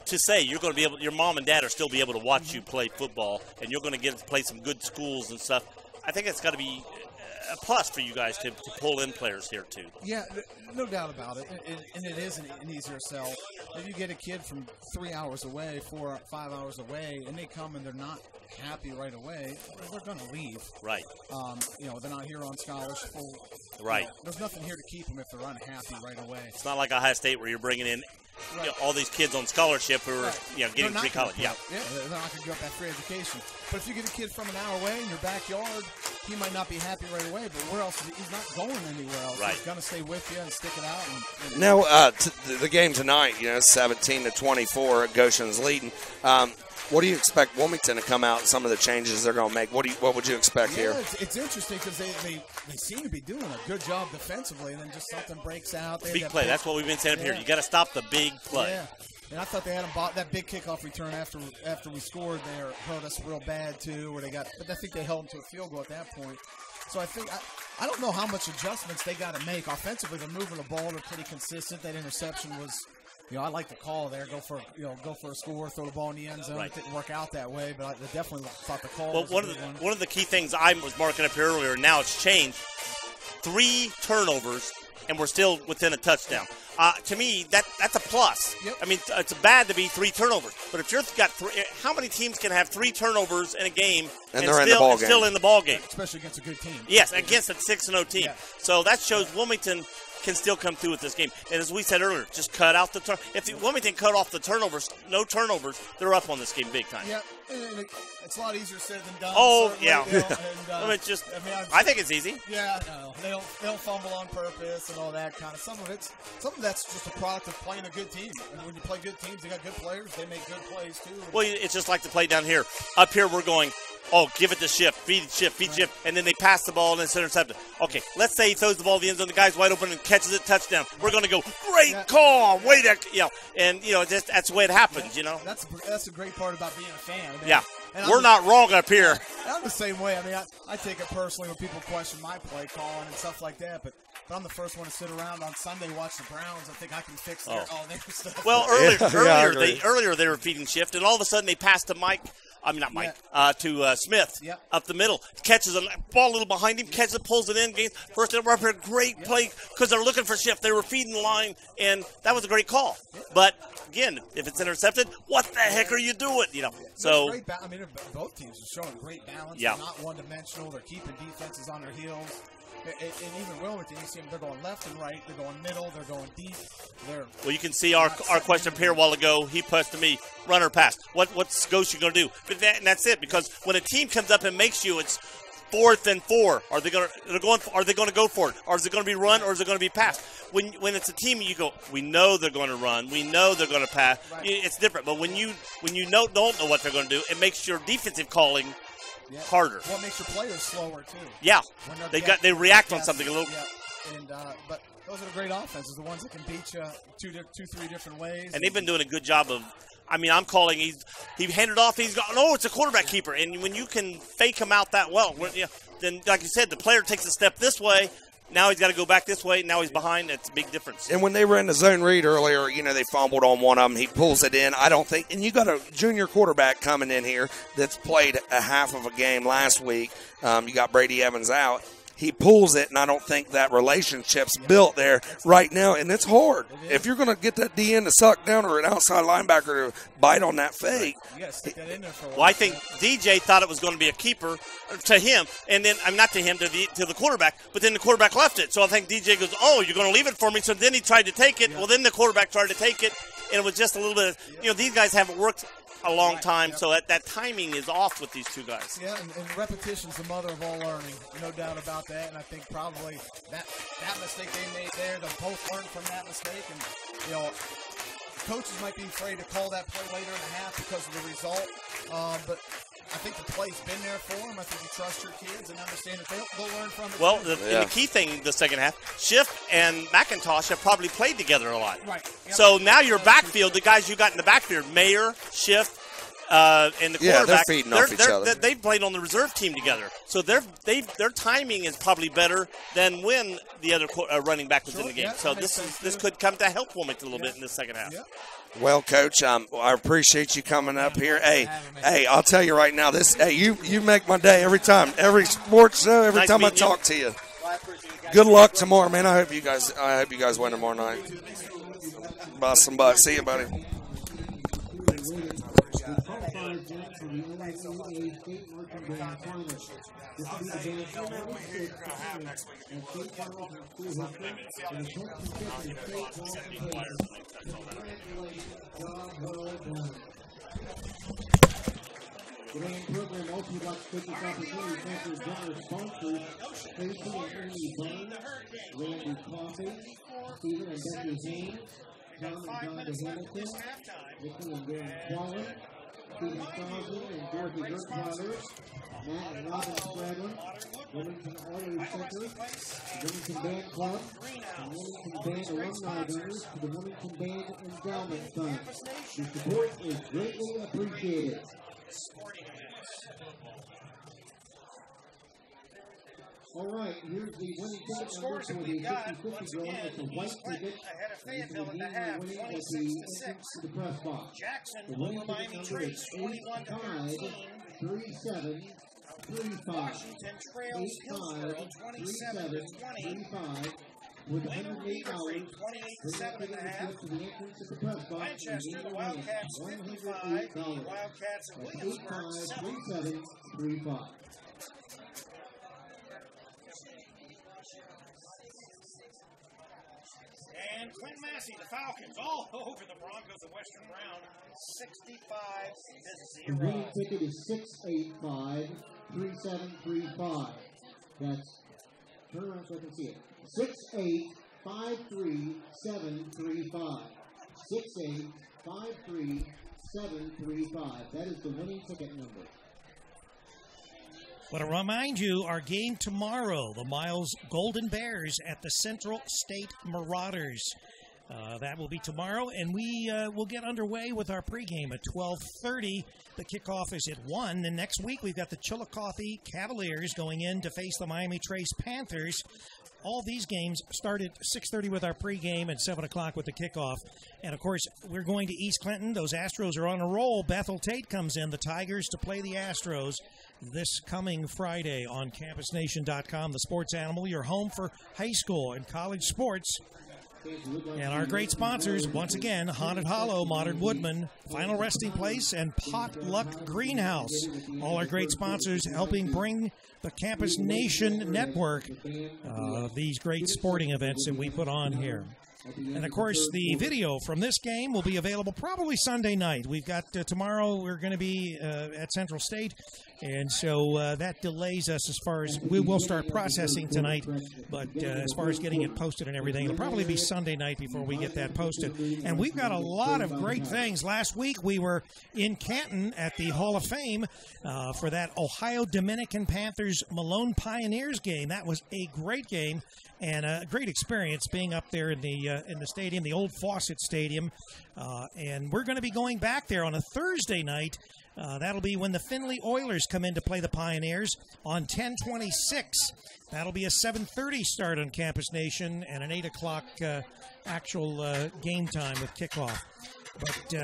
to say you're going to be able, your mom and dad are still be able to watch you play football, and you're going to get to play some good schools and stuff. I think it's got to be a plus for you guys to pull in players here too. Yeah, no doubt about it. And it is an easier sell. If you get a kid from 3 hours away, 4 or 5 hours away, and they come and they're not happy right away, they're going to leave. Right. They're not here on scholarship. Right. There's nothing here to keep them if they're unhappy right away. It's not like Ohio State where you're bringing in all these kids on scholarship who are getting free college. Yeah, they're not going to give up that free education. But if you get a kid from an hour away in your backyard, he might not be happy right away, but where else? He's not going anywhere else. Right. He's going to stay with you and stick it out. And now, the game tonight, 17-24 at Goshen's leading. What do you expect Wilmington to come out and some of the changes they're going to make? What would you expect here? It's interesting because they seem to be doing a good job defensively, and then just something breaks out. Big play. That's what we've been saying up here. You got to stop the big play. Yeah. And I thought they had that big kickoff return after we scored there hurt us real bad too. But I think they held them to a field goal at that point. So I think I don't know how much adjustments they got to make offensively. They're moving the ball. They're pretty consistent. That interception was. I like the call there. Go for a score, throw the ball in the end zone. Right. It didn't work out that way, but I definitely thought the call. Well, was one of the key things I was marking up here earlier, and now it's changed. 3 turnovers, and we're still within a touchdown. To me, that's a plus. Yep. I mean, it's bad to be 3 turnovers, but if you've got 3, how many teams can have 3 turnovers in a game and they're still in the ball game? Especially against a good team. Yes, against a 6-0 team. Yeah. So that shows Wilmington can still come through with this game. And as we said earlier, just cut out the if Wilmington cut off the turnovers, no turnovers, they're up on this game big time. Yeah, it's a lot easier said than done. Oh, yeah. I think it's easy. Yeah, no, they don't fumble on purpose and all that kind of. Some of that's just a product of playing a good team. And when you play good teams, they got good players. They make good plays too. Well, it's just like the play down here. Up here, we're going. Give it to Schiff, feed Schiff, and then they pass the ball and it's intercepted. Okay, let's say he throws the ball to the end zone, the guy's wide open and catches it, touchdown. We're going to go, great call, way to, and that's the way it happens, That's a great part about being a fan. I mean, yeah, we're not wrong up here. I'm the same way. I mean, I take it personally when people question my play calling and stuff like that, but But I'm the first one to sit around on Sunday, watch the Browns, and think I can fix their stuff. Well, earlier they were feeding shift, and all of a sudden they passed to Mike. I mean, not Mike, to Smith up the middle. Catches a ball a little behind him, catches it, pulls it in, gains first and a great play because they're looking for shift. They were feeding the line, and that was a great call. But again, if it's intercepted, what the heck are you doing? You know, so I mean, both teams are showing great balance. Yeah. They're not one-dimensional. They're keeping defenses on their heels. And even Wilmington, you see them, they're going left and right. They're going middle. They're going deep. Well, you can see our question up here a while ago. He posed to me, run or pass. What's Goshen going to do? And that's it, because when a team comes up and makes you, it's 4th and 4. Are they going to go for it? Or is it going to be run, or is it going to be pass? When it's a team, you go, we know they're going to run. We know they're going to pass. Right. It's different. But when you don't know what they're going to do, it makes your defensive calling harder. Well, it makes your players slower too. Yeah, they react on something a little. Yeah. And but those are the great offenses, the ones that can beat you three different ways. And they've been doing a good job of. I mean, I'm calling. He handed off. He's gone. Oh, it's a quarterback keeper. And when you can fake him out that well, then like you said, the player takes a step this way. Now he's got to go back this way. Now he's behind. It's a big difference. And when they were in the zone read earlier, they fumbled on one of them. He pulls it in. I don't think – and you got a junior quarterback coming in here that's played a half of a game last week. You got Brady Evans out. He pulls it, and I don't think that relationship's built there right now. And it's hard. If you're going to get that DN to suck down or an outside linebacker to bite on that fake. You got to stick that in there for a while. Well, I think DJ thought it was going to be a keeper to him, and then I'm not to him, to the quarterback, but then the quarterback left it. So I think DJ goes, oh, you're going to leave it for me. So then he tried to take it. Yeah. Well, then the quarterback tried to take it, and it was just a little bit, these guys haven't worked a long time, so that timing is off with these two guys. Yeah, and repetition's the mother of all learning, no doubt about that. And I think probably that mistake they made there, they'll both learn from that mistake. And coaches might be afraid to call that play later in the half because of the result. But I think the play's been there for them. I think you trust your kids and understand that they'll learn from it. Well, the key thing the second half, Schiff and McIntosh have probably played together a lot. Right. Yep. So now your backfield, the guys you got in the backfield, Mayer, Schiff, and the quarterback, they're feeding off each other. They've played on the reserve team together. So their timing is probably better than when the other running back was in the game. So this could come to help Wilmington a little bit in the second half. Yeah. Well, Coach, I appreciate you coming up here. Hey, I'll tell you right now, you make my day every time, every sports show, every time I talk to you. Good luck tomorrow, man. I hope you guys win tomorrow night. Bust some butts. See you, buddy. The main program also would like to take this opportunity to thank their generous sponsors, Tracy and Ernie Burns, Randy Coffey, Stephen and Becky Haynes, Tom and John DeHamilton, Nikki and Darren Quallen, Stephen Crosby and Dorothy Gertweiler, Matt and Robin Stradlin, Wilmington Auto Center, the Wilmington Band Club, the Wilmington Band Alumni Donors, to the Wilmington Band Endowment Fund. Your support is greatly appreciated. All right, here's the winning ticket number for the 50-50 drawing. It's a white ticket. You can redeem the winning at the entrance to the press box. The winning ticket number is 853735. 853735. With $108, bring the ticket to the entrance at the press box and redeem the winning. $108. That's 853735. And Clint Massey, the Falcons, all over the Broncos of Western Brown, 65-0. The winning ticket is 685-3735. That's, turn around so I can see it. 6853735. 6853735. That is the winning ticket number. Want to remind you, our game tomorrow, the Miles Golden Bears at the Central State Marauders. That will be tomorrow, and we will get underway with our pregame at 12:30. The kickoff is at 1. And next week, we've got the Chillicothe Cavaliers going in to face the Miami Trace Panthers. All these games start at 6:30 with our pregame and 7 o'clock with the kickoff. And, of course, we're going to East Clinton. Those Astros are on a roll. Bethel Tate comes in, the Tigers, to play the Astros this coming Friday on CampusNation.com. The Sports Animal, your home for high school and college sports. And our great sponsors, once again, Haunted Hollow, Modern Woodman, Final Resting Place, and Potluck Greenhouse. All our great sponsors helping bring the Campus Nation Network these great sporting events that we put on here. And, of course, the video from this game will be available probably Sunday night. We've got tomorrow we're going to be at Central State, and so that delays us as far as we will start processing tonight. But as far as getting it posted and everything, it'll probably be Sunday night before we get that posted. And we've got a lot of great things. Last week we were in Canton at the Hall of Fame for that Ohio Dominican Panthers Malone Pioneers game. That was a great game. And a great experience being up there in the stadium, the old Fawcett Stadium. And we're going to be going back there on a Thursday night. That'll be when the Findlay Oilers come in to play the Pioneers on 10/26. That'll be a 7:30 start on Campus Nation and an 8 o'clock actual game time with kickoff. But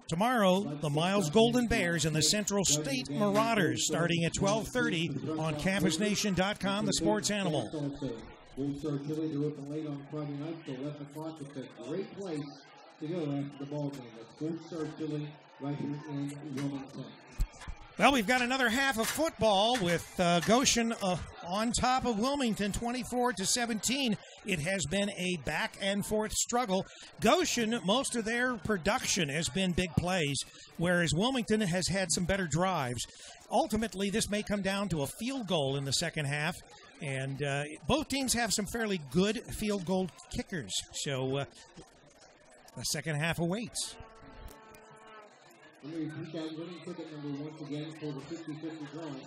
tomorrow, the Miles Golden Bears and the Central State Marauders starting at 12:30 on CampusNation.com, the Sports Animal. We'll start chilly. They're open late on Friday night, so 11 o'clock. It's a great place to go after the ball game. Let's go start chilly right here in Wilmington. Well, we've got another half of football with Goshen on top of Wilmington, 24-17. It has been a back-and-forth struggle. Goshen, most of their production has been big plays, whereas Wilmington has had some better drives. Ultimately, this may come down to a field goal in the second half. And both teams have some fairly good field goal kickers. So the second half awaits. Let me repeat that winning ticket number once again for the 50-50 drawing.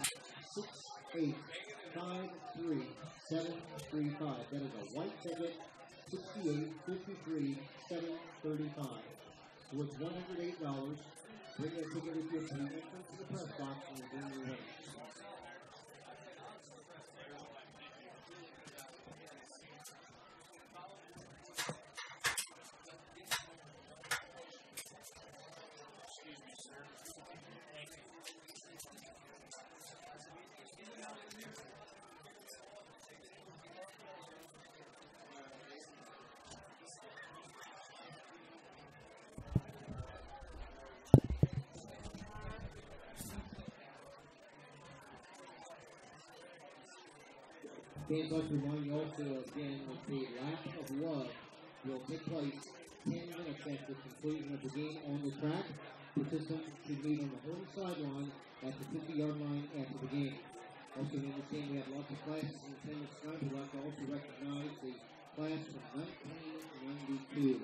6853735. That is a white ticket. 6853735. Worth $108. Bring that ticket with you to the entrance to the press box and bring your winner. Games like to remind you also again that the lap of love will take place 10 minutes after completion of the game on the track. Participants should meet on the home sideline at the 50-yard line after the game. Also, we understand we have lots of classes in attendance tonight. We'd like to also recognize the class of 1992.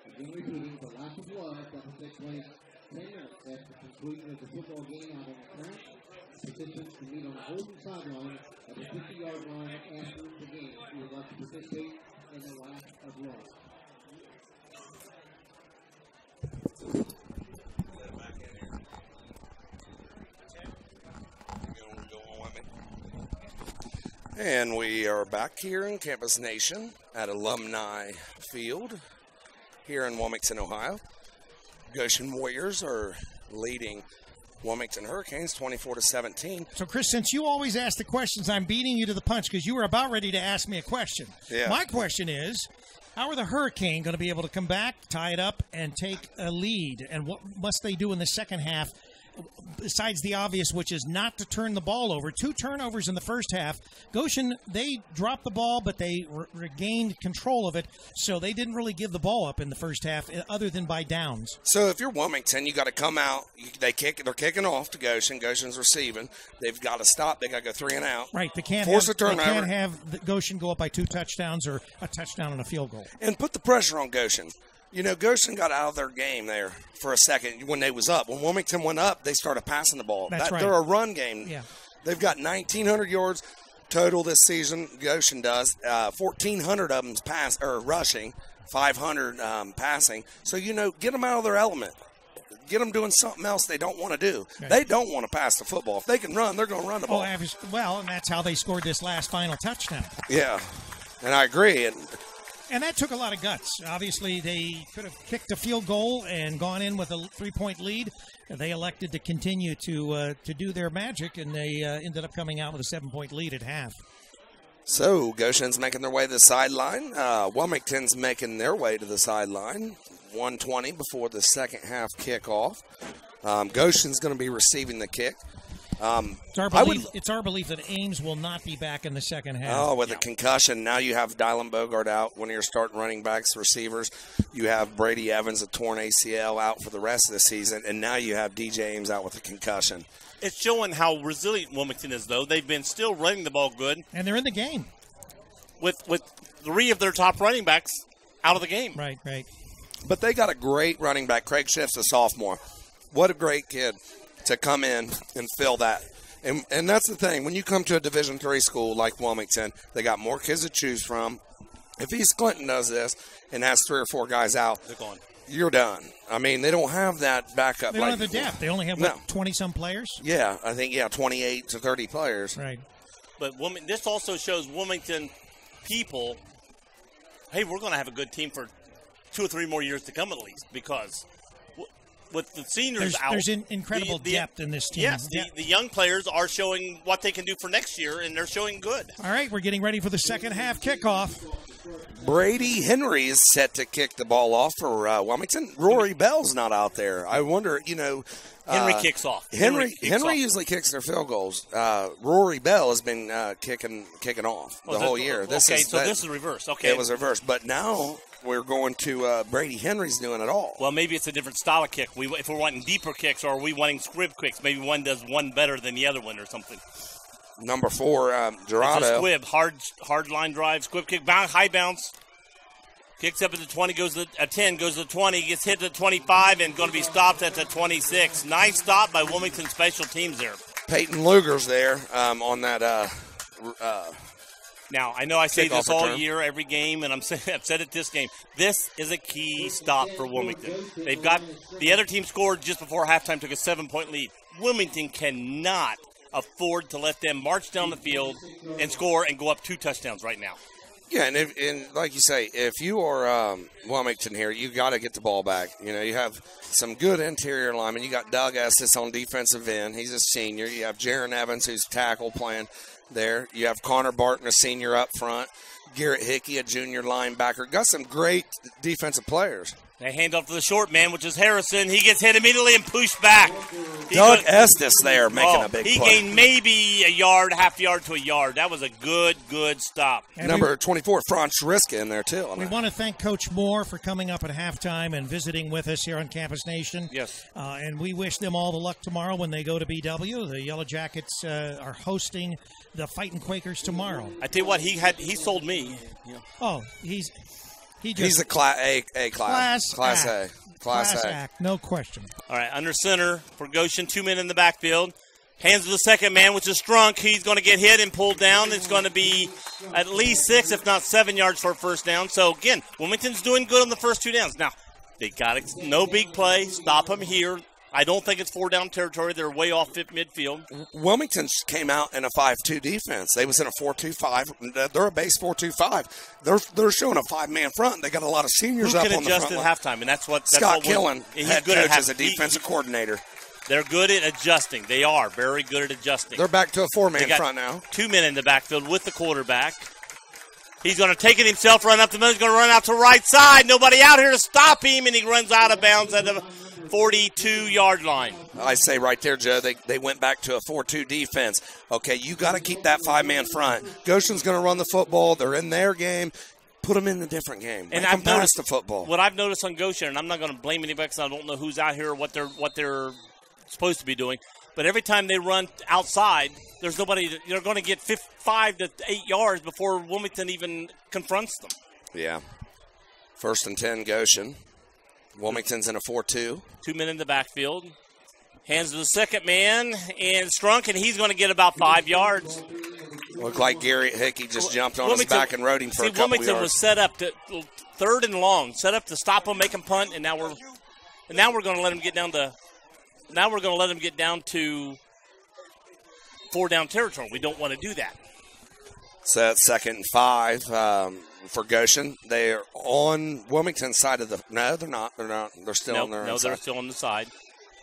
Again, repeating, the lap of love that will take place 10 minutes after completion of the football game out on the track. Participants can meet on the Holden sideline at the 50-yard line after the game if you would like to participate in the lap of love. And we are back here in Campus Nation at Alumni Field here in Wilmington, Ohio. Goshen Warriors are leading Wilmington Hurricanes 24-17. So, Chris, since you always ask the questions, I'm beating you to the punch because you were about ready to ask me a question. Yeah. My question is, how are the Hurricane going to be able to come back, tie it up, and take a lead? And what must they do in the second half, besides the obvious, which is not to turn the ball over? 2 turnovers in the first half. Goshen, they dropped the ball, but they regained control of it, so they didn't really give the ball up in the first half other than by downs. So if you're Wilmington, you got to come out. They're kicking off to Goshen. Goshen's receiving. They've got to stop. They got to go 3 and out. Right. They can't force a turnover. They can't have the Goshen go up by 2 touchdowns or a touchdown and a field goal. And put the pressure on Goshen. You know, Goshen got out of their game there for a second when they was up. When Wilmington went up, they started passing the ball. That's right. They're a run game. Yeah. They've got 1,900 yards. total this season. Goshen does 1,400 of them rushing, 500 passing. So get them out of their element. Get them doing something else they don't want to do. Right. They don't want to pass the football. If they can run, they're going to run the ball. Well, and that's how they scored this last final touchdown. Yeah, and I agree. And that took a lot of guts. Obviously, they could have kicked a field goal and gone in with a 3-point lead. They elected to continue to do their magic, and they ended up coming out with a 7-point lead at half. So Goshen's making their way to the sideline. Wilmington's making their way to the sideline. 1:20 before the second half kickoff. Goshen's going to be receiving the kick. It's our belief that Ames will not be back in the second half. Oh, with a concussion. Now you have Dylan Bogart out, one of your starting running backs, receivers. You have Brady Evans, a torn ACL, out for the rest of the season. And now you have DJ Ames out with a concussion. It's showing how resilient Wilmington is, though. They've been still running the ball good. And they're in the game. With 3 of their top running backs out of the game. Right. But they got a great running back. Craig Schiff's a sophomore. What a great kid to come in and fill that. And that's the thing. When you come to a Division III school like Wilmington, they got more kids to choose from. If East Clinton does this and has 3 or 4 guys out, they're gone. You're done. I mean, they don't have that backup. They don't have the depth. They only have, 20-some players? Yeah, I think, 28 to 30 players. Right. But this also shows Wilmington people, hey, we're going to have a good team for 2 or 3 more years to come at least, because with the seniors out. There's incredible depth in this team. Yes, the young players are showing what they can do for next year, and they're showing good. All right, we're getting ready for the second half kickoff. Brady Henry is set to kick the ball off for Wilmington. Rory Bell's not out there. I wonder, Henry kicks off. Henry usually kicks their field goals. Rory Bell has been kicking off the whole year. This is reverse. Okay. It was reversed, but now we're going to Brady Henry's doing it all. Well, maybe it's a different style of kick. If we're wanting deeper kicks, or are we wanting squib kicks? Maybe one does one better than the other one or something. Number 4, Gerardo. It's a squib, hard line drive, squib kick, high bounce. Kicks up at the 20, goes to the 10, goes to the 20, gets hit to the 25, and going to be stopped at the 26. Nice stop by Wilmington special teams there. Peyton Luger's there on that. Now, I know I say this all year, every game, and I've said it this game. This is a key stop for Wilmington. They've got the other team scored just before halftime, took a 7-point lead. Wilmington cannot afford to let them march down the field and score and go up 2 touchdowns right now. Yeah, and like you say, if you are Wilmington here, you got to get the ball back. You have some good interior linemen. You got Doug Estes on defensive end. He's a senior. You have Jaron Evans, who's tackle playing there. You have Connor Barton, a senior up front. Garrett Hickey, a junior linebacker. Got some great defensive players. They hand off to the short man, which is Harrison. He gets hit immediately and pushed back. Doug Estes there making a big play. He gained maybe a yard, half yard to a yard. That was a good stop. And number 24, Franz Riska in there, too. We want to thank Coach Moore for coming up at halftime and visiting with us here on Campus Nation. Yes. And we wish them all the luck tomorrow when they go to BW. The Yellow Jackets are hosting the Fighting Quakers tomorrow. I tell you what, he sold me. Yeah. Oh, he's a class A. Class A. Act, no question. All right, under center for Goshen, 2 men in the backfield. Hands to the second man, which is Strunk. He's going to get hit and pulled down. It's going to be at least 6, if not 7 yards for a first down. So, again, Wilmington's doing good on the first 2 downs. Now, they got no big play. Stop them here. I don't think it's 4-down territory. They're way off midfield. Wilmington came out in a 5-2 defense. They was in a 4-2-5. They're a base 4-2-5. They're showing a 5-man front. They got a lot of seniors up on the front. Who can adjust at halftime, and that's what Scott Killen, head coach, as a defensive coordinator. They're good at adjusting. They are very good at adjusting. They're back to a 4-man front now. 2 men in the backfield with the quarterback. He's going to take it himself, run up the middle. He's going to run out to the right side. Nobody out here to stop him, and he runs out of bounds at the 42-yard line. I say right there, Joe, they went back to a 4-2 defense. Okay, you got to keep that 5-man front. Goshen's going to run the football. They're in their game. Put them in a different game. And I've noticed the football. What I've noticed on Goshen, and I'm not going to blame anybody because I don't know who's out here or what they're supposed to be doing, but every time they run outside, there's nobody. They're going to get 5 to 8 yards before Wilmington even confronts them. Yeah. 1st and 10, Goshen. Wilmington's in a 4-2. 2 men in the backfield. Hands to the second man, and Strunk, and he's going to get about 5 yards. Looked like Garrett Hickey just jumped on his back and rode him for a couple Wilmington yards. was set up to third and long, set up to stop him, make him punt, and now we're going to let him get down to. Now we're going to let him get down to 4-down territory. We don't want to do that. So that's 2nd and 5 for Goshen. They're on Wilmington's side of the. No, they're not. They're still on their own side. They're still on the side.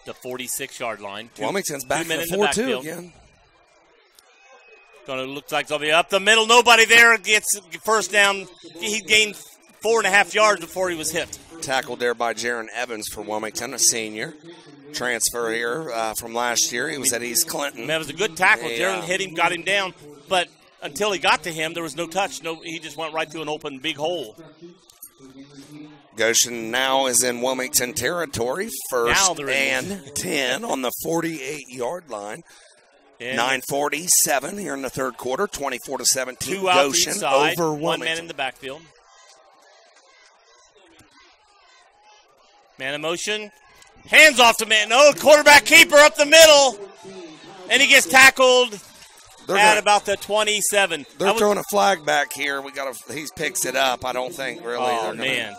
The 46-yard line. Wilmington's back to 4-2 again. Going to look like they'll be up the middle. Nobody there gets first down. He gained 4.5 yards before he was hit. Tackled there by Jaron Evans for Wilmington, a senior. Transfer here from last year. He was at East Clinton. That was a good tackle. Jaron hit him, got him down. But until he got to him, there was no touch. He just went right through an open big hole. Goshen now is in Wilmington territory, 1st and 10 on the 48-yard line. 9:47 here in the third quarter, 24-17. 2 out Goshen each side, over 1 Wilmington. man in the backfield. Man in motion. Hands off the man. No, quarterback keeper up the middle. And he gets tackled at about the 27. They're throwing a flag back here. He picks it up. I don't think really. Oh, man.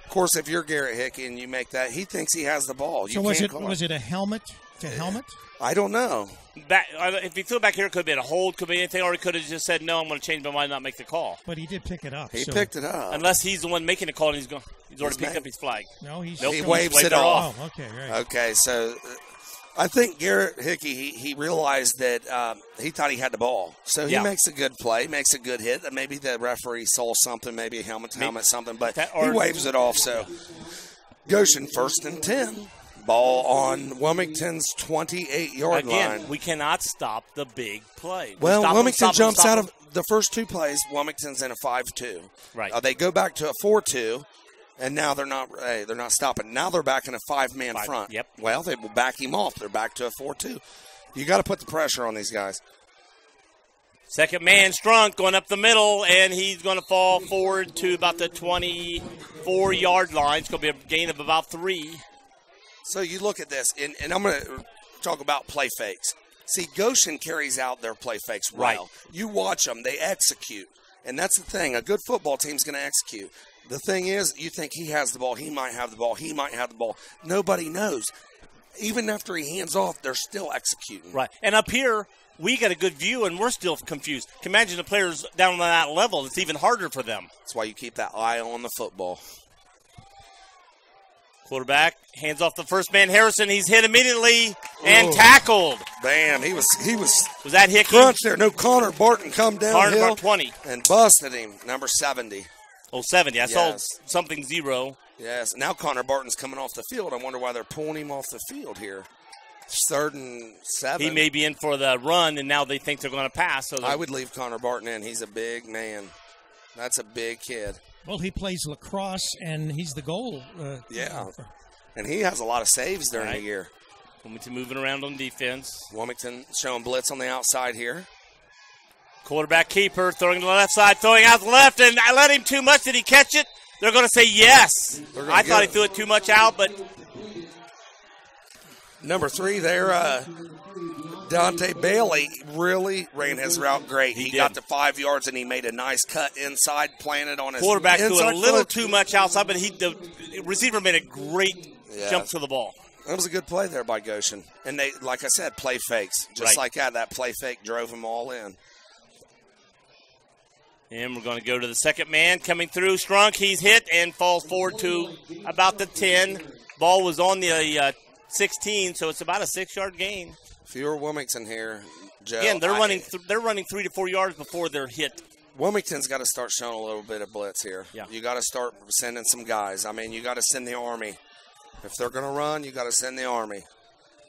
Of course, if you're Garrett Hickey and you make that, he thinks he has the ball. So was it a helmet to helmet? I don't know. If he threw it back here, it could have been a hold, could be anything, or he could have just said, no, I'm going to change my mind and not make the call. But he did pick it up. He picked it up. Unless he's the one making the call and he's already picked up his flag. No, he waves it off. Oh, okay, right. Okay, so I think Garrett Hickey, he realized that he thought he had the ball. So he makes a good play, makes a good hit. Maybe the referee saw something, maybe a helmet something, but he waves it off. So Goshen 1st and 10. Ball on Wilmington's 28-yard line. Again, we cannot stop the big play. Well, Wilmington jumps out of the first 2 plays. Wilmington's in a 5-2. Right. They go back to a 4-2, and now they're not stopping. Now they're back in a 5-man front. Yep. Well, they will back him off. They're back to a 4-2. You got to put the pressure on these guys. Second man, Strunk, going up the middle, and he's going to fall forward to about the 24-yard line. It's going to be a gain of about 3. So you look at this, and I'm going to talk about play fakes. See, Goshen carries out their play fakes well. Right. You watch them, they execute. And that's the thing. A good football team's going to execute. The thing is, you think he has the ball, he might have the ball, he might have the ball. Nobody knows. Even after he hands off, they're still executing. Right. And up here, we got a good view, and we're still confused. Can you imagine the players down on that level? It's even harder for them. That's why you keep that eye on the football. Quarterback hands off the first man, Harrison. He's hit immediately and tackled. Bam! He was that Hickey? Crunch there. No, Connor Barton come downhill. Connor 20 and busted him. Number 70. Oh, 70. I saw something 0. Yes. Now Connor Barton's coming off the field. I wonder why they're pulling him off the field here. 3rd and 7. He may be in for the run, and now they think they're going to pass. So I would leave Connor Barton in. He's a big man. That's a big kid. Well, he plays lacrosse, and he's the goal. And he has a lot of saves during the year. Wilmington moving around on defense. Wilmington showing blitz on the outside here. Quarterback keeper throwing to the left side, throwing out the left, and I let him too much. Did he catch it? They're going to say yes. I thought he threw it too much out, but number 3 there, Dante Bailey really ran his route great. He got to 5 yards, and he made a nice cut inside, planted on his quarterback threw a little foot. too much outside, but the receiver made a great jump to the ball. That was a good play there by Goshen. And they, like I said, play fakes. Just like that play fake drove them all in. And we're going to go to the second man coming through. Strunk, he's hit and falls forward to about the 10. Ball was on the 16, so it's about a 6-yard gain. Fewer Wilmington here, Joe. Again, they're running 3 to 4 yards before they're hit. Wilmington's got to start showing a little bit of blitz here. Yeah. You got to start sending some guys. I mean, you got to send the Army. If they're going to run, you got to send the Army.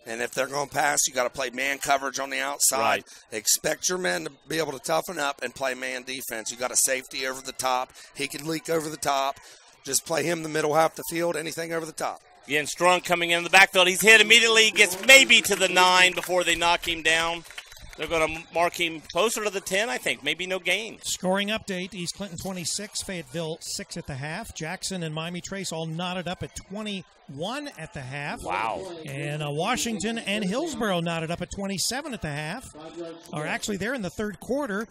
And if they're going to pass, you got to play man coverage on the outside. Right. Expect your men to be able to toughen up and play man defense. You got a safety over the top. He could leak over the top. Just play him the middle half the field, anything over the top. Again, Strunk coming in the backfield. He's hit immediately, gets maybe to the 9 before they knock him down. They're going to mark him closer to the 10, I think. Maybe no gain. Scoring update, East Clinton 26, Fayetteville 6 at the half. Jackson and Miami Trace all knotted up at 21 at the half. Wow. And Washington and Hillsborough knotted up at 27 at the half. Or actually, they're in the third quarter.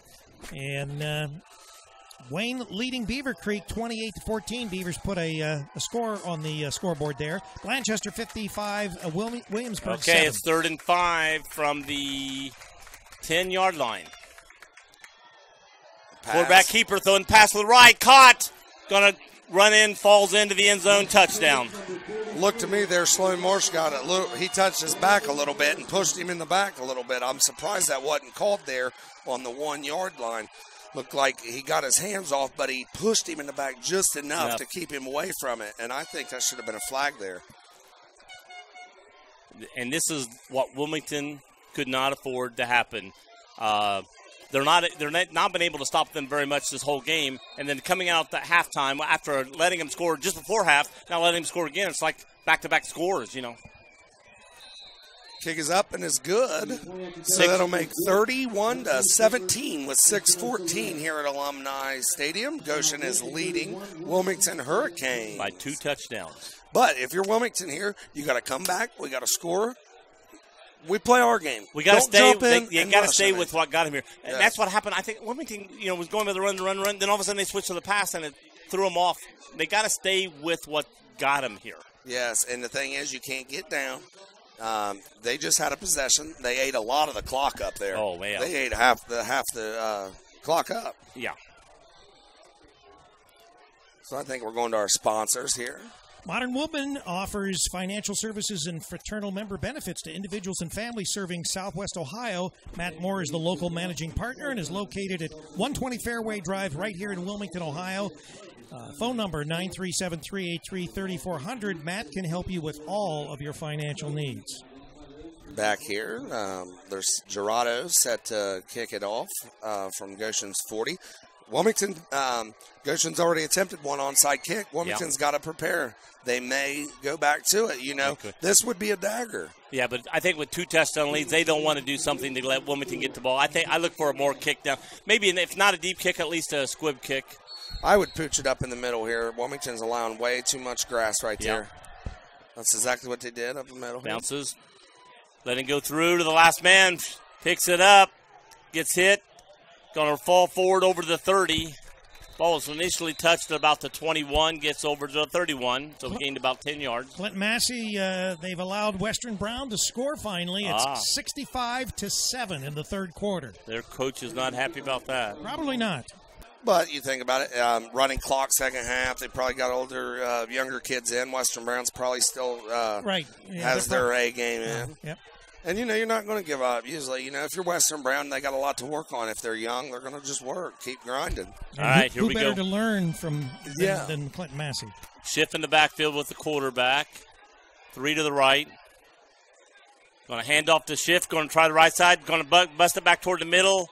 And Wayne leading Beaver Creek 28-14. Beavers put a score on the scoreboard there. Blanchester 55, Williamsburg 7. Okay, it's 3rd and 5 from the 10-yard line. Quarterback keeper throwing pass to the right. Caught. Going to run in, falls into the end zone. Touchdown. Look to me there, Sloan Marsh got it. He touched his back a little bit and pushed him in the back a little bit. I'm surprised that wasn't called there on the 1-yard line. Looked like he got his hands off, but he pushed him in the back just enough to keep him away from it. And I think that should have been a flag there. And this is what Wilmington could not afford to happen. They're not been able to stop them very much this whole game, and then coming out at halftime after letting them score just before half, now letting them score again. It's like back-to-back scores, Kick is up and is good. So that'll make 31-17 with 6:14 here at Alumni Stadium. Goshen is leading Wilmington Hurricanes by 2 touchdowns. But if you're Wilmington here, you got to come back. We got to score. We play our game. We got to stay. You got to stay with what got him here. And Yes. that's what happened. I think Wilmington, was going with the run. Then all of a sudden they switched to the pass, and it threw them off. They got to stay with what got them here. Yes, and the thing is, you can't get down. They just had a possession. They ate a lot of the clock up there. Oh man, they ate half the clock up. Yeah. So I think we're going to our sponsors here. Modern Woodman offers financial services and fraternal member benefits to individuals and families serving Southwest Ohio. Matt Moore is the local managing partner and is located at 120 Fairway Drive right here in Wilmington, Ohio. Phone number 937-383-3400. Matt can help you with all of your financial needs. Back here, there's Gerardo set to kick it off from Goshen's 40. Wilmington, Goshen's already attempted one onside kick. Wilmington's got to prepare. They may go back to it. This would be a dagger. Yeah, but I think with 2 touchdown leads, they don't want to do something to let Wilmington get the ball. I look for a more kick down. Maybe, if not a deep kick, at least a squib kick. I would pooch it up in the middle here. Wilmington's allowing way too much grass right there. That's exactly what they did up the middle. Bounces. Letting go through to the last man. Picks it up. Gets hit. Going to fall forward over to the 30. Ball was initially touched at about the 21. Gets over to the 31. So gained about 10 yards. Clinton Massey, they've allowed Western Brown to score finally. It's 65-7 in the third quarter. Their coach is not happy about that. Probably not. But you think about it, running clock second half, they probably got older, younger kids in. Western Brown's probably still has their A game in. Yep. And, you're not going to give up. Usually, if you're Western Brown, they got a lot to work on. If they're young, they're going to just work, keep grinding. All right, here we go. Who better to learn from than Clinton Massey? Shift in the backfield with the quarterback. 3 to the right. Going to hand off to Shift. Going to try the right side. Going to bust it back toward the middle.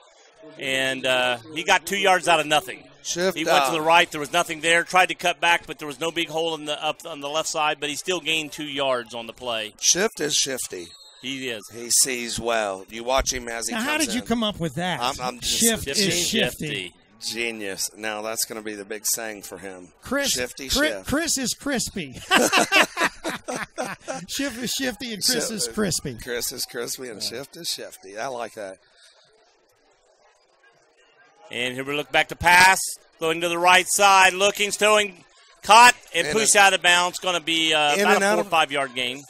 And he got 2 yards out of nothing. Shift. He went to the right. There was nothing there. Tried to cut back, but there was no big hole up on the left side. But he still gained 2 yards on the play. Shift is shifty. He is. He sees well. You watch him as he comes in. How did you come up with that? I'm just Shift is shifty. Genius. Now that's going to be the big saying for him. Shifty. Chris is crispy. Shift is shifty and Chris is crispy. Chris is crispy and Shift is shifty. I like that. And here we look back to pass. Going to the right side. Looking, throwing, caught, and pushed out of bounds. Going to be about a 4 or 5 yard gain.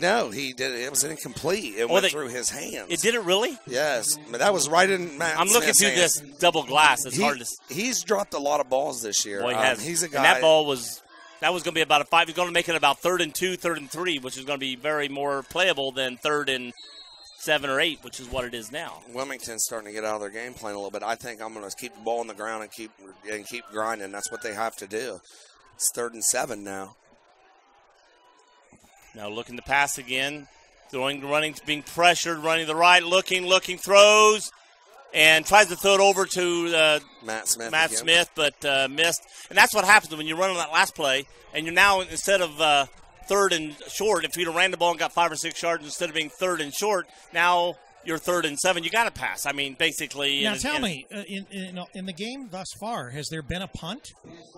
No, he did. It was incomplete. It went through his hands. It did it really? Yes. But that was right in Matt I'm looking through this double glass. It's hard to see. He's dropped a lot of balls this year. Boy, he has. He's a guy. And that ball was going to be about a 5. He's going to make it about 3rd and 2, 3rd and 3, which is going to be very more playable than 3rd and 7 or 8, which is what it is now. Wilmington's starting to get out of their game plan a little bit. I think I'm going to keep the ball on the ground and keep grinding. That's what they have to do. It's 3rd and 7 now. Now looking to pass again. Throwing, running, being pressured, running to the right, looking, throws, and tries to throw it over to Matt Smith, but missed. And that's what happens when you run on that last play, and you're now, instead of 3rd and short, if you'd have ran the ball and got 5 or 6 yards instead of being 3rd and short, now you're 3rd and 7, you got to pass. I mean, basically. Now tell me, in the game thus far, has there been a punt?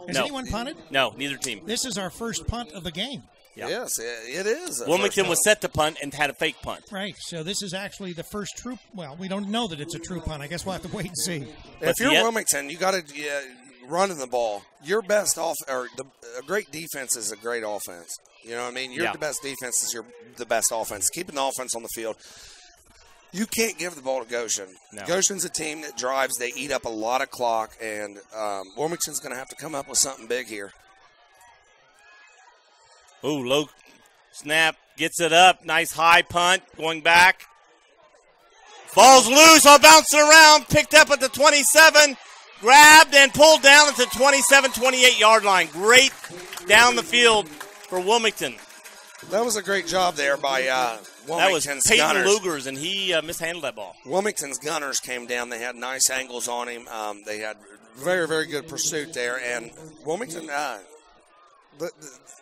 Has No. anyone punted? No, neither team. This is our first punt of the game. Yeah. Yes, it is. Wilmington was set to punt and had a fake punt. Right, so this is actually the first true. Well, we don't know that it's a true punt. I guess we'll have to wait and see. If you're Wilmington, you got to running the ball. Your best a great defense is a great offense. You know what I mean? The best defense is the best offense. Keeping the offense on the field. You can't give the ball to Goshen. No. Goshen's a team that drives. They eat up a lot of clock, and Wilmington's going to have to come up with something big here. Ooh, low snap, gets it up. Nice high punt, going back. Ball's loose, all bouncing around, picked up at the 27, grabbed and pulled down at the 27, 28-yard line. Great down the field for Wilmington. That was a great job there by Wilmington's That was Peyton gunners. Lugers, and he mishandled that ball. Wilmington's gunners came down. They had nice angles on him. They had very, very good pursuit there, and Wilmington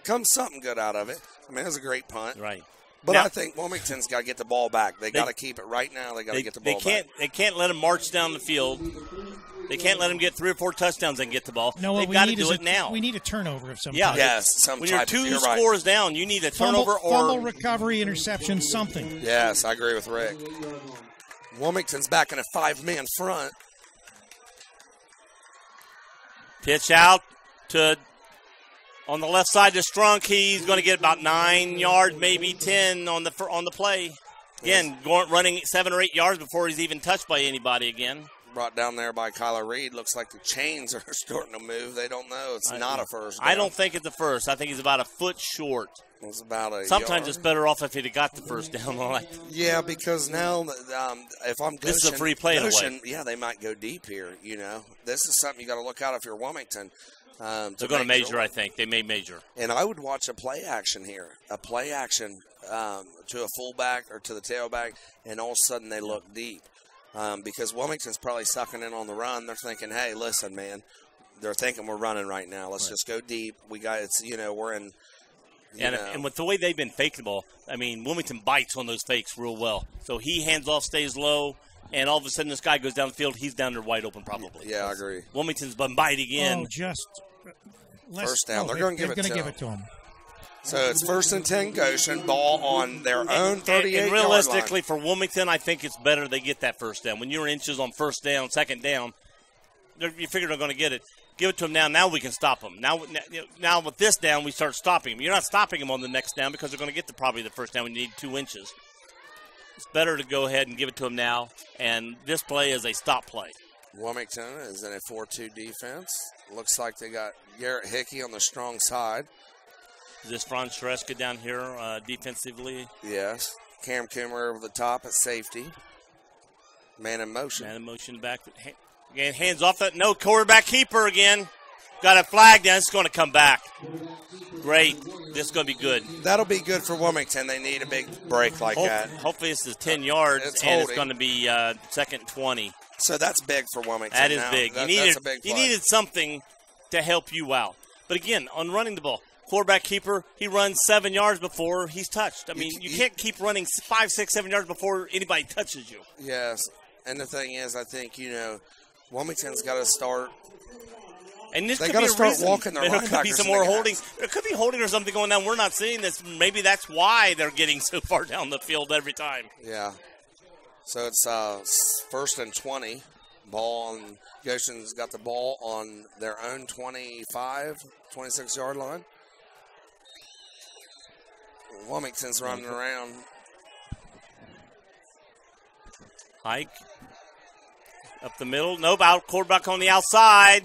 comes something good out of it. I mean, it was a great punt. Right. But Now, I think Wilmington's got to get the ball back. They got to keep it right now. They got to get the ball back. They can't let him march down the field. They can't let him get 3 or 4 touchdowns and get the ball. No, they've got to do it now. We need a turnover of some Yeah. type. Yes, some when you're type of, 2 you're right. scores down, you need a turnover Fumble, or recovery, interception, something. Yes, I agree with Rick. Wilmington's back in a 5-man front. pitch out to on the left side to Strunk. He's going to get about 9 yards, maybe 10 on the play. Again, running 7 or 8 yards before he's even touched by anybody again. Brought down there by Kyler Reed. Looks like the chains are starting to move. They don't know. It's not a first down. I don't think it's a first. I think he's about a foot short. It's about a Sometimes yard. it's better off if he'd have got the first down. Yeah, because now if I'm Goshen, This is a free play in a Goshen, way. yeah, they might go deep here. You know, this is something you got to look out if you're Wilmington. They're going to major, I think. They may major. And I would watch a play action here, a play action to a fullback or to the tailback, and all of a sudden they look deep. Because Wilmington's probably sucking in on the run. They're thinking, hey, listen, man. They're thinking we're running right now. Let's just go deep. We got it's we're in. And with the way they've been faking the ball, I mean, Wilmington bites on those fakes real well. So he hands off, stays low, and all of a sudden this guy goes down the field. He's down there wide open probably. Yeah, I agree. Wilmington's been biting in. Oh, just first down. They're going to give it to him. So it's 1st and 10 Goshen, ball on their own 38 And realistically, for Wilmington, I think it's better they get that first down. When you're inches on first down, second down, you figure they're going to get it. Give it to them now. Now we can stop them. Now with this down, we start stopping them. You're not stopping them on the next down because they're going to get probably the first down when you need 2 inches. It's better to go ahead and give it to them now, and this play is a stop play. Wilmington is in a 4-2 defense. Looks like they got Garrett Hickey on the strong side. Is this Franz Shereska down here defensively? Yes. Cam Kummer over the top at safety. Man in motion. Man in motion back. Again, hands off that. No, quarterback keeper again. Got a flag down. It's going to come back. Great. This is going to be good. That'll be good for Wilmington. They need a big break like that. Hopefully this is 10 yards, It's and holding. it's going to be 2nd and 20. So that's big for Wilmington. That is now. big. That's a big play. You needed something to help you out. But again, on running the ball, quarterback keeper, he runs 7 yards before he's touched. I mean, you can't keep running 5, 6, 7 yards before anybody touches you. Yes. And the thing is, I think, Wilmington's got to start. And this They could gotta be a start reason. walking their There could be linebackers some in the more gas. holding. There could be holding or something going on. We're not seeing this. Maybe that's why they're getting so far down the field every time. Yeah. So it's 1st and 20. Ball on Goshen's got the ball on their own 25, 26-yard line. Wilmington's running around. Hike. Up the middle. Nope, out quarterback on the outside.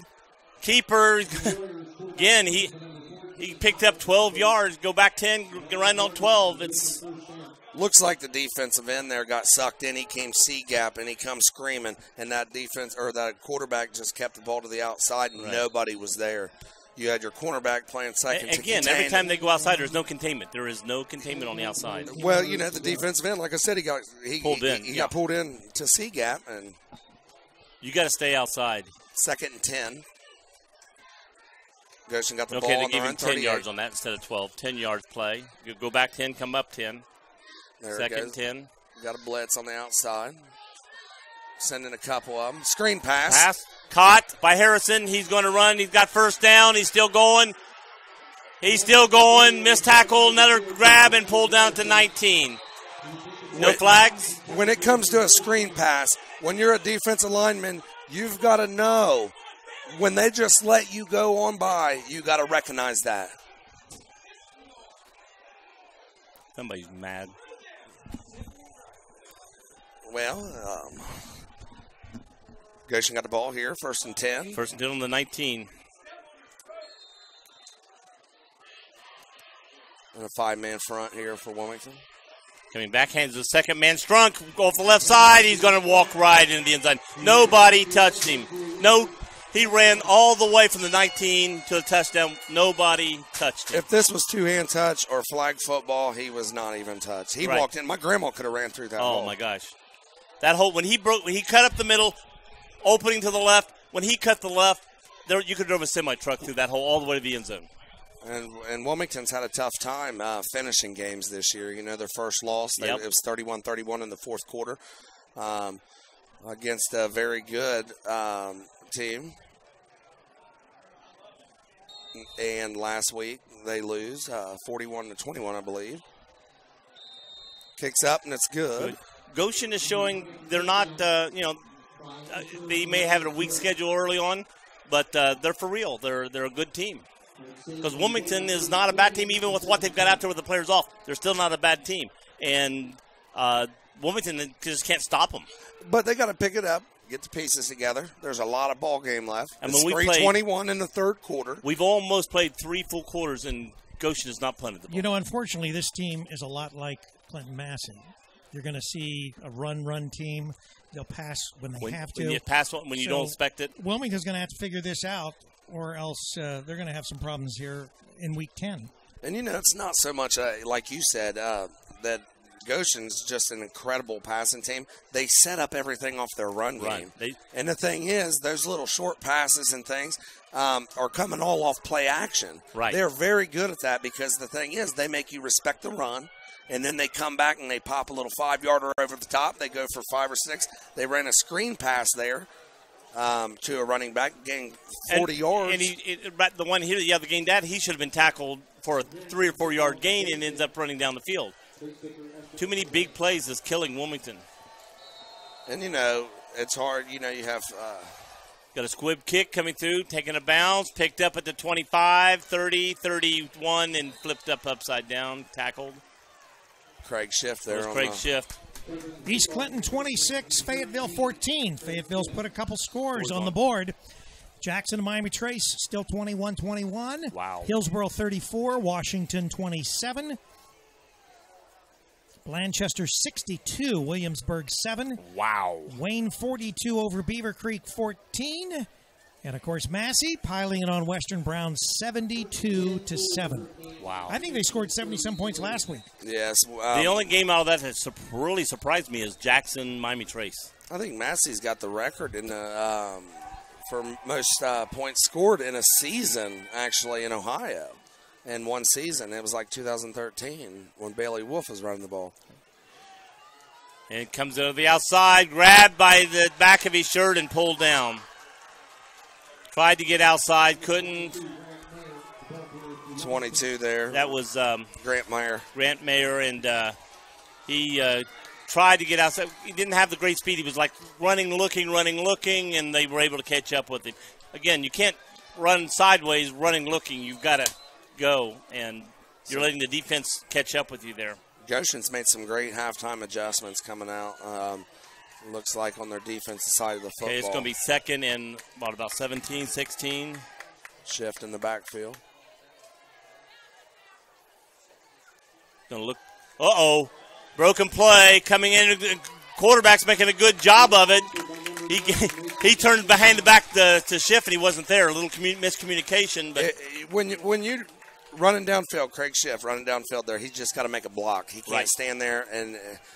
Keeper. Again, he picked up 12 yards. Go back 10, run on 12. It's Looks like the defensive end there got sucked in. He came C-gap, and he comes screaming, and that defense or that quarterback just kept the ball to the outside, and nobody was there. You had your cornerback playing second to again, contain every time it. they go outside, there's no containment. There is no containment on the outside. Well, the defensive end, like I said, he got Pulled in, He got pulled in to C-gap, and You got to stay outside. 2nd and 10. Goshen got the Okay, ball they on gave their him own 10 38. yards on that instead of 12. 10 yards play. You go back 10, come up 10. There it 2nd goes. 10. Got a blitz on the outside. Sending a couple of them. Screen pass. Pass caught by Harrison. He's going to run. He's got first down. He's still going. He's still going. Missed tackle. Another grab and pulled down to 19. No flags. When it comes to a screen pass, when you're a defensive lineman, you've got to know when they just let you go on by, you got to recognize that. Somebody's mad. Well, Goshen got the ball here, 1st and 10. 1st and 10 on the 19. And a 5-man front here for Wilmington. Coming back, hands the second man. Strunk off the left side. He's going to walk right into the end zone. Nobody touched him. No, he ran all the way from the 19 to the touchdown. Nobody touched him. If this was two-hand touch or flag football, he was not even touched. He walked in. My grandma could have ran through that hole. Oh, my gosh. That hole, when he cut up the middle, opening to the left, when he cut the left, you could have drove a semi-truck through that hole all the way to the end zone. And Wilmington's had a tough time finishing games this year. You know, their first loss, it was 31-31 in the fourth quarter against a very good team. And last week they lose 41-21, I believe. Kicks up, and it's good. Goshen is showing they're not, they may have a weak schedule early on, but they're for real. They're a good team. Because Wilmington is not a bad team, even with what they've got out there with the players off. They're still not a bad team. And Wilmington just can't stop them. But they got to pick it up, get the pieces together. There's a lot of ball game left. And it's 3:21 in the third quarter. We've almost played 3 full quarters, and Goshen has not punted the ball. You know, unfortunately, this team is a lot like Clinton Massey. You're going to see a run team. They'll pass when they have to. When you pass when you don't expect it. Wilmington's going to have to figure this out, or else they're going to have some problems here in Week 10. And, you know, it's not so much, like you said, that Goshen's just an incredible passing team. They set up everything off their run game. And the thing is, those little short passes and things are coming all off play action. Right. They're very good at that because the thing is, they make you respect the run. And then they come back and they pop a little 5-yarder over the top. They go for 5 or 6. They ran a screen pass there to a running back, getting 40 yards. And the one here, the gain that, he should have been tackled for a 3 or 4 yard gain and ends up running down the field. Too many big plays is killing Wilmington. And, you know, it's hard. You know, you have got a squib kick coming through, taking a bounce, picked up at the 25, 30, 31, and flipped up upside down, tackled. Craig Schiff there. Craig Schiff. East Clinton 26, Fayetteville 14. Fayetteville's put a couple scores on the board. Jackson and Miami Trace still 21-21. Wow. Hillsborough 34, Washington 27. Blanchester 62, Williamsburg 7. Wow. Wayne 42 over Beaver Creek 14. And, of course, Massey piling it on Western Brown 72-7. Wow. I think they scored 70-some points last week. Yes. The only game out of that that's really surprised me is Jackson, Miami Trace. I think Massey's got the record in the for most points scored in a season, actually, in Ohio. In one season. It was like 2013 when Bailey Wolf was running the ball. And it comes out of the outside, grabbed by the back of his shirt and pulled down. Tried to get outside, couldn't. 22 there. That was Grant Mayer. Grant Mayer, and he tried to get outside. He didn't have the great speed. He was like running, looking, and they were able to catch up with him. Again, you can't run sideways, running, looking. You've got to go, and you're letting the defense catch up with you there. Goshen's made some great halftime adjustments coming out. Looks like on their defensive side of the football. Okay, it's going to be second and about 17, 16. Shift in the backfield. Going to look. Uh-oh. Broken play coming in. Quarterback's making a good job of it. He turned behind the back to Schiff, and he wasn't there. A little miscommunication. But when you running downfield, Craig Schiff running downfield there, he's just got to make a block. He can't stand there.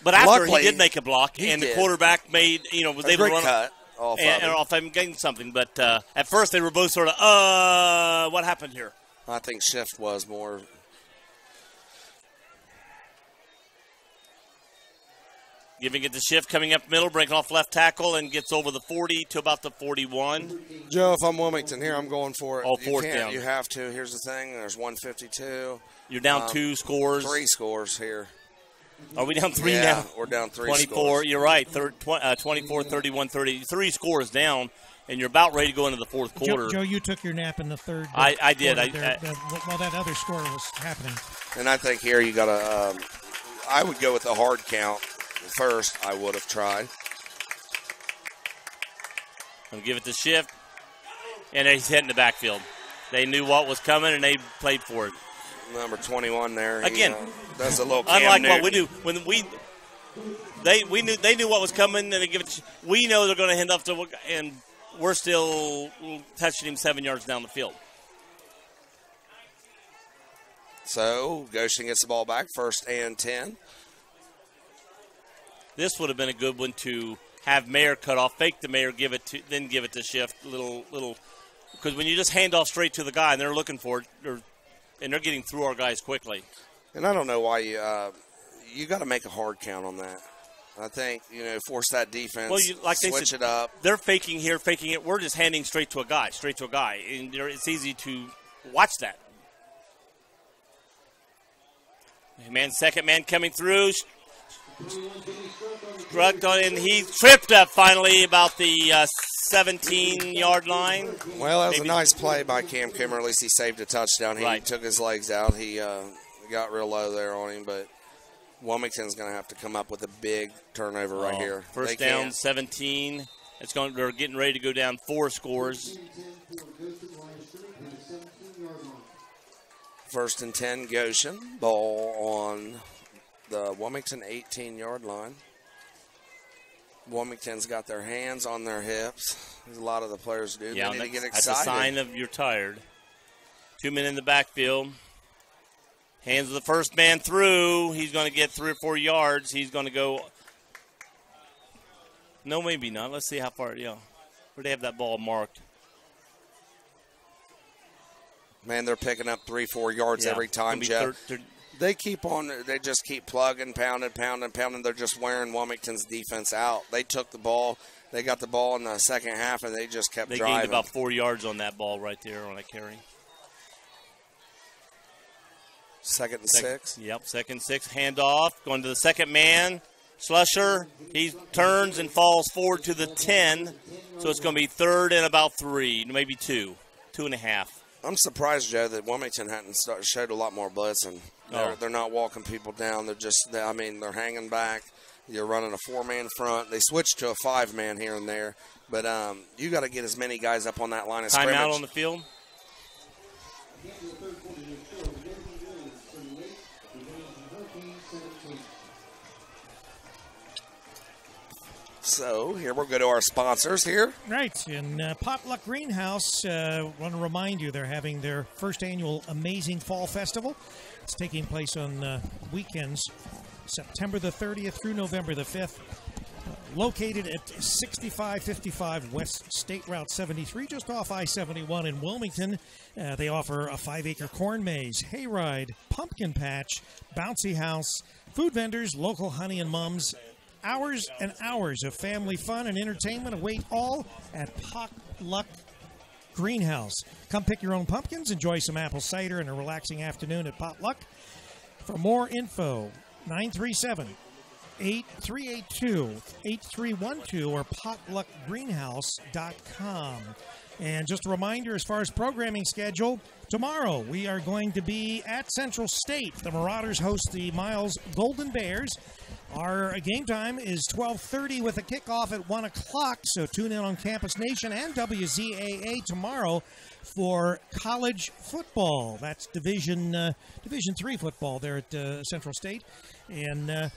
But after luckily, he did make a block, and the quarterback made, was able to run cut off off him, getting something. But at first they were both sort of, what happened here? I think Schiff was more. Giving it the shift, coming up middle, breaking off left tackle, and gets over the 40 to about the 41. Joe, if I'm Wilmington here, I'm going for it. Oh, fourth down. You have to. Here's the thing. There's 152. You're down 2 scores. 3 scores here. Are we down 3 yeah, now? We're down 3 24, scores. You're right. 24, 31, 30. 3 scores down, and you're about ready to go into the fourth quarter. Joe, you took your nap in the third. I did. While that other score was happening. And I think here you got to I would go with the hard count first. I would have tried. I'm going to give it the shift, and he's hitting the backfield. They knew what was coming, and they played for it. Number 21 there. Again, that's a little Cam unlike Newton. what we do when they knew what was coming, and they give it. We know they're going to hand off to, and we're still touching him 7 yards down the field. So Goshen gets the ball back, 1st and 10. This would have been a good one to have Mayer cut off, fake the Mayer, then give it to shift. Little, because when you just hand off straight to the guy and they're looking for it, and they're getting through our guys quickly. And I don't know why you got to make a hard count on that. I think force that defense. Well, switch it up. They're faking here, faking it. We're just handing straight to a guy, and it's easy to watch that. Second man coming through. Struck on, and he tripped up finally about the 17-yard line. Well, that was a nice play by Cam Kimmer. At least he saved a touchdown. He took his legs out. He got real low there on him, but Wilmington's going to have to come up with a big turnover right here. First down, 17. They're getting ready to go down 4 scores. 1st and 10, Goshen. Ball on the Wilmington 18-yard line. Wilmington's got their hands on their hips. As a lot of the players do. Yeah, they need to get that's excited. a sign of you're tired. 2 men in the backfield. Hands of the first man through. He's going to get 3 or 4 yards. He's going to go. No, maybe not. Let's see how far. Yeah, where they have that ball marked. Man, they're picking up 3-4 yards every time, Jeff. They keep on. They just keep plugging, pounding. They're just wearing Wilmington's defense out. They took the ball. They got the ball in the second half, and they just kept driving. They gained about 4 yards on that ball right there on that carry. 2nd and 6. Yep, 2nd and 6. Handoff. Going to the second man. Slusher. He turns and falls forward to the 10. So it's going to be 3rd and about 3, maybe 2. 2.5. I'm surprised, Joe, that Wilmington hadn't showed a lot more blitzing. They're not walking people down. They're hanging back. You're running a 4-man front. They switched to a 5-man here and there. But you got to get as many guys up on that line of scrimmage. Timeout on the field. So here we'll go to our sponsors here. Right, in Potluck Greenhouse, want to remind you they're having their first annual Amazing Fall Festival. It's taking place on weekends, September the 30th through November the 5th. Located at 6555 West State Route 73, just off I-71 in Wilmington. They offer a 5-acre corn maze, hayride, pumpkin patch, bouncy house, food vendors, local honey and mums. Hours and hours of family fun and entertainment await all at Potluck Greenhouse. Come pick your own pumpkins, enjoy some apple cider, and a relaxing afternoon at Potluck. For more info, 937-8382-8312 or potluckgreenhouse.com. And just a reminder, as far as programming schedule, tomorrow we are going to be at Central State. The Marauders host the Miles Golden Bears. Our game time is 12:30 with a kickoff at 1 o'clock, so tune in on Campus Nation and WZAA tomorrow for college football. That's Division III football there at Central State. And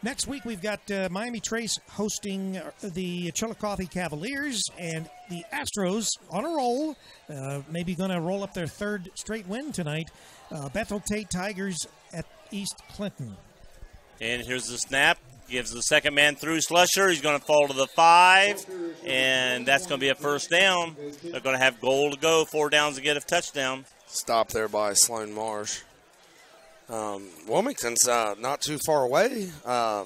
next week we've got Miami Trace hosting the Chillicothe Cavaliers, and the Astros on a roll, maybe going to roll up their 3rd straight win tonight. Bethel Tate Tigers at East Clinton. And here's the snap. Gives the second man through Slusher. He's going to fall to the 5, and that's going to be a first down. They're going to have goal to go, 4 downs to get a touchdown. Stop there by Sloan Marsh. Wilmington's not too far away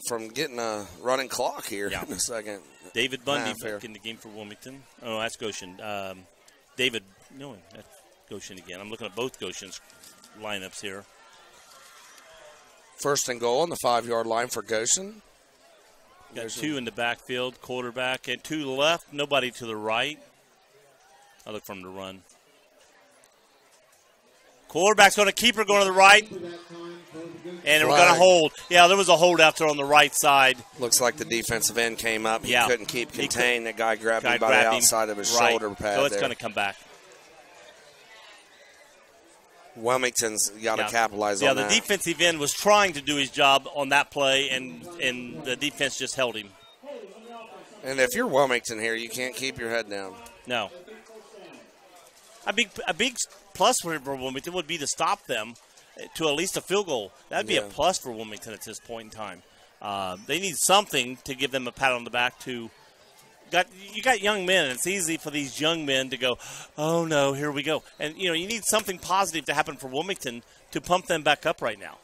from getting a running clock here in a second. David Bundy back in the game for Wilmington. Oh, that's Goshen. David, no, that's Goshen again. I'm looking at both Goshen's lineups here. First and goal on the 5-yard line for Goshen. Got 2 in the backfield, quarterback, and 2 left, nobody to the right. I look for him to run. Quarterback's going to keep her going to the right. And we're going to hold. Yeah, there was a hold out there on the right side. Looks like the defensive end came up. He couldn't keep contained. The guy grabbed him by the outside of his shoulder pad. So it's going to come back. Wilmington's got to capitalize on that. Yeah, the defensive end was trying to do his job on that play, and the defense just held him. And if you're Wilmington here, you can't keep your head down. No. A big plus for Wilmington would be to stop them to at least a field goal. That would be a plus for Wilmington at this point in time. They need something to give them a pat on the back. You got young men, and it's easy for these young men to go, oh, no, here we go. And, you need something positive to happen for Wilmington to pump them back up right now.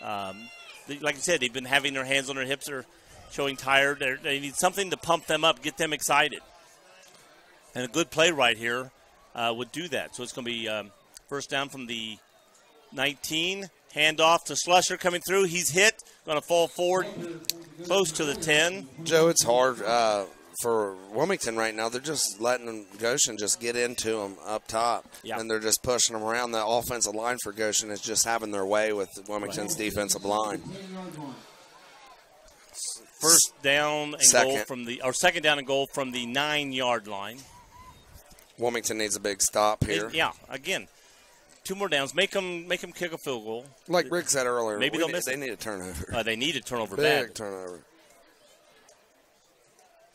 Like I said, they've been having their hands on their hips or showing tired. They need something to pump them up, get them excited. And a good play right here would do that. So it's going to be first down from the 19. Handoff to Slusher coming through. He's hit. Going to fall forward close to the 10. Joe, it's hard for Wilmington right now. They're just letting Goshen just get into them up top. Yeah. And they're just pushing them around. The offensive line for Goshen is just having their way with Wilmington's defensive line. First down and goal from second down and goal from the 9-yard line. Wilmington needs a big stop here. Again, 2 more downs. Make them kick a field goal. Like Rick said earlier, maybe they'll miss. They need a turnover. They need a turnover big bad. Turnover.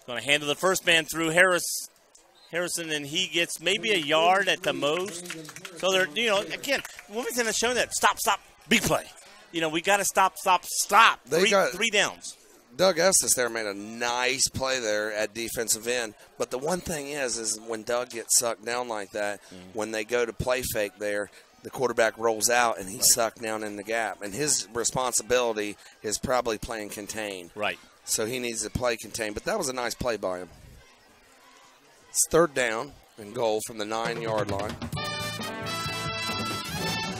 Going to handle the first man through Harrison, and he gets maybe a yard at the most. So they're, again, Wilmington has shown that stop, big play. We got to stop. Three downs. Doug Estes there made a nice play there at defensive end. But the one thing is when Doug gets sucked down like that, when they go to play fake there, the quarterback rolls out and he's sucked down in the gap. And his responsibility is probably playing contain. Right. So he needs to play contain. But that was a nice play by him. It's third down and goal from the 9-yard line.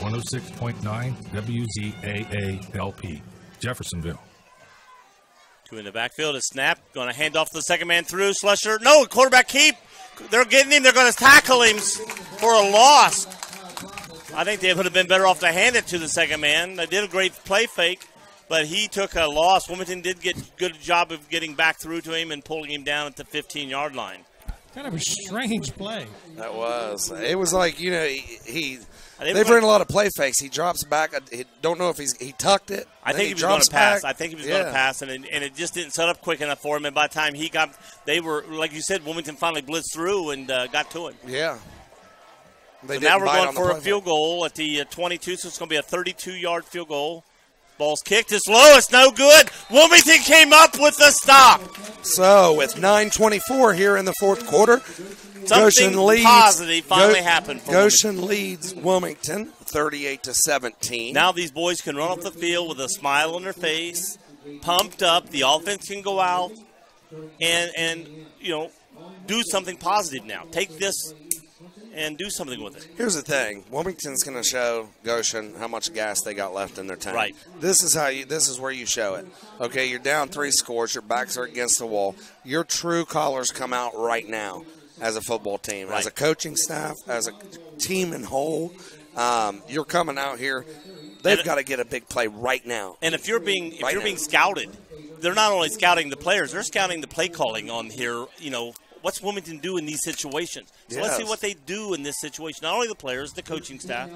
106.9 WZAA-LP, Jeffersonville. 2 in the backfield. A snap. Going to hand off to the second man through. Slusher. No, quarterback keep. They're getting him. They're going to tackle him for a loss. I think they would have been better off to hand it to the second man. They did a great play fake, but he took a loss. Wilmington did get a good job of getting back through to him and pulling him down at the 15-yard line. Kind of a strange play. That was. It was like, they've run a lot of play fakes. He drops back. He don't know if he tucked it. I think he was going to pass. I think he was going to pass, and it just didn't set up quick enough for him. And by the time he got, they were, like you said, Wilmington finally blitzed through and got to him. Yeah. So now we're going for a field goal at the 22, so it's going to be a 32-yard field goal. Ball's kicked. It's low. It's no good. Wilmington came up with the stop. So with 9:24 here in the fourth quarter, something positive finally happened for Goshen leads Wilmington 38-17. Now these boys can run off the field with a smile on their face, pumped up. The offense can go out and do something positive now. Take this and do something with it. Here's the thing. Wilmington's going to show Goshen how much gas they got left in their tank. Right. This is where you show it. Okay, you're down 3 scores. Your backs are against the wall. Your true colors come out right now as a football team, as a coaching staff, as a team in whole. You're coming out here. They've got to get a big play right now. And if you're being scouted, they're not only scouting the players, they're scouting the play calling on here, what's Wilmington do in these situations? So let's see what they do in this situation. Not only the players, the coaching staff.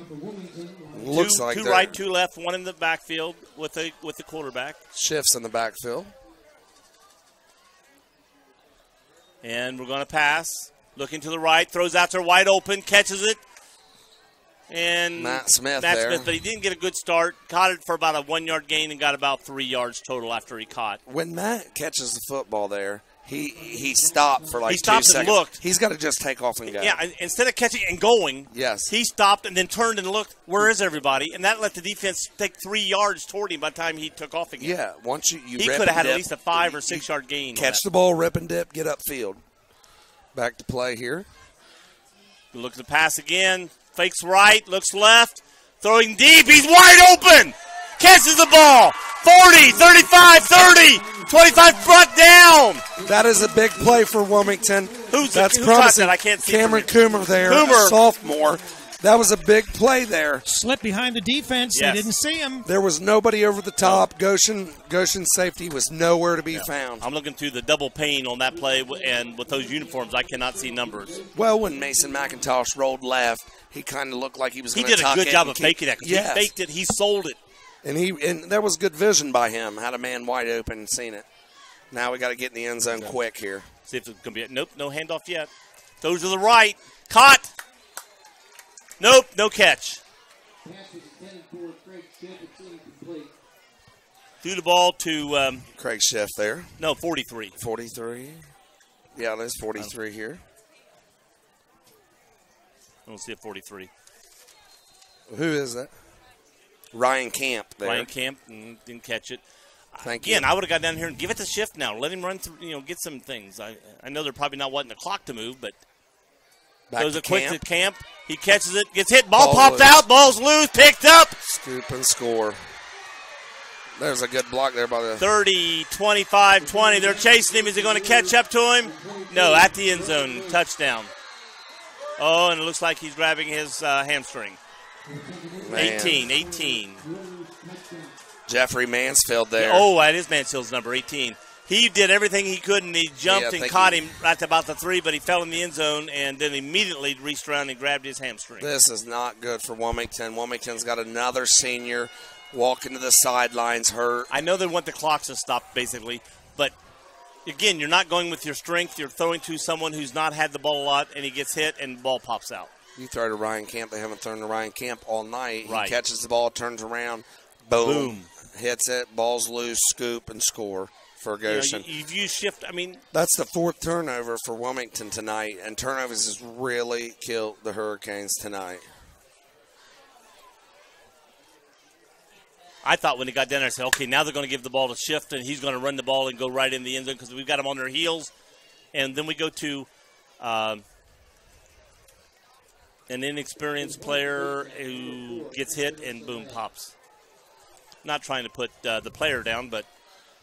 Looks like two right, 2 left, 1 in the backfield with the quarterback. Shifts in the backfield. And we're going to pass. Looking to the right, throws out there wide open, catches it. And Matt Smith, but he didn't get a good start. Caught it for about a 1-yard gain and got about 3 yards total after he caught. When Matt catches the football there, He stopped for like He stopped 2 and seconds. looked. He's got to just take off and go. Yeah, instead of catching and going, Yes. he stopped and then turned and looked, where is everybody? And that let the defense take 3 yards toward him by the time he took off again. Yeah, once you he rip could have and had dip, at least a 5 or 6 yard gain. catch the ball, rip and dip, get upfield. Back to play here. Look at the pass again. Fakes right, looks left, throwing deep. He's wide open. Catches the ball. 40, 35, 30, 25 front down. That is a big play for Wilmington. Who promising. caught that? I can't see. Cameron Coomer there, Coomer. a sophomore. That was a big play there. Slipped behind the defense. Yes. They didn't see him. There was nobody over the top. Goshen safety was nowhere to be found. I'm looking through the double pane on that play, and with those uniforms, I cannot see numbers. Well, when Mason McIntosh rolled left, he kind of looked like he was He going to did tuck a good it job and of keep- faking that. 'Cause Yes. He faked it. He sold it. And there was good vision by him. Had a man wide open and seen it. Now we got to get in the end zone quick here. See if it's going to be. Nope, no handoff yet. Those to the right. Caught. Nope, no catch. Pass is intended for Craig Schiff. It's incomplete. Threw the ball to, Craig Schiff there. 43. 43. Yeah, there's 43 here. I don't see a 43. Who is that? Ryan Camp there. Ryan Camp didn't catch it. Thank Again, you. I would have got down here and give it to Shift now. Let him run through, get some things. I know they're probably not wanting the clock to move, but Back goes to it quick Camp. to Camp. He catches it, gets hit, ball popped loose. out, ball's loose, picked up. Scoop and score. There's a good block there by the 30, 25, 20. They're chasing him. Is he going to catch up to him? No, at the end zone. Touchdown. Oh, and it looks like he's grabbing his hamstring. man. 18. Jeffrey Mansfield there. Oh, that is Mansfield's number, 18. He did everything he could, and he jumped Yeah, and thank caught you. him right about the 3, but he fell in the end zone and then immediately reached around and grabbed his hamstring. This is not good for Wilmington. Wilmington's got another senior walking to the sidelines hurt. I know they want the clocks to stop, basically, but again, you're not going with your strength. You're throwing to someone who's not had the ball a lot, and he gets hit, and the ball pops out. You throw to Ryan Camp. They haven't thrown to Ryan Camp all night. Right. He catches the ball, turns around, boom. Boom. Hits it, ball's loose, scoop, and score for Goshen. You've used shift. I mean, That's the 4th turnover for Wilmington tonight, and turnovers has really killed the Hurricanes tonight. I thought when he got down there, I said, okay, now they're going to give the ball to Shift, and he's going to run the ball and go right in the end zone because we've got him on their heels. And then we go to an inexperienced player who gets hit and boom, pops. Not trying to put the player down, but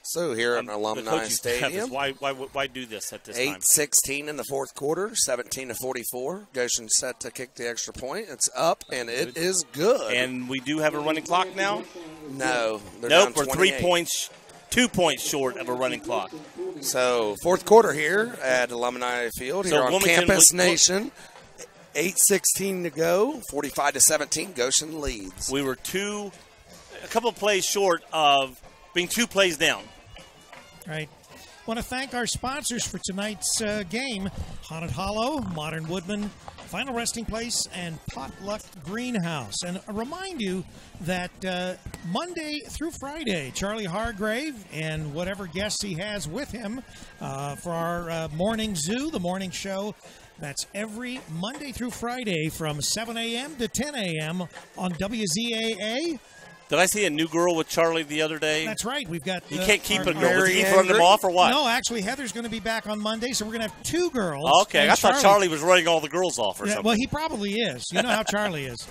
So here at the Alumni coaching staff is, Stadium, why do this at this time? 8-16 in the 4th quarter, 17-44. Goshen set to kick the extra point. It's up, and it is good. And we do have a running clock now? No, they're Nope, down we're 28. 2 points short of a running clock. So 4th quarter here at Alumni Field So here on Wilmington Campus was- Nation. 8:16 to go. 45-17. Goshen leads. We were a couple of plays short of being 2 plays down. Right. Want to thank our sponsors for tonight's game: Haunted Hollow, Modern Woodman, Final Resting Place, and Potluck Greenhouse. And remind you that Monday through Friday, Charlie Hargrave and whatever guests he has with him for our morning zoo, the morning show. That's every Monday through Friday from 7 a.m. to 10 a.m. on WZAA. Did I see a new girl with Charlie the other day? That's right. We've got. You can't keep our- a girl. Does he run them off or what? No, actually, Heather's going to be back on Monday, so we're going to have 2 girls. Okay, and I thought Charlie was running all the girls off or Yeah, something. well, he probably is. You know how Charlie is.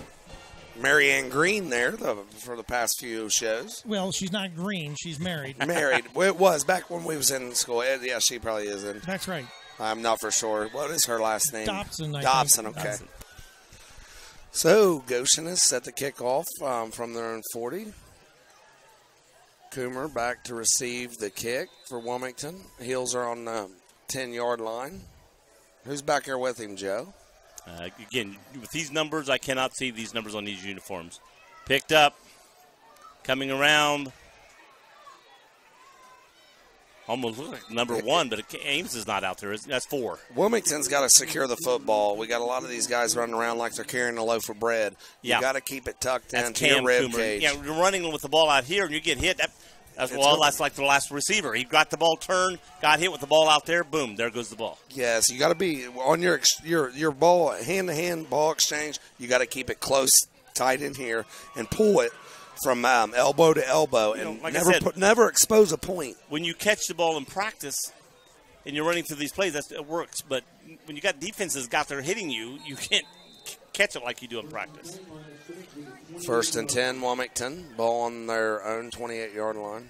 Marianne Green there for the past few shows. Well, she's not green. She's married. Married. Well, it was back when we was in school. Yeah, she probably is in. That's right. I'm not for sure. What is her last name? Dobson, I think. Dobson, okay. Dobson. So Goshen is set to kick off from their own 40. Coomer back to receive the kick for Wilmington. Heels are on the 10-yard line. Who's back here with him, Joe? Again, with these numbers, I cannot see these numbers on these uniforms. Picked up, coming around. Almost looks like number 1, but Ames is not out there. That's 4. Wilmington's got to secure the football. We got a lot of these guys running around like they're carrying a loaf of bread. Yeah. You got to keep it tucked That's into your Cam rib Coomer. cage. Yeah, you're running with the ball out here and you get hit. That's like the last receiver. He got the ball turned, got hit with the ball out there, boom, there goes the ball. Yes, you got to be on your ball, hand-to-hand ball exchange. You got to keep it close, tight in here, and pull it from elbow to elbow, and like never expose a point. When you catch the ball in practice and you're running through these plays, it works. But when you got defenses out there hitting you, you can't catch it like you do in practice. 1st and 10, Wilmington. Ball on their own 28-yard line.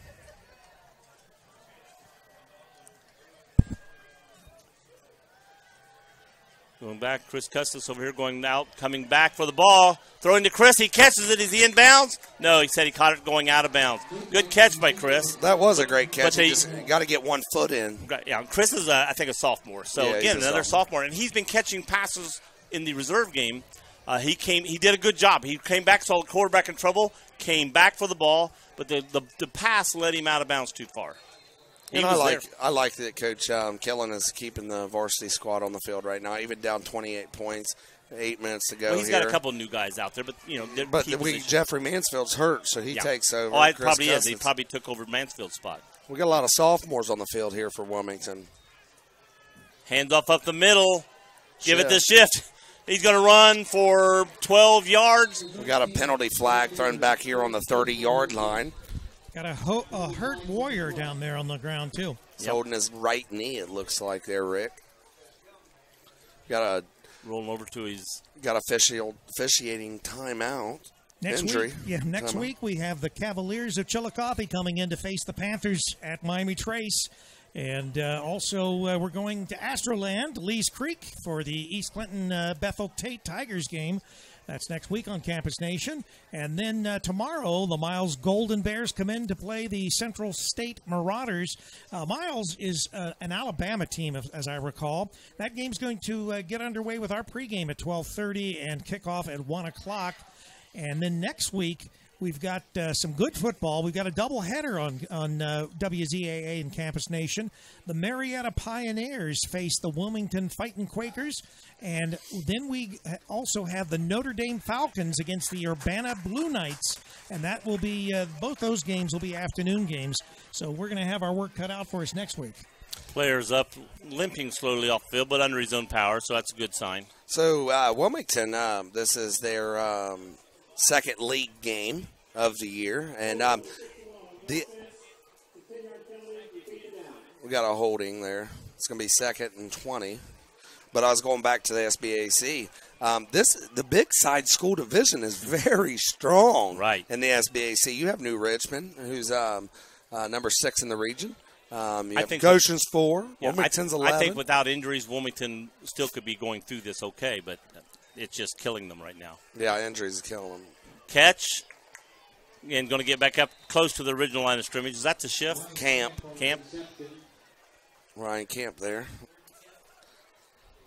Going back, Chris Custis over here going out, coming back for the ball, throwing to Chris. He catches it. Is he in bounds? No, he said he caught it going out of bounds. Good catch by Chris. That was a great catch. You got to get one foot in. Yeah, Chris is, I think, a sophomore. So, yeah, again, another sophomore. And he's been catching passes in the reserve game. He did a good job. He came back, saw the quarterback in trouble, came back for the ball, but the pass led him out of bounds too far. And I like that Coach Killen is keeping the varsity squad on the field right now, even down 28 points, 8 minutes to go. Well, he's got a couple new guys out there, but Jeffrey Mansfield's hurt, so he takes over. Oh, it probably is. He probably took over Mansfield's spot. We got a lot of sophomores on the field here for Wilmington. Hands off up the middle. Give it to Shift. He's going to run for 12 yards. We got a penalty flag thrown back here on the 30-yard line. Got a hurt Warrior down there on the ground, too. He's holding his right knee, it looks like there, Rick. Rolling over to his... Got officiating timeout. Injury. Next week we have the Cavaliers of Chillicothe coming in to face the Panthers at Miami Trace. And also we're going to Astroland, Lee's Creek, for the East Clinton Bethel Tate Tigers game. That's next week on Campus Nation. And then tomorrow, the Miles Golden Bears come in to play the Central State Marauders. Miles is an Alabama team, as I recall. That game's going to get underway with our pregame at 12:30 and kick off at 1 o'clock. And then next week, we've got some good football. We've got a doubleheader on WZAA and Campus Nation. The Marietta Pioneers face the Wilmington Fighting Quakers. And then we also have the Notre Dame Falcons against the Urbana Blue Knights. And that will be, both those games will be afternoon games. So we're going to have our work cut out for us next week. Players up, limping slowly off the field, but under his own power, so that's a good sign. So Wilmington, this is their second league game of the year. And we got a holding there. It's going to be 2nd and 20. But I was going back to the SBAC. The Big Side School Division is very strong in the SBAC. You have New Richmond, who's number 6 in the region. You have Goshen's 4. Wilmington's 11. I think without injuries, Wilmington still could be going through this okay, but it's just killing them right now. Yeah, injuries are killing them. Catch. And going to get back up close to the original line of scrimmage. Is that the Shift? Camp. Ryan Camp there.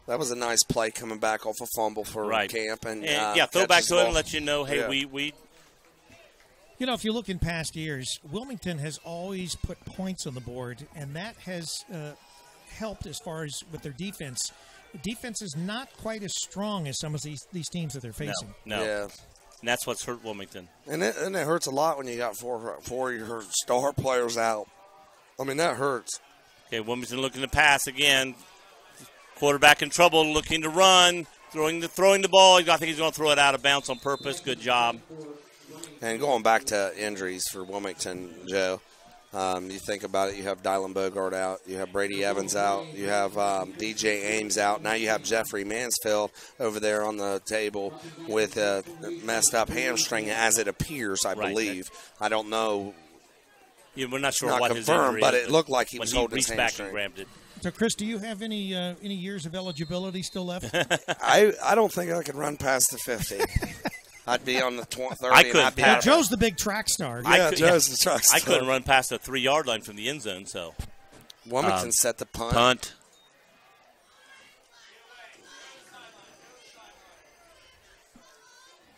That was a nice play coming back off a fumble for Camp. And throw back to it and let you know, hey, we. You know, if you look in past years, Wilmington has always put points on the board, and that has helped as far as with their defense. The defense is not quite as strong as some of these teams that they're facing. No. Yeah. And that's what's hurt Wilmington. And it hurts a lot when you got four of your star players out. I mean, that hurts. Okay, Wilmington looking to pass again. Quarterback in trouble, looking to run, throwing the ball. I think he's going to throw it out of bounds on purpose. Good job. And going back to injuries for Wilmington, Joe, you think about it, you have Dylan Bogart out, you have Brady Evans out, you have DJ Ames out. Now you have Jeffrey Mansfield over there on the table with a messed up hamstring, as it appears, I believe. I don't know. Yeah, we're not sure what confirmed, his injury is, but it looked like he was holding his hamstring. Back and grabbed it. So, Chris, do you have any years of eligibility still left? I don't think I could run past the 50. I'd be on the 30. I couldn't. Joe's the big track star. Yeah, Joe's the track star. I couldn't run past the 3-yard line from the end zone. So Wilmington set the punt.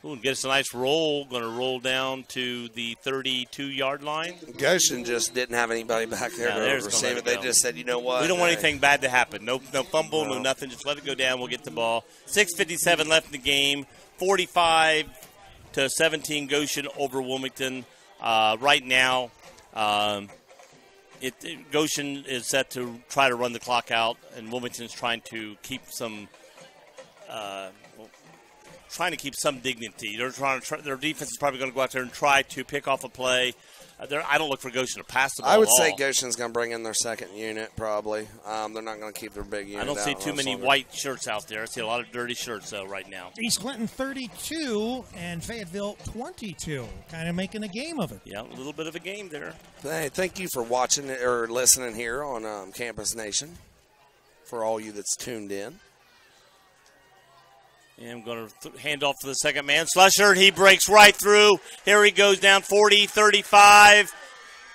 Ooh, get us a nice roll. Going to roll down to the 32-yard line. Goshen just didn't have anybody back there to receive it. They just said, you know what? We don't want anything bad to happen. No fumble, no nothing. Just let it go down. We'll get the ball. 6:57 left in the game. 45-17 Goshen over Wilmington. Right now, Goshen is set to try to run the clock out, and Wilmington's trying to keep some dignity. Their defense is probably going to go out there and try to pick off a play. I don't look for Goshen to pass the ball. I would say Goshen's going to bring in their second unit probably. They're not going to keep their big unit. I don't see too many white shirts out there. I see a lot of dirty shirts though right now. East Clinton 32 and Fayetteville 22, kind of making a game of it. Yeah, a little bit of a game there. Hey, thank you for watching or listening here on Campus Nation. For all you that's tuned in. And I'm going to hand off to the second man. Slusher, and he breaks right through. Here he goes down 40, 35,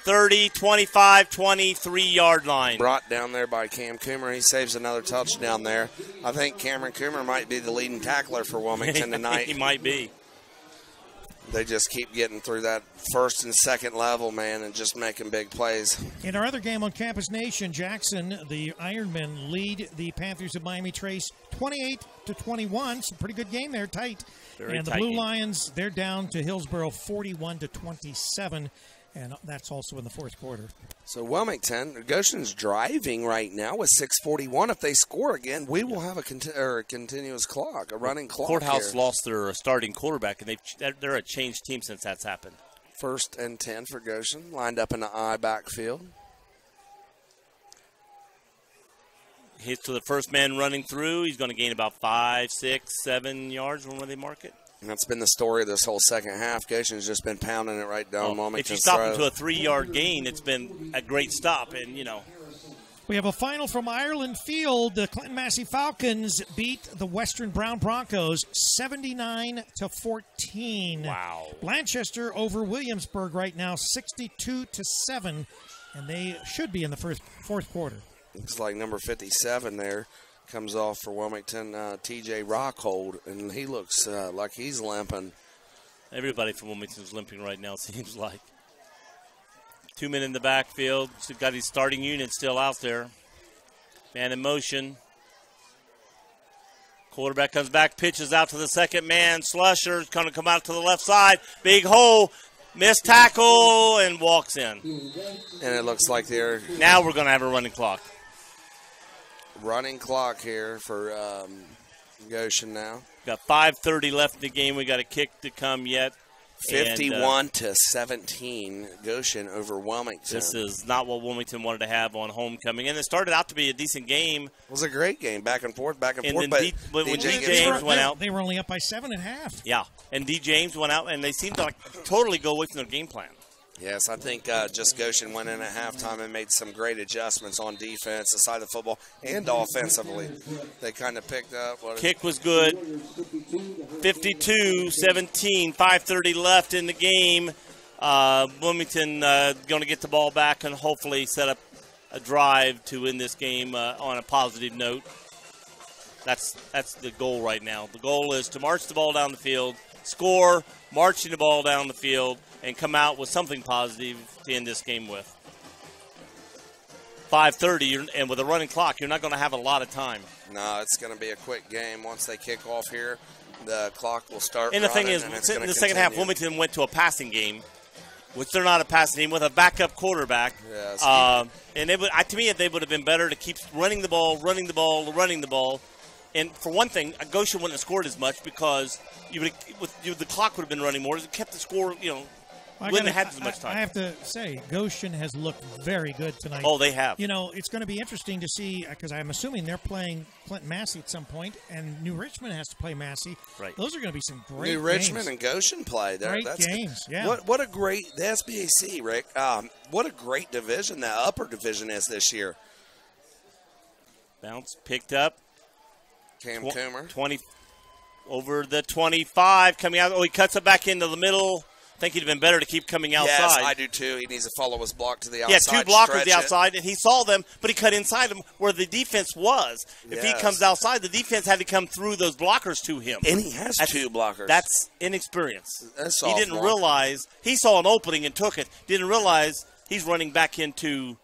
30, 25, 23-yard line. Brought down there by Cam Coomer. He saves another touchdown there. I think Cameron Coomer might be the leading tackler for Wilmington tonight. He might be. They just keep getting through that first and second level, man, and just making big plays. In our other game on Campus Nation, Jackson, the Ironmen lead the Panthers of Miami Trace 28-21. It's a pretty good game there, tight. Very and the tight Blue game. Lions, they're down to Hillsborough 41-27, and that's also in the fourth quarter. So Wilmington, Goshen's driving right now with 6:41. If they score again, we will have a continuous clock, a running clock. Courthouse here. lost their starting quarterback, and they're a changed team since that's happened. 1st and 10 for Goshen, lined up in the I backfield. Hits to the first man running through. He's going to gain about 5, 6, 7 yards when they mark it. And that's been the story of this whole second half. Goshen's just been pounding it right down Wilmington's If you stop throat. him to a 3-yard gain, it's been a great stop. And, We have a final from Ireland Field. The Clinton Massey Falcons beat the Western Brown Broncos 79-14. Wow. Blanchester over Williamsburg right now 62-7, and they should be in the fourth quarter. Looks like number 57 there comes off for Wilmington, TJ Rockhold, and he looks like he's limping. everybody from Wilmington's limping right now, it seems like. 2 men in the backfield. So got his starting unit still out there. Man in motion. Quarterback comes back, pitches out to the second man. Slusher's going to come out to the left side. Big hole. Missed tackle and walks in. And it looks like they're... Now we're going to have a running clock. Running clock here for Goshen now. Got 5:30 left in the game. We got a kick to come yet. 51-17, Goshen over Wilmington. This is not what Wilmington wanted to have on homecoming. And it started out to be a decent game. It was a great game, back and forth. But when D. James went out. They were only up by 7.5. Yeah, and D. James went out, and they seemed to totally go away from their game plan. Yes, I think just Goshen went in at halftime and made some great adjustments on defense, the side of the football, and offensively. They kind of picked up. Kick was good. 52-17, 5:30 left in the game. Wilmington going to get the ball back and hopefully set up a drive to win this game on a positive note. That's the goal right now. The goal is to march the ball down the field, score, marching the ball down the field, and come out with something positive to end this game with. 5:30, and with a running clock, you're not going to have a lot of time. No, it's going to be a quick game. Once they kick off here, the clock will start And the thing is, in the second half, Wilmington went to a passing game, which they're not a passing team, with a backup quarterback. Yes. And to me, they would have been better to keep running the ball. And for one thing, Goshen wouldn't have scored as much because the clock would have been running more. It kept the score, wouldn't have had as much time. I have to say, Goshen has looked very good tonight. Oh, they have. It's going to be interesting to see, because I'm assuming they're playing Clinton Massey at some point, and New Richmond has to play Massey. Right. Those are going to be some great New Richmond and Goshen play. Great games, yeah. What a great, the SBAC, Rick, what a great division the upper division is this year. Bounce picked up. Cam Coomer. 20 over the 25 coming out. Oh, he cuts it back into the middle. I think he'd have been better to keep coming outside. Yes, I do too. He needs to follow his block to the outside. Yeah, two blockers the outside, and he saw them, but he cut inside them where the defense was. If he comes outside, the defense had to come through those blockers to him. And he has two blockers. That's inexperience. He didn't realize. He saw an opening and took it. Didn't realize he's running back into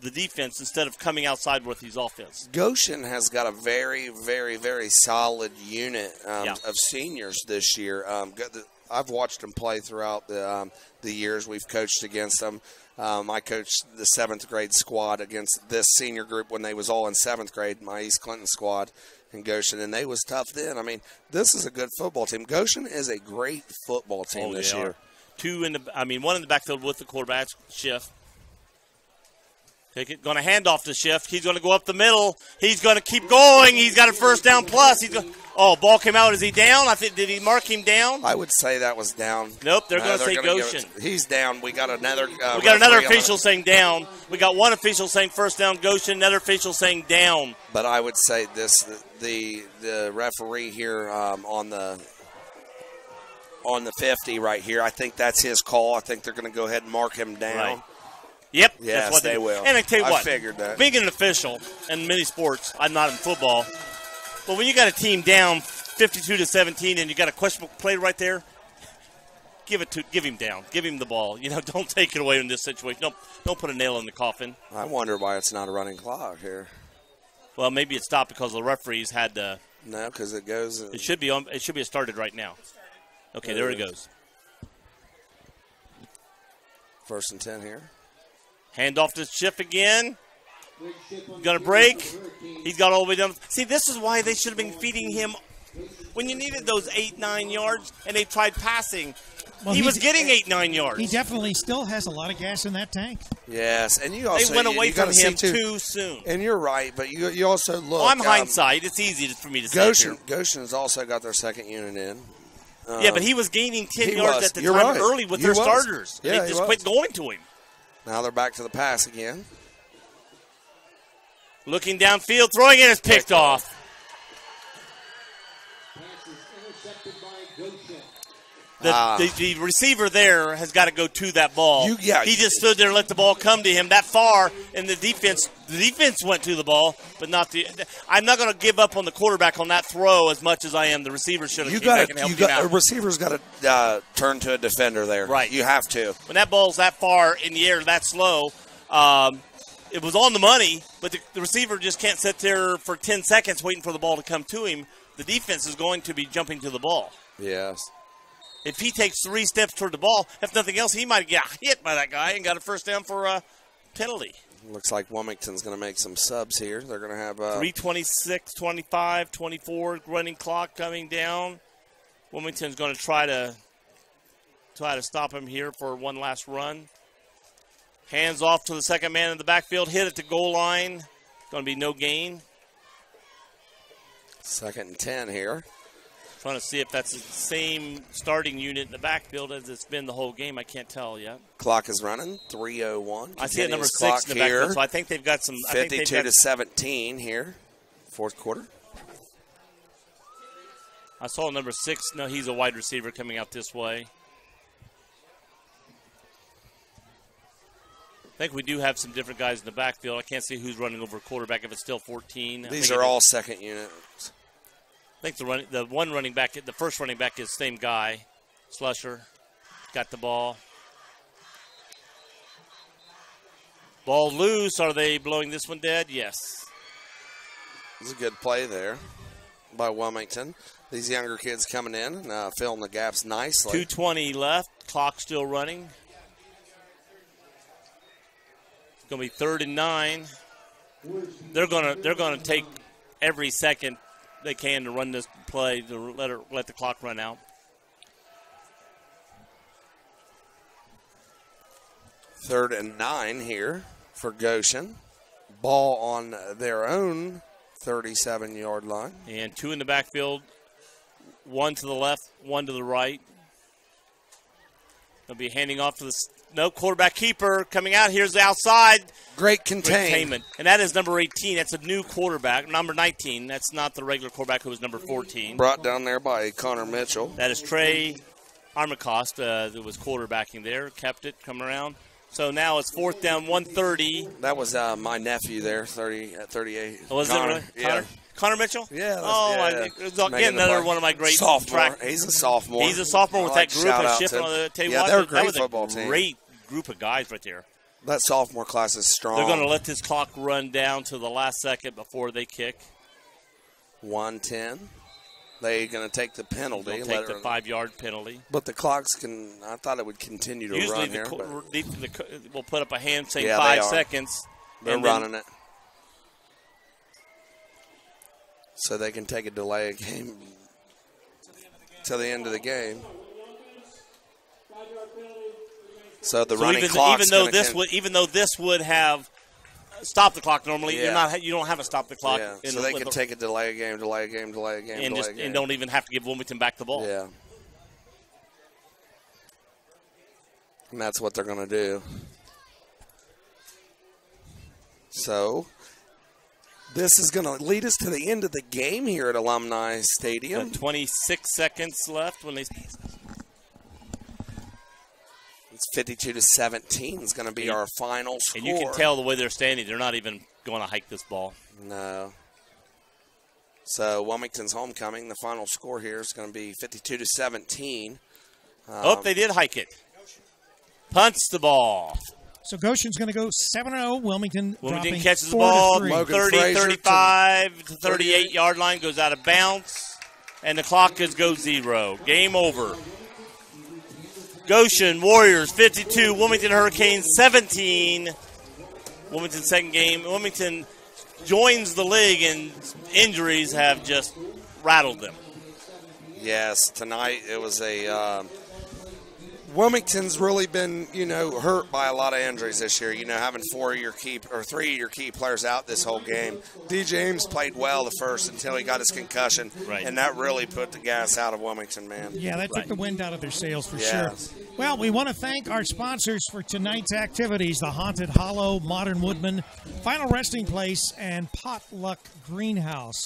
the defense instead of coming outside with his offense. Goshen has got a very, very, very solid unit of seniors this year. I've watched them play throughout the years we've coached against them. I coached the 7th grade squad against this senior group when they was all in 7th grade, my East Clinton squad in Goshen, and they was tough then. I mean, this is a good football team. Goshen is a great football team this year. One in the backfield with the quarterback, Schiff. Going to hand off to Schiff. He's going to go up the middle. He's going to keep going. He's got a first down plus. Ball came out. Is he down? Did he mark him down? I would say that was down. Nope, they're going to say Goshen. He's down. We got another. Another official saying down. We got one official saying first down Goshen. Another official saying down. But I would say the referee here on the 50 right here. I think that's his call. I think they're going to go ahead and mark him down. Right. Yep. Yes, that's what they will. And I tell you what, figured that. Being an official in many sports, I'm not in football, but when you got a team down 52-17 and you got a questionable play right there, give him down. Give him the ball. Don't take it away in this situation. Don't put a nail in the coffin. I wonder why it's not a running clock here. Well, maybe it stopped because the referees had to. No, because it goes. It should be on. It should be started right now. Okay, there it goes. 1st and 10 here. Hand off to Schiff again. Going to break. He's got all the way down. See, this is why they should have been feeding him when you needed those 8-9 yards, and they tried passing. Well, he was getting 8-9 yards. He definitely still has a lot of gas in that tank. Yes, and you also they went away from him too soon. And you're right, but you also look. I'm hindsight. It's easy for me to say. Goshen's also got their 2nd unit in. Yeah, but he was gaining 10 yards at the time early with their starters. Yeah, they just quit going to him. Now they're back to the pass again. Looking downfield, throwing it is picked off. The receiver there has got to go to that ball. He just stood there and let the ball come to him that far, and the defense went to the ball, but not the. I'm not going to give up on the quarterback on that throw as much as I am. The receiver should have came back and helped him out. A receiver's got to turn to a defender there. Right. You have to. When that ball's that far in the air, that slow, it was on the money, but the receiver just can't sit there for 10 seconds waiting for the ball to come to him. The defense is going to be jumping to the ball. Yes. If he takes 3 steps toward the ball, if nothing else, he might get hit by that guy and got a first down for a penalty. Looks like Wilmington's going to make some subs here. They're going to have 3:26, 25, 24 running clock coming down. Wilmington's going to try to stop him here for one last run. Hands off to the second man in the backfield. Hit at the goal line. Going to be no gain. 2nd and 10 here. Trying to see if that's the same starting unit in the backfield as it's been the whole game. I can't tell yet. Clock is running. 3:01. I see a number 6 in the backfield, so I think they've got some. 52-17 here. 4th quarter. I saw number 6. No, he's a wide receiver coming out this way. I think we do have some different guys in the backfield. I can't see who's running over quarterback if it's still 14. These are all 2nd units. I think the one running back, the first running back is the same guy. Slusher got the ball. Ball loose. Are they blowing this one dead? Yes. It's a good play there by Wilmington. These younger kids coming in and filling the gaps nicely. 2:20 left. Clock still running. It's going to be 3rd and 9. They're going to take every second they can to run this play to let the clock run out. 3rd and 9 here for Goshen. Ball on their own 37-yard line. And 2 in the backfield, 1 to the left, 1 to the right. They'll be handing off to the quarterback keeper coming out. Here's the outside. Great containment. And that is number 18. That's a new quarterback. Number 19. That's not the regular quarterback who was number 14. Brought down there by Connor Mitchell. That is Trey Armacost that was quarterbacking there. Kept it coming around. So now it's 4th down, 130. That was my nephew there, 38. Oh, was Connor, it really? Connor Mitchell? Yeah. Again, another one of my great sophomore. He's a sophomore. He's a sophomore with that group of Schiff. They're a great football team. Great group of guys right there. That sophomore class is strong. They're going to let this clock run down to the last second before they kick. 1:10. They're going to take the penalty. They'll take the 5-yard penalty. But the clocks can, I thought it would continue to Usually run here. we'll put up a hand saying Yeah, 5 seconds. They're running it. So they can take a delay of game till the end of the game. So the running clock. Even though this would have stopped the clock normally, you don't have to stop the clock. Yeah. So they can take a delay of game, and don't even have to give Wilmington back the ball. Yeah. And that's what they're going to do. So this is going to lead us to the end of the game here at Alumni Stadium. 26 seconds left when they. It's 52-17 is going to be our final score. And you can tell the way they're standing, they're not even going to hike this ball. No. So Wilmington's homecoming. The final score here is going to be 52-17. They did hike it. Punts the ball. So Goshen's going to go 7-0. Wilmington catches the ball, 30, 35 to 38-yard line, goes out of bounds, and the clock goes 0. Game over. Goshen Warriors 52, Wilmington Hurricanes 17. Wilmington's second game. Wilmington joins the league, and injuries have just rattled them. Yes, tonight it was a Wilmington's really been, hurt by a lot of injuries this year. Having 3 of your key players out this whole game. DJ Ames played well the first until he got his concussion, and that really put the gas out of Wilmington, man. Yeah, that took the wind out of their sails for sure. Well, we want to thank our sponsors for tonight's activities, the Haunted Hollow, Modern Woodman, Final Resting Place, and Potluck Greenhouse.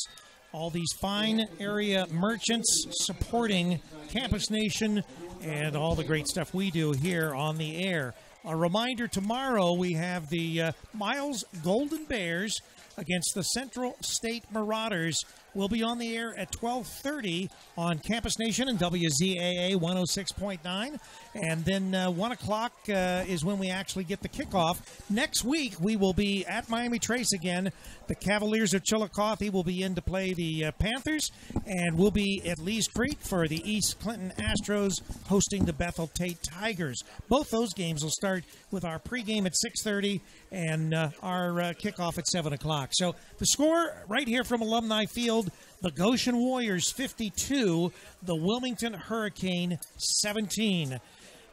All these fine area merchants supporting Campus Nation and all the great stuff we do here on the air. A reminder, tomorrow we have the Miles Golden Bears against the Central State Marauders. We'll be on the air at 12:30 on Campus Nation and WZAA 106.9. And then 1 o'clock is when we actually get the kickoff. Next week, we will be at Miami Trace again. The Cavaliers of Chillicothe will be in to play the Panthers. And we'll be at Lee's Creek for the East Clinton Astros hosting the Bethel Tate Tigers. Both those games will start with our pregame at 6:30 and our kickoff at 7 o'clock. So the score right here from Alumni Field, the Goshen Warriors 52, the Wilmington Hurricane 17.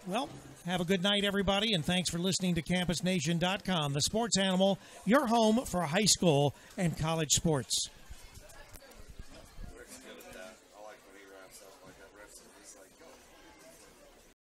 Well, have a good night, everybody, and thanks for listening to CampusNation.com, the sports animal, your home for high school and college sports.